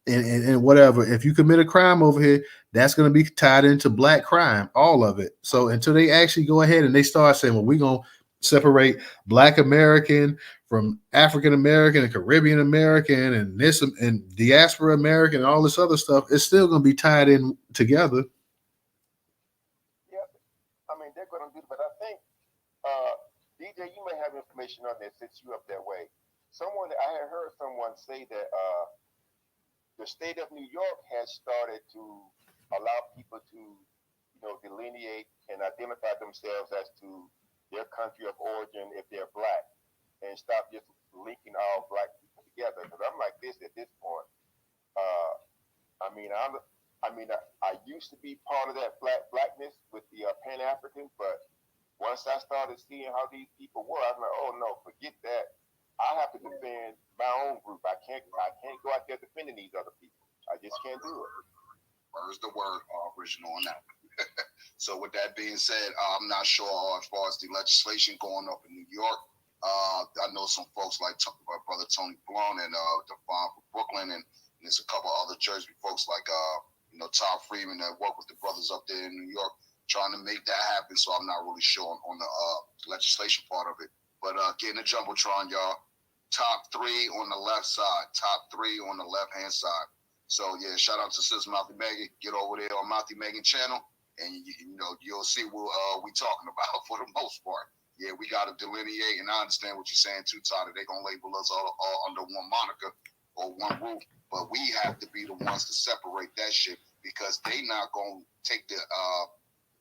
and whatever. If you commit a crime over here, that's going to be tied into Black crime, all of it. So until they actually go ahead and they start saying, well, we're going to separate Black American from African American and Caribbean American and this and diaspora American and all this other stuff, it's still going to be tied in together. DJ, you may have information on this since you up that way. I had heard someone say that the state of New York has started to allow people to, delineate and identify themselves as to their country of origin if they're black, and stop just linking all black people together. Because I'm like this at this point. I used to be part of that blackness with the Pan African, but once I started seeing how these people were, I was like, oh no, forget that. I have to defend my own group. I can't go out there defending these other people. I just can't do it. Where's the word original on that? So with that being said, I'm not sure as far as the legislation going up in New York. I know some folks like Brother Tony Blum and the farm from Brooklyn, and there's a couple other Jersey folks like Todd Freeman that work with the brothers up there in New York trying to make that happen. So I'm not really sure on the legislation part of it. But getting the Jumbotron, y'all. Top 3 on the left side. Top 3 on the left-hand side. So, yeah, shout out to Sis Mouthy Megan. Get over there on Mouthy Megan channel, and, you'll see what we talking about for the most part. Yeah, we got to delineate, and I understand what you're saying, too, Todd. They're going to label us all under one moniker or one roof, but we have to be the ones to separate that shit because they not going to take the,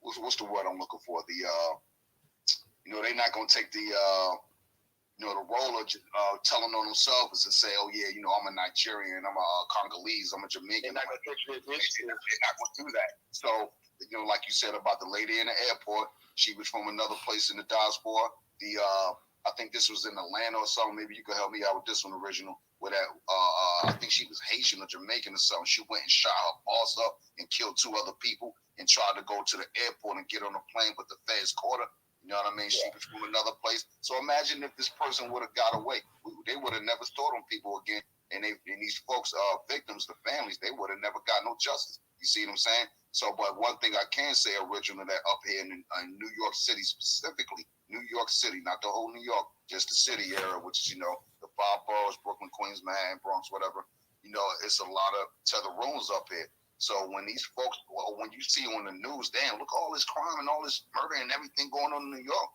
what's the word I'm looking for? They're not going to take the role of telling on themselves and say, oh, yeah, I'm a Nigerian, I'm a Congolese, I'm a Jamaican. They're not going to do that. So, like you said about the lady in the airport, she was from another place in the diaspora. I think this was in Atlanta or something. Maybe you could help me out with this one original. Where that, I think she was Haitian or Jamaican or something. She went and shot her boss up and killed 2 other people and tried to go to the airport and get on a plane, but the feds caught her. You know what I mean? Yeah. She was from another place. So imagine if this person would have got away. They would have never stored on people again. And these folks, victims, the families, they would have never got no justice. You see what I'm saying? So, but one thing I can say originally that up here in New York City specifically, New York City, not the whole New York, just the city area, which is, the 5 boroughs, Brooklyn, Queens, Manhattan, Bronx, whatever. It's a lot of tetheroons up here. So when these folks, when you see on the news, damn, look all this crime and all this murder and everything going on in New York.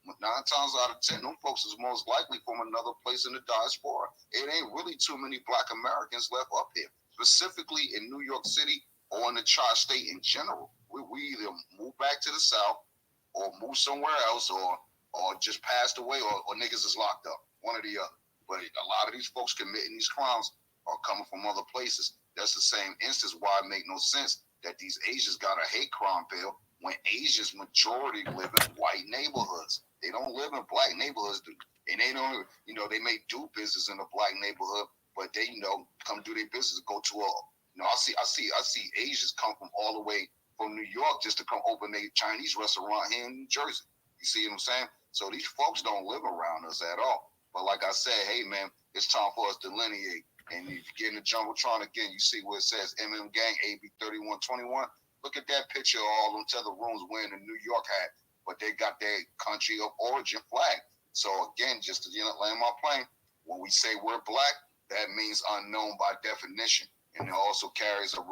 9 times out of 10, them folks is most likely from another place in the diaspora. It ain't really too many Black Americans left up here, specifically in New York City or in the tri-state in general. We either move back to the South or move somewhere else or just passed away or niggas is locked up, one or the other. But a lot of these folks committing these crimes are coming from other places. That's the same instance why it make no sense that these Asians got a hate crime bill when Asians majority live in white neighborhoods. They don't live in Black neighborhoods, and they don't. They may do business in a Black neighborhood, but they come do their business, go to a. I see Asians come from all the way from New York just to come open a Chinese restaurant here in New Jersey. You see what I'm saying? So these folks don't live around us at all. But like I said, hey man, it's time for us to delineate. And if you get in the Jumbotron again, you see where it says MM Gang AB 3121. Look at that picture of all them tetheroons wearing a New York hat, but they got their country of origin flag. So again, just to land my plane, when we say we're Black, that means unknown by definition, and it also carries a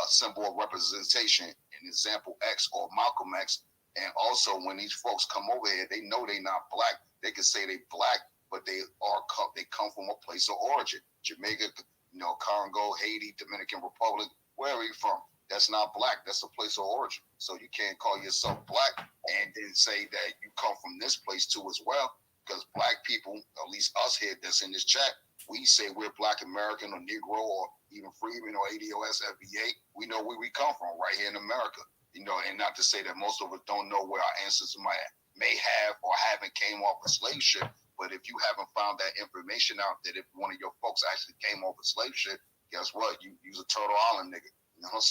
symbol of representation, an example X or Malcolm X. And also, when these folks come over here, they know they're not Black. They can say they Black, but they come from a place of origin. Jamaica, Congo, Haiti, Dominican Republic, wherever you're from. That's not Black. That's a place of origin. So you can't call yourself Black and then say that you come from this place too as well. Because Black people, at least us here that's in this chat, we say we're Black American or Negro or even Freeman or ADOS, FBA. We know where we come from right here in America. And not to say that most of us don't know where our ancestors may have or haven't came off a slave ship. But if you haven't found that information out, that if one of your folks actually came off a slave ship, guess what? You's a Turtle Island nigga. You know what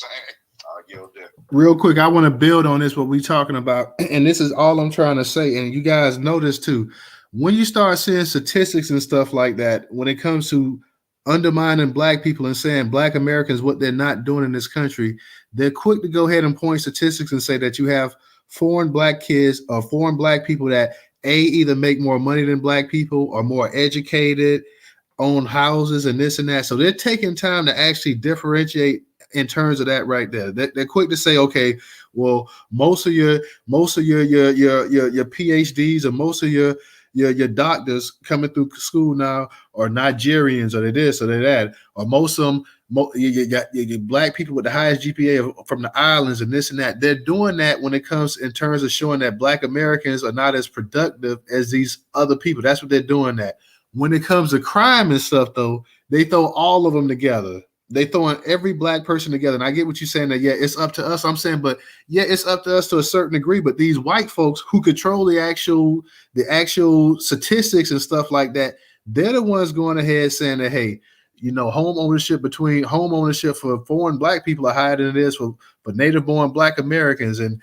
I'm saying? Real quick, I want to build on this, what we talking about. And this is all I'm trying to say. And you guys know this too. When you start seeing statistics and stuff like that, when it comes to undermining Black people and saying Black Americans, what they're not doing in this country, they're quick to go ahead and point statistics and say that you have foreign Black kids or foreign Black people that either make more money than Black people or more educated, own houses and this and that. So they're taking time to actually differentiate in terms of that right there. They're quick to say, okay, well, most of your PhDs or most of your doctors coming through school now are Nigerians, or they're this or they're that, or most of them. You got black people with the highest GPA from the islands and this and that. They're doing that when it comes in terms of showing that black Americans are not as productive as these other people. That's what they're doing that. When it comes to crime and stuff, though, they throw all of them together. They throwing every black person together. And I get what you're saying that, yeah, it's up to us. I'm saying, but yeah, it's up to us to a certain degree. But these white folks who control the actual statistics and stuff like that, they're the ones going ahead saying that, hey, home ownership for foreign black people are higher than it is for native born black Americans, and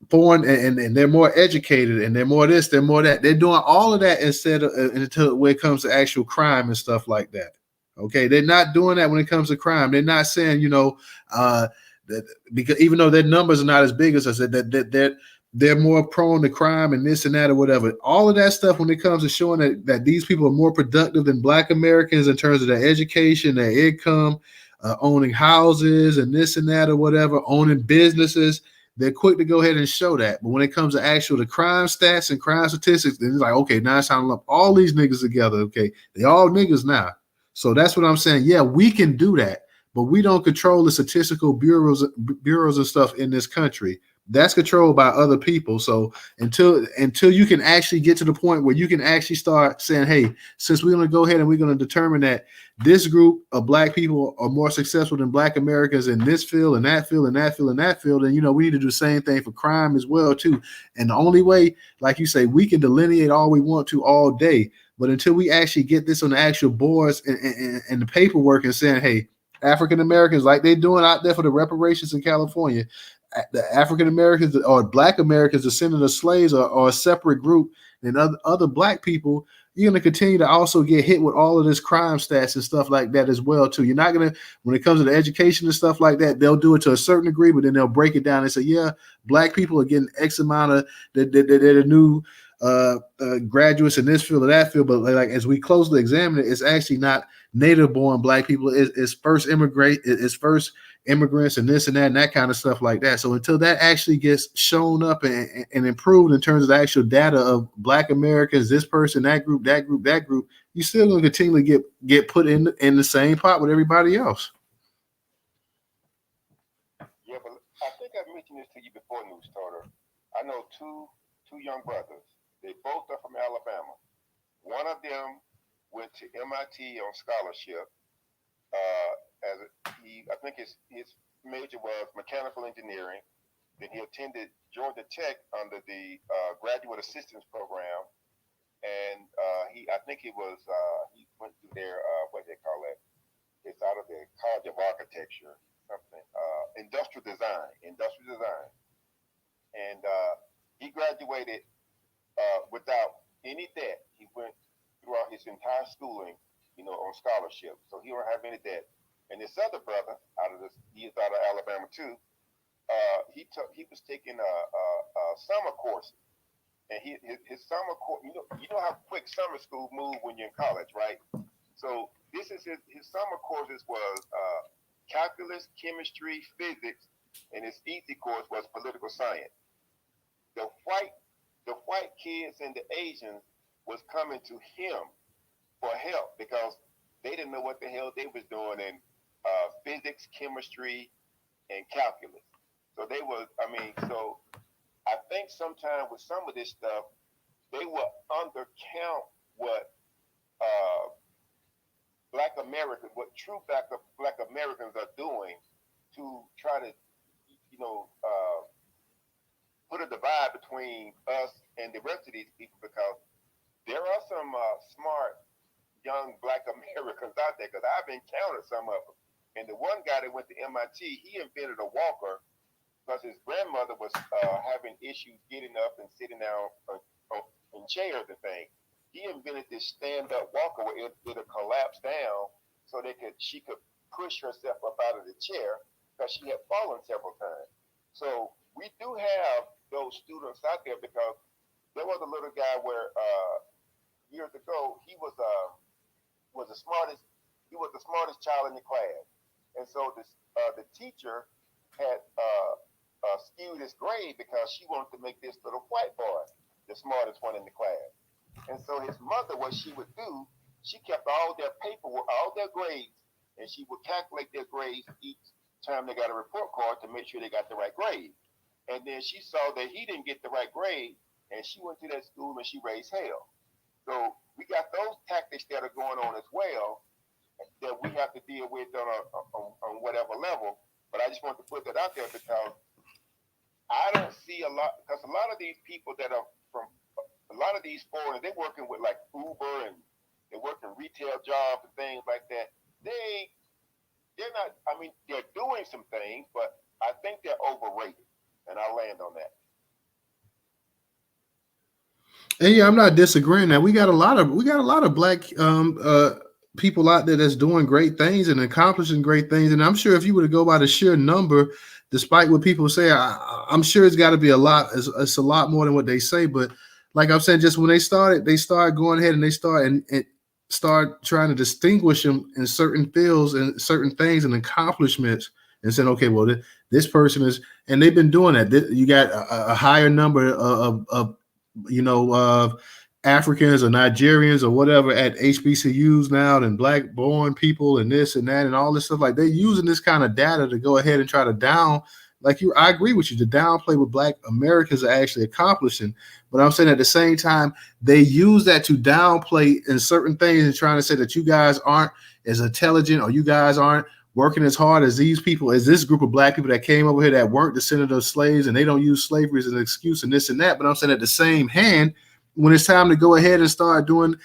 foreign, and they're more educated, and they're more this, they're more that. They're doing all of that instead of until when it comes to actual crime and stuff like that. Okay, they're not doing that when it comes to crime. They're not saying, that, because even though their numbers are not as big as us, that they're more prone to crime and this and that or whatever. All of that stuff when it comes to showing that these people are more productive than black Americans in terms of their education, their income, owning houses and this and that or whatever, owning businesses. They're quick to go ahead and show that. But when it comes to the crime stats and crime statistics, then it's like, okay, now it's time to lump all these niggas together. Okay, they all niggas now. So that's what I'm saying. Yeah, we can do that, but we don't control the statistical bureaus and stuff in this country. That's controlled by other people. So until you can actually get to the point where you can actually start saying, hey, since we're going to go ahead and we're going to determine that this group of black people are more successful than black Americans in this field and that field and that field and that field, and we need to do the same thing for crime as well too. And the only way, like you say, we can delineate all we want to all day, but until we actually get this on the actual boards and the paperwork and saying, hey, African Americans, like they're doing out there for the reparations in California, the African Americans or black Americans descendants of slaves are a separate group than other black people. You're going to continue to also get hit with all of this crime stats and stuff like that as well too. You're not going to, when it comes to the education and stuff like that, they'll do it to a certain degree, but then they'll break it down and say, yeah, black people are getting X amount of they're the new graduates in this field or that field, but like as we closely examine it, it's actually not native born black people. It's first immigrants and this and that kind of stuff like that. So until that actually gets shown up and improved in terms of the actual data of black Americans, this person, that group, you still going to continually get put in the same pot with everybody else. Yeah, but I think I mentioned this to you before, Newstoter. I know two young brothers. They both are from Alabama. One of them went to MIT on scholarship. I think his major was mechanical engineering. Then he attended Georgia Tech under the graduate assistance program, and he went through their what do they call it? It's out of the College of Architecture, something industrial design, and he graduated without any debt. He went throughout his entire schooling, on scholarship, so he don't have any debt. And this other brother, he is out of Alabama too. He was taking summer courses, and his summer course. You know how quick summer school move when you're in college, right? So this is his summer courses was calculus, chemistry, physics, and his easy course was political science. The white kids and the Asians was coming to him for help because they didn't know what the hell they was doing in physics, chemistry, and calculus. So so I think sometimes with some of this stuff, they will undercount what true black Americans are doing to try to, put a divide between us and the rest of these people, because there are some smart young black Americans out there, because I've encountered some of them. And the one guy that went to MIT, he invented a walker because his grandmother was having issues getting up and sitting down in chairs and things. He invented this stand-up walker where it'll collapse down so she could push herself up out of the chair because she had fallen several times. So we do have those students out there, because there was a little guy where years ago he was the smartest child in the class, And so the teacher had skewed his grade because she wanted to make this little white boy the smartest one in the class. And so his mother, what she would do, she kept all their paperwork, all their grades, and she would calculate their grades each time they got a report card to make sure they got the right grade. And then she saw that he didn't get the right grade, and she went to that school and she raised hell. So we got those tactics that are going on as well that we have to deal with on whatever level. But I just want to put that out there because I don't see a lot, because a lot of these people that are from a lot of these foreigners, they're working with like Uber and they're working retail jobs and things like that. They're not, I mean, they're doing some things, but I think they're overrated. And I'll land on that. And yeah, I'm not disagreeing that we got a lot of black people out there that's doing great things and accomplishing great things. And I'm sure if you were to go by the sheer number, despite what people say, I'm sure it's got to be a lot. It's a lot more than what they say. But like I'm saying, just when they started going ahead and they start trying to distinguish them in certain fields and certain things and accomplishments and saying, okay, well, this person is, and they've been doing that. You got a higher number of Africans or Nigerians or whatever at HBCUs now than black born people and this and that and all this stuff. Like they're using this kind of data to go ahead and try to I agree with you, to downplay what black Americans are actually accomplishing. But I'm saying at the same time, they use that to downplay in certain things and trying to say that you guys aren't as intelligent or you guys aren't working as hard as these people, as this group of black people that came over here that weren't descendants of slaves, and they don't use slavery as an excuse and this and that. But I'm saying at the same hand, when it's time to go ahead and start doing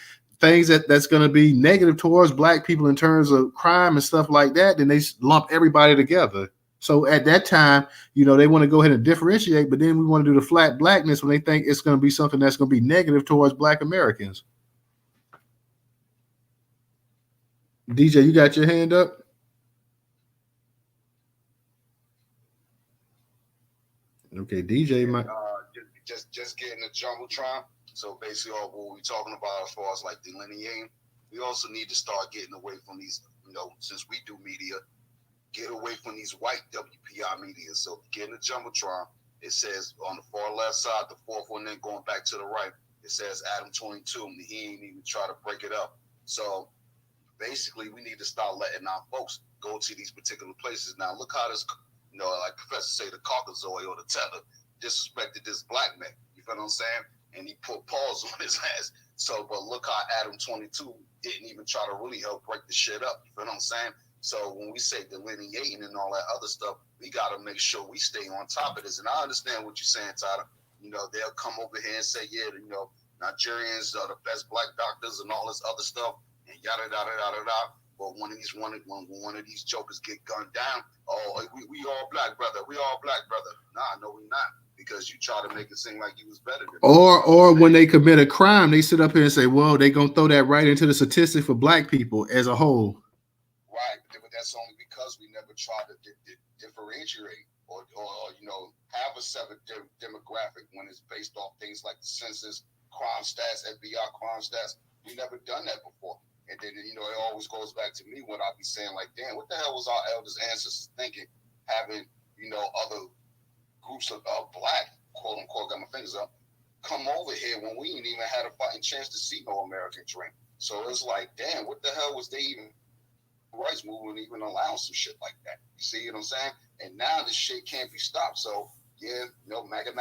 things that's going to be negative towards black people in terms of crime and stuff like that, then they lump everybody together. So at that time, they want to go ahead and differentiate, but then we want to do the flat blackness when they think it's going to be something that's going to be negative towards black Americans. DJ, you got your hand up? Okay, DJ might just getting the jumbotron. So basically, all what we're talking about as far as like delineating, we also need to start getting away from these. Since we do media, get away from these white WPI media. So getting the jumbotron, it says on the far left side, the fourth one, then going back to the right, it says Adam 22. And he ain't even try to break it up. So basically, we need to start letting our folks go to these particular places. Now, look how this. Like Professor say, the Caucasoid or the Tether disrespected this black man. You feel what I'm saying? And he put paws on his ass. So, but look how Adam 22 didn't even try to really help break the shit up. You feel what I'm saying? So when we say delineating and all that other stuff, we got to make sure we stay on top of this. And I understand what you're saying, Tyler. They'll come over here and say, yeah, Nigerians are the best black doctors and all this other stuff and yada, yada, yada, yada. But when one of these jokers get gunned down, we all black brother. We all black brother. Nah, no, we not. Because you try to make it seem like you was better than or when they commit a crime, they sit up here and say, well, they gonna throw that right into the statistic for black people as a whole. Right, but that's only because we never tried to differentiate or have a separate demographic when it's based off things like the census, crime stats, FBI crime stats. We never done that before. And then, it always goes back to me when I be saying, like, damn, what the hell was our elders' ancestors thinking, having, other groups of black, quote unquote, got my fingers up, come over here when we ain't even had a fighting chance to see no American dream. So it's like, damn, what the hell was they even rights movement even allowing some shit like that? You see what I'm saying? And now this shit can't be stopped. So, yeah, MAGA,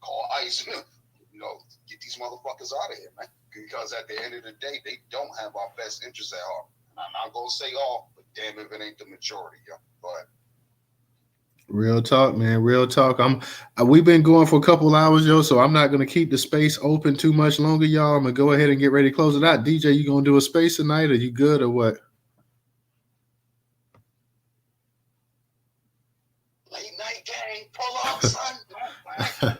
call ICE, get these motherfuckers out of here, man. Because at the end of the day, they don't have our best interests at heart. And I'm not going to say all, but damn if it ain't the majority, yo. Go ahead. Real talk, man. Real talk. We've been going for a couple hours, yo, so I'm not going to keep the space open too much longer, y'all. I'm going to go ahead and get ready to close it out. DJ, you going to do a space tonight? Are you good or what? Late night game. Pull up, son.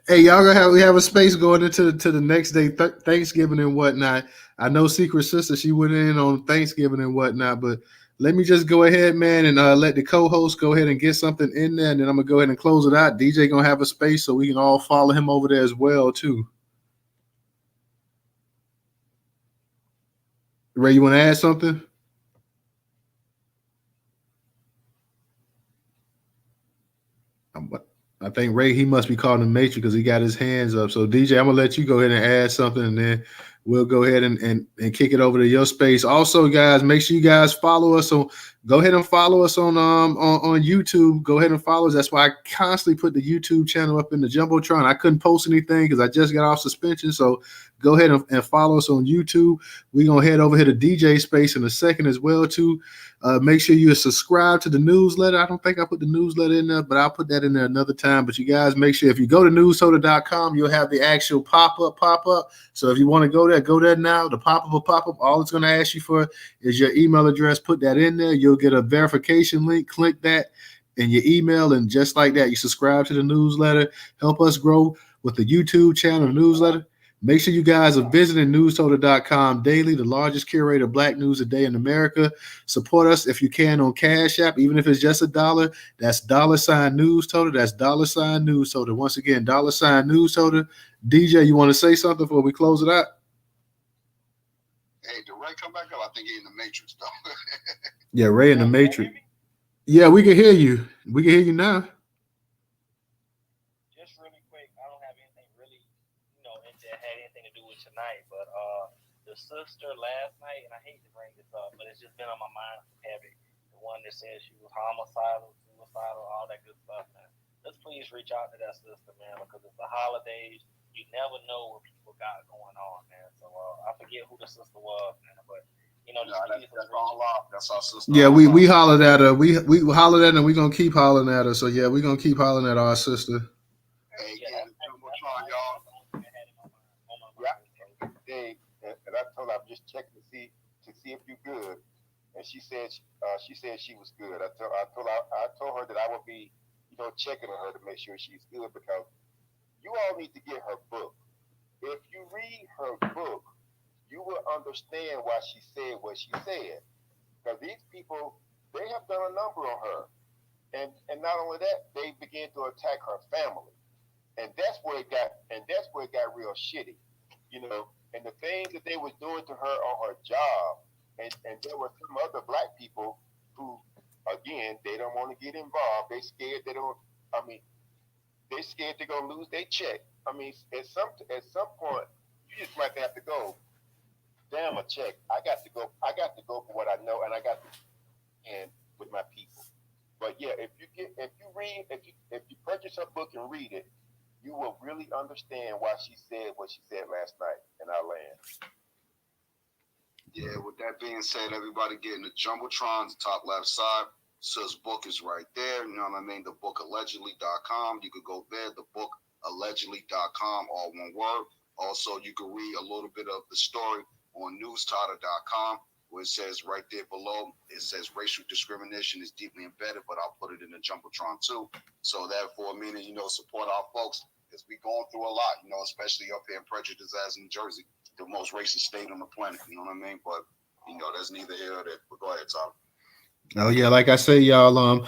Hey, y'all we have a space going into the next day, Thanksgiving and whatnot. I know Secret Sister, she went in on Thanksgiving and whatnot, but let me just go ahead, man, and let the co-host go ahead and get something in there, and then I'm gonna go ahead and close it out. DJ gonna have a space so we can all follow him over there as well too. Ray, you want to add something? I think Ray, he must be calling the Matrix because he got his hands up. So DJ, I'm gonna let you go ahead and add something, and then we'll go ahead and kick it over to your space. Also, guys, make sure you guys follow us. So go ahead and follow us on YouTube. Go ahead and follow us. That's why I constantly put the YouTube channel up in the Jumbotron. I couldn't post anything because I just got off suspension. So go ahead and follow us on YouTube. We're gonna head over here to DJ space in a second as well too. Make sure you subscribe to the newsletter. I don't think I put the newsletter in there, but I'll put that in there another time. But you guys make sure if you go to newstoter.com, you'll have the actual pop-up. So if you want to go there now. The pop-up will pop up. All it's going to ask you for is your email address. Put that in there. You'll get a verification link. Click that in your email, and just like that, you subscribe to the newsletter. Help us grow with the YouTube channel, the newsletter. Make sure you guys are visiting Newstoter.com daily, the largest curator of Black news a day in America. Support us if you can on Cash App, even if it's just $1. That's $ Newstoter. That's $ Newstoter. Once again, $ Newstoter. DJ, you want to say something before we close it out? Hey, did Ray come back up? I think he's in the Matrix, though. Yeah, Ray in the Matrix. Yeah, we can hear you. We can hear you now. Just really quick, I don't have anything really, that had anything to do with tonight, but the sister last night, and I hate to bring this up, but it's just been on my mind heavy. The one that said she was homicidal, suicidal, all that good stuff, man. Let's please reach out to that sister, man, because it's the holidays. You never know what people got going on, man. So I forget who the sister was, man, but that's all off. That's our sister. Yeah, we hollered at her. We hollered at her, and we're gonna keep hollering at her. So yeah, we're gonna keep hollering at our sister. Hey, yeah, Jumbotron, y'all. Day, and I told her I'm just checking to see if you're good, and she said she was good. I told her that I would be, checking on her to make sure she's good, because you all need to get her book. If you read her book, you will understand why she said what she said. Because these people, they have done a number on her, and not only that, they began to attack her family, and that's where it got real shitty, And the things that they was doing to her on her job, and there were some other Black people who, again, they don't want to get involved. They scared they're gonna lose their check. I mean, at some point, you just might have to go. Damn, a check. I got to go for what I know, and I got to end with my people. But yeah, if you purchase her book and read it, you will really understand why she said what she said last night in our land. Yeah, with that being said, everybody get in the Jumbotron, the top left side. Says book is right there. You know what I mean? The book allegedly.com. You could go there. The book allegedly.com, all one word. Also, you can read a little bit of the story on Newstoter.com, where it says right there below, it says racial discrimination is deeply embedded, but I'll put it in the Jumbotron too. So therefore, meaning, support our folks, because we going through a lot, especially up here in prejudice as New Jersey, the most racist state on the planet, you know what I mean? But, that's neither here nor there. But go ahead, Tom. Oh yeah, like I say, y'all,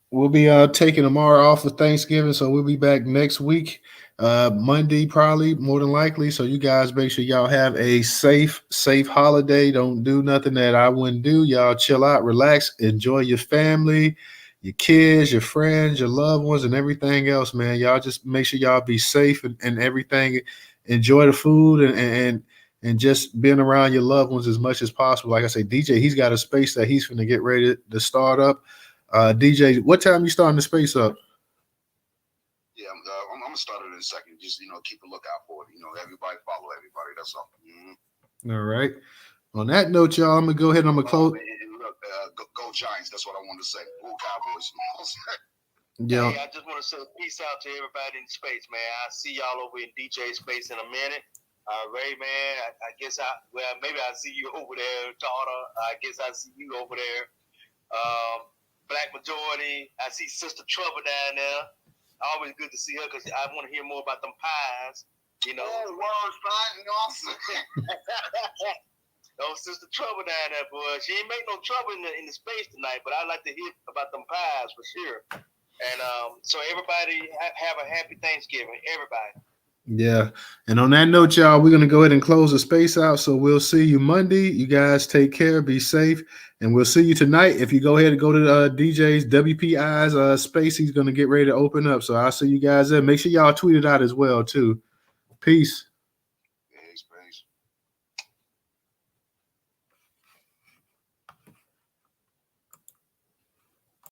we'll be taking tomorrow off for Thanksgiving, so we'll be back next week, Monday probably, more than likely. So you guys make sure y'all have a safe holiday. Don't do nothing that I wouldn't do. Y'all chill out, relax, enjoy your family, your kids, your friends, your loved ones, and everything else, man. Y'all just make sure y'all be safe and everything. Enjoy the food and just being around your loved ones as much as possible. Like I say, DJ, he's got a space that he's finna get ready to start up. DJ, what time you starting the space up? Yeah, I'm gonna start it in a second. Just keep a lookout for it. Everybody follow everybody. That's all. Mm-hmm. All right. On that note, y'all, I'm gonna go ahead and I'm gonna close. And look, go Giants. That's what I want to say. Go Cowboys. Yeah. Hey, I just want to say peace out to everybody in space, man. I'll see y'all over in DJ space in a minute. Ray, man, I guess maybe I'll see you over there, daughter. I guess I'll see you over there. Black Majority. I see Sister Trouble down there. Always good to see her because I want to hear more about them pies. Oh, words, fine. Oh, Sister Trouble down there, boy. She ain't make no trouble in the space tonight, but I'd like to hear about them pies for sure. And so everybody have a happy Thanksgiving. Everybody. Yeah. And on that note, y'all, we're going to go ahead and close the space out. So we'll see you Monday. You guys take care, be safe, and we'll see you tonight. If you go ahead and go to DJ's WPI's space, he's going to get ready to open up. So I'll see you guys there. Make sure y'all tweet it out as well, too. Peace.